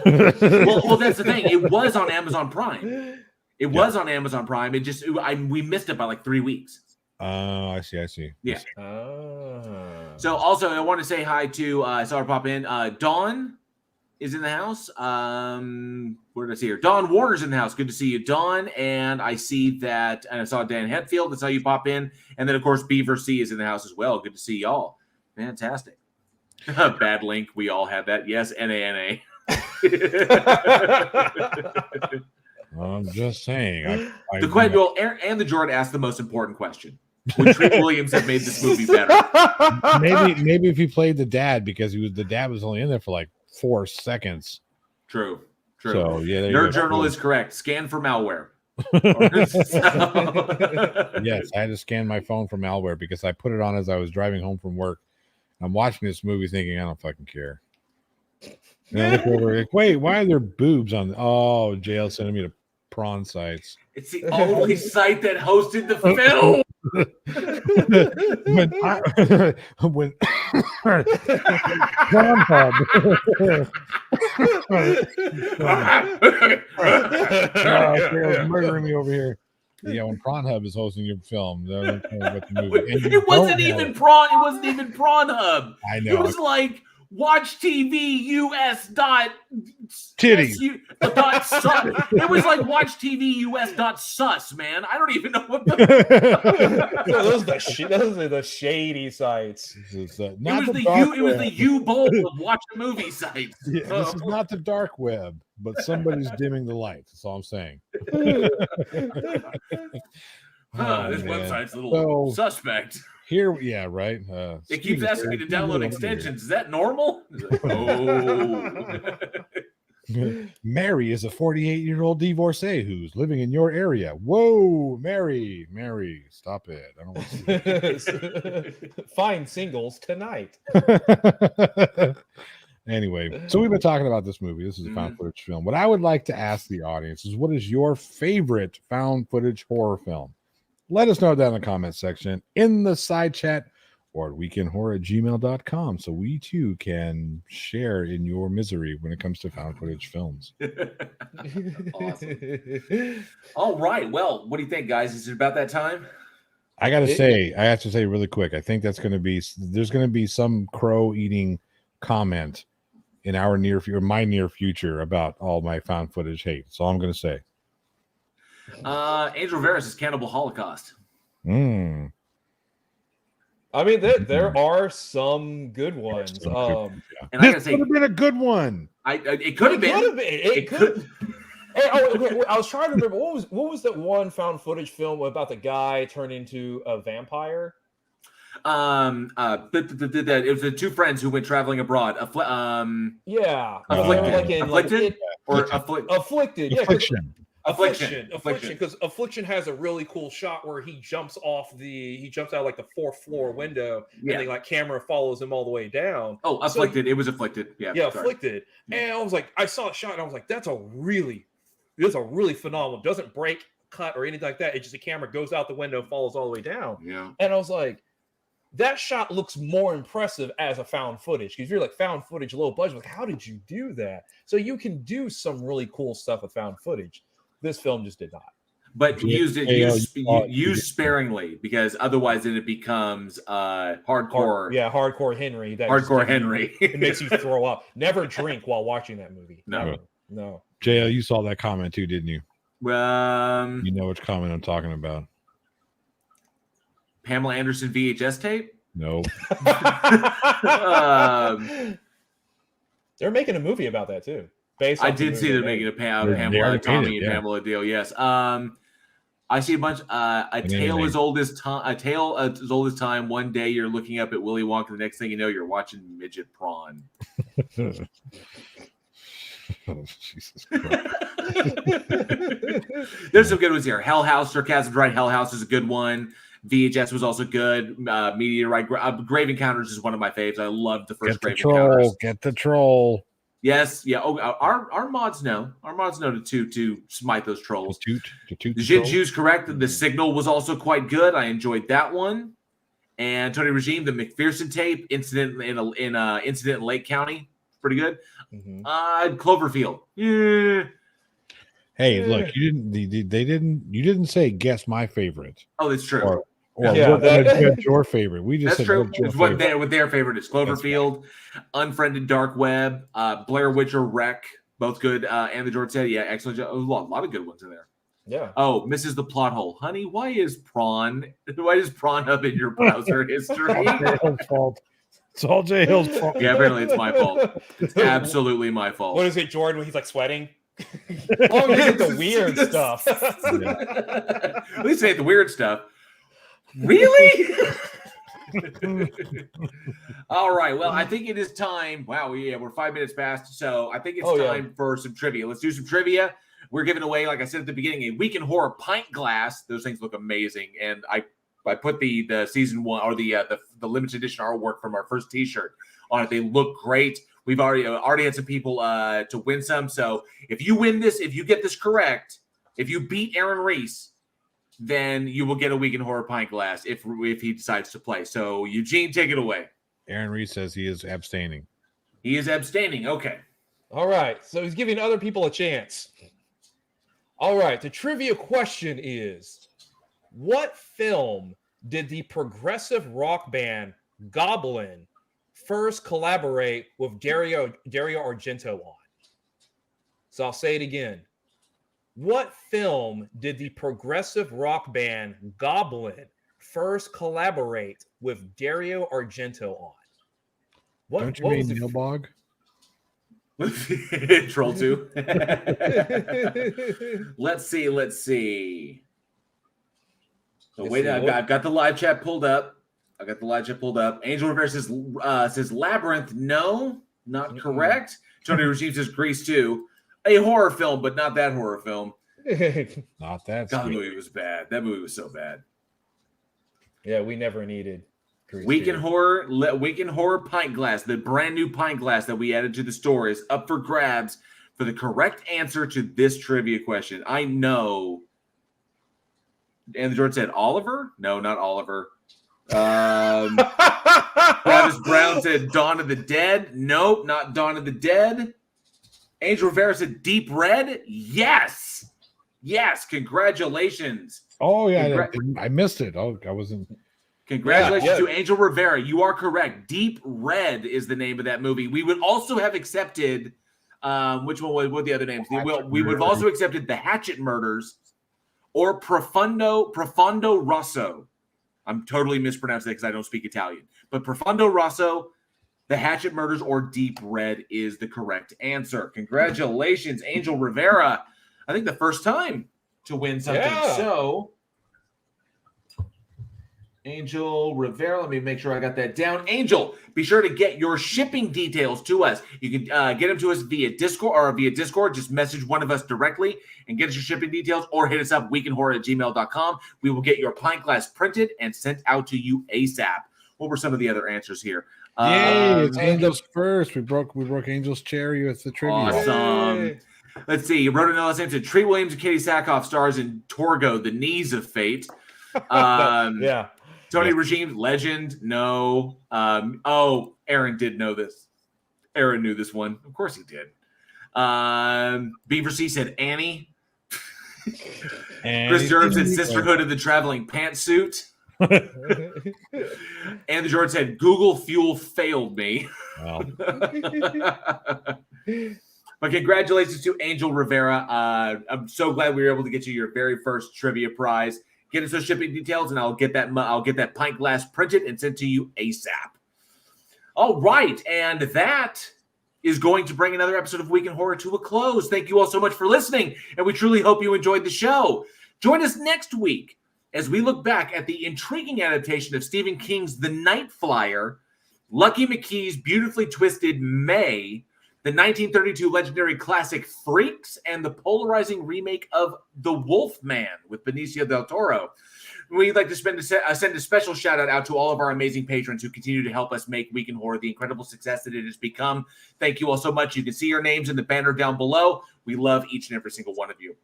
well, that's the thing. It was on Amazon Prime. It was on Amazon Prime. It just we missed it by like 3 weeks. I see. Yeah. So also, I want to say hi to I saw her pop in. Dawn is in the house. Where did I see her? Dawn Warner's in the house. Good to see you, Dawn. And I see that, and I saw Dan Hetfield. That's how you pop in. And then, of course, Beaver C is in the house as well. Good to see y'all. Fantastic. Bad link. We all have that. Yes, NANA. I'm just saying. The question, well, and the Jordan asked the most important question. Would Treat Williams have made this movie better? Maybe if he played the dad, because the dad was only in there for like 4 seconds. True. So yeah, Nerd Journal is correct. Scan for malware. Yes, I had to scan my phone for malware because I put it on as I was driving home from work. I'm watching this movie thinking I don't fucking care. And I look over like, wait, why are there boobs on? Oh, JL sending me to prawn sites. It's the only site that hosted the film. when Pornhub murdering me over here. Yeah, when Pornhub is hosting your film, it wasn't even Pornhub. I know. It was like Watch TV US dot titties. Dot sus. It was like Watch TV US dot sus, man. I don't even know what the those are the shady sites. It was the U-Bolt of Watch a Movie sites. Yeah, this is not the dark web, but somebody's dimming the lights. That's all I'm saying. This website's a little suspect. Here, yeah, right. It keeps asking me to download extensions. Is that normal? Mary is a 48-year-old divorcee who's living in your area. Whoa, Mary, stop it. I don't want to see it. Find singles tonight. Anyway, so we've been talking about this movie. This is a found footage film. What I would like to ask the audience is, what is your favorite found footage horror film? Let us know down in the comments section, in the side chat, or at weekinhorror@gmail.com, so we too can share in your misery when it comes to found footage films. Awesome. All right. Well, what do you think, guys? Is it about that time? I have to say really quick, I think there's going to be some crow eating comment in our my near future about all my found footage hate. That's all I'm going to say. Angel Veras is Cannibal Holocaust. I mean, there are some good ones. And I gotta say, could have been a good one. It could have been. It could. Hey, I was trying to remember what was that one found footage film about the guy turned into a vampire? It was the two friends who went traveling abroad. Afflicted. Affliction, because Affliction has a really cool shot where he jumps out like the 4th floor window, and the camera follows him all the way down. Oh, Afflicted. It was Afflicted. Yeah, Afflicted. And I was like, I saw a shot, and I was like, that's a really phenomenal. Doesn't break, cut, or anything like that. It just the camera goes out the window, follows all the way down. Yeah. And I was like, that shot looks more impressive as a found footage, because you're like found footage, low budget. Like, how did you do that? So you can do some really cool stuff with found footage. This film just did not. But used sparingly, because otherwise then it becomes hardcore. Hardcore Henry. Hardcore Henry. It makes you throw up. Never drink while watching that movie. No. No. JL, you saw that comment too, didn't you? You know which comment I'm talking about. Pamela Anderson VHS tape? No. They're making a movie about that too. I did see they're making a Tommy and Pamela deal. Yes. I see a bunch. A tale as old as time. A tale as old as time. One day you're looking up at Willy Wonka. The next thing you know, you're watching Midget Prawn. Oh, Jesus Christ. There's some good ones here. Hell House, Sarcasm's right. Hell House is a good one. VHS was also good. Meteorite, Grave Encounters is one of my faves. I loved the first Grave Encounters. Get the troll. Yes, yeah. Oh, our mods know. Our mods know to smite those trolls. Jude's correct. The Signal was also quite good. I enjoyed that one. And Tony Regime, the McPherson tape, Incident in Lake County, pretty good. Cloverfield. Yeah. Hey, look, you didn't say guess my favorite. Oh, that's true. Or guess your favorite. We just that's said true. It's what their favorite is. Cloverfield, Unfriended Dark Web, Blair Witch or Wreck, both good. And the George said, yeah, excellent. A lot of good ones in there. Yeah. Oh, misses the plot hole, honey. Why is prawn up in your browser history? It's all J Hill's fault. Yeah, apparently it's my fault. It's absolutely my fault. What is it, Jordan? When he's like sweating? Oh, you get the weird stuff. At least say the weird stuff. Really? All right. Well, I think it is time. Wow, we're 5 minutes past. So I think it's time for some trivia. Let's do some trivia. We're giving away, like I said at the beginning, a Week in Horror pint glass. Those things look amazing. And I put the season one or the limited edition artwork from our first T-shirt on it. They look great. We've already had some people to win some. So if you win this, if you get this correct, if you beat Aaron Reese, then you will get a Week in Horror pint glass if he decides to play. So Eugene, take it away. Aaron Reese says he is abstaining. He is abstaining. Okay. All right. So he's giving other people a chance. All right. The trivia question is, what film did the progressive rock band Goblin first collaborate with Dario Argento on? So I'll say it again. What film did the progressive rock band Goblin first collaborate with Dario Argento on? Don't you mean Neil Bog? Troll 2. Let's see. So wait, I've got the live chat pulled up. Angel Rivera says Labyrinth. No, not correct. Tony Regime says Grease 2. A horror film, but not that horror film. Not that. God, the movie was bad. That movie was so bad. Yeah, we never needed Grease. Week in Horror pint glass, the brand new pint glass that we added to the store, is up for grabs for the correct answer to this trivia question. I know. And George said Oliver? No, not Oliver. Travis Brown said Dawn of the Dead. Nope, not Dawn of the Dead. Angel Rivera said Deep Red. Yes. Congratulations. Oh yeah, I missed it. Oh, I wasn't. Congratulations to Angel Rivera. You are correct. Deep Red is the name of that movie. We would also have accepted. Which one? What the other names? We would have also accepted The Hatchet Murders or Profondo Rosso. I'm totally mispronouncing it because I don't speak Italian. But Profondo Rosso, The Hatchet Murders, or Deep Red is the correct answer. Congratulations, Angel Rivera. I think the first time to win something. Yeah. So, Angel Rivera, let me make sure I got that down. Angel, be sure to get your shipping details to us. You can get them to us via Discord. Just message one of us directly and get us your shipping details, or hit us up, weekinhorror@gmail.com. We will get your pint glass printed and sent out to you ASAP. What were some of the other answers here? Yay, it's Angel's first. We broke Angel's cherry with the trivia. Awesome. Yay. Let's see. You wrote another name. Treat Williams and Katie Sakhoff stars in Torgo, The Knees of Fate. Yeah. Tony Regime, legend. No. Aaron did know this. Aaron knew this one. Of course he did. Beaver C said Annie. Chris Durham said Sisterhood of the Traveling Pantsuit. And the Jordan said Google Fuel failed me. Wow. But congratulations to Angel Rivera. I'm so glad we were able to get you your very first trivia prize. Get us those shipping details, and I'll get that pint glass printed and sent to you ASAP. All right, and that is going to bring another episode of Week in Horror to a close. Thank you all so much for listening, and we truly hope you enjoyed the show. Join us next week as we look back at the intriguing adaptation of Stephen King's The Night Flyer, Lucky McKee's beautifully twisted May, the 1932 legendary classic Freaks, and the polarizing remake of The Wolf Man with Benicio del Toro. We'd like to send a special shout out to all of our amazing patrons who continue to help us make Week in Horror the incredible success that it has become. Thank you all so much. You can see your names in the banner down below. We love each and every single one of you.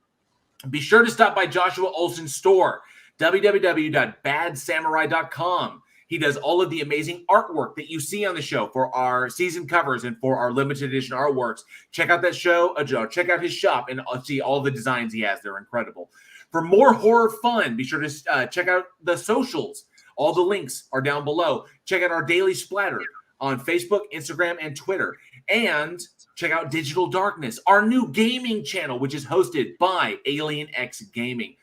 Be sure to stop by Joshua Olsen's store, www.badsamurai.com. He does all of the amazing artwork that you see on the show for our season covers and for our limited edition artworks. Check out that show, check out his shop, and see all the designs he has. They're incredible. For more horror fun, be sure to check out the socials. All the links are down below. Check out our Daily Splatter on Facebook, Instagram, and Twitter. And check out Digital Darkness, our new gaming channel, which is hosted by Alien X Gaming.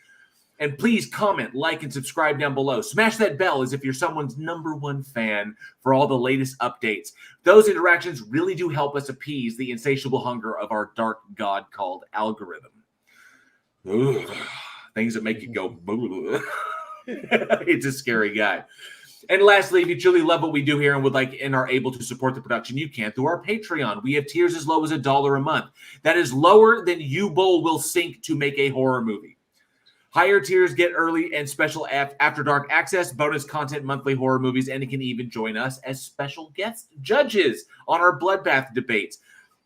And please comment, like, and subscribe down below. Smash that bell as if you're someone's #1 fan for all the latest updates. Those interactions really do help us appease the insatiable hunger of our dark god called algorithm. Ugh, things that make you go, it's a scary guy. And lastly, if you truly love what we do here and would like and are able to support the production, you can through our Patreon. We have tiers as low as $1 a month. That is lower than U-Bowl will sink to make a horror movie. Higher tiers get early and special after dark access, bonus content, monthly horror movies, and it can even join us as special guest judges on our Bloodbath debates.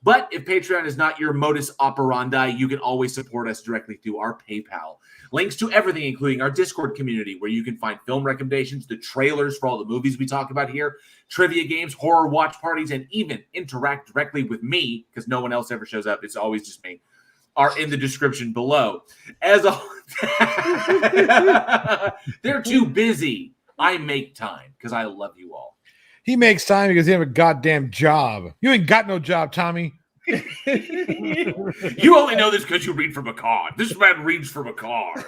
But if Patreon is not your modus operandi, you can always support us directly through our PayPal. Links to everything, including our Discord community, where you can find film recommendations, the trailers for all the movies we talk about here, trivia games, horror watch parties, and even interact directly with me, because no one else ever shows up. It's always just me. Are in the description below. As a they're too busy. I make time because I love you all. He makes time because he have a goddamn job. You ain't got no job, Tommy. You only know this because you read from a card. This man reads from a card.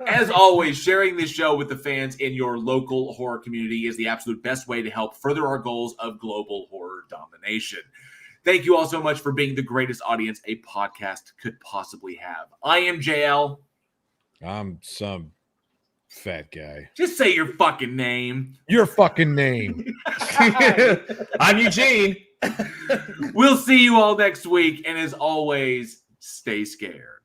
As always, sharing this show with the fans in your local horror community is the absolute best way to help further our goals of global horror domination. Thank you all so much for being the greatest audience a podcast could possibly have. I am JL. I'm some fat guy. Just say your fucking name. Your fucking name. I'm Eugene. We'll see you all next week. And as always, stay scared.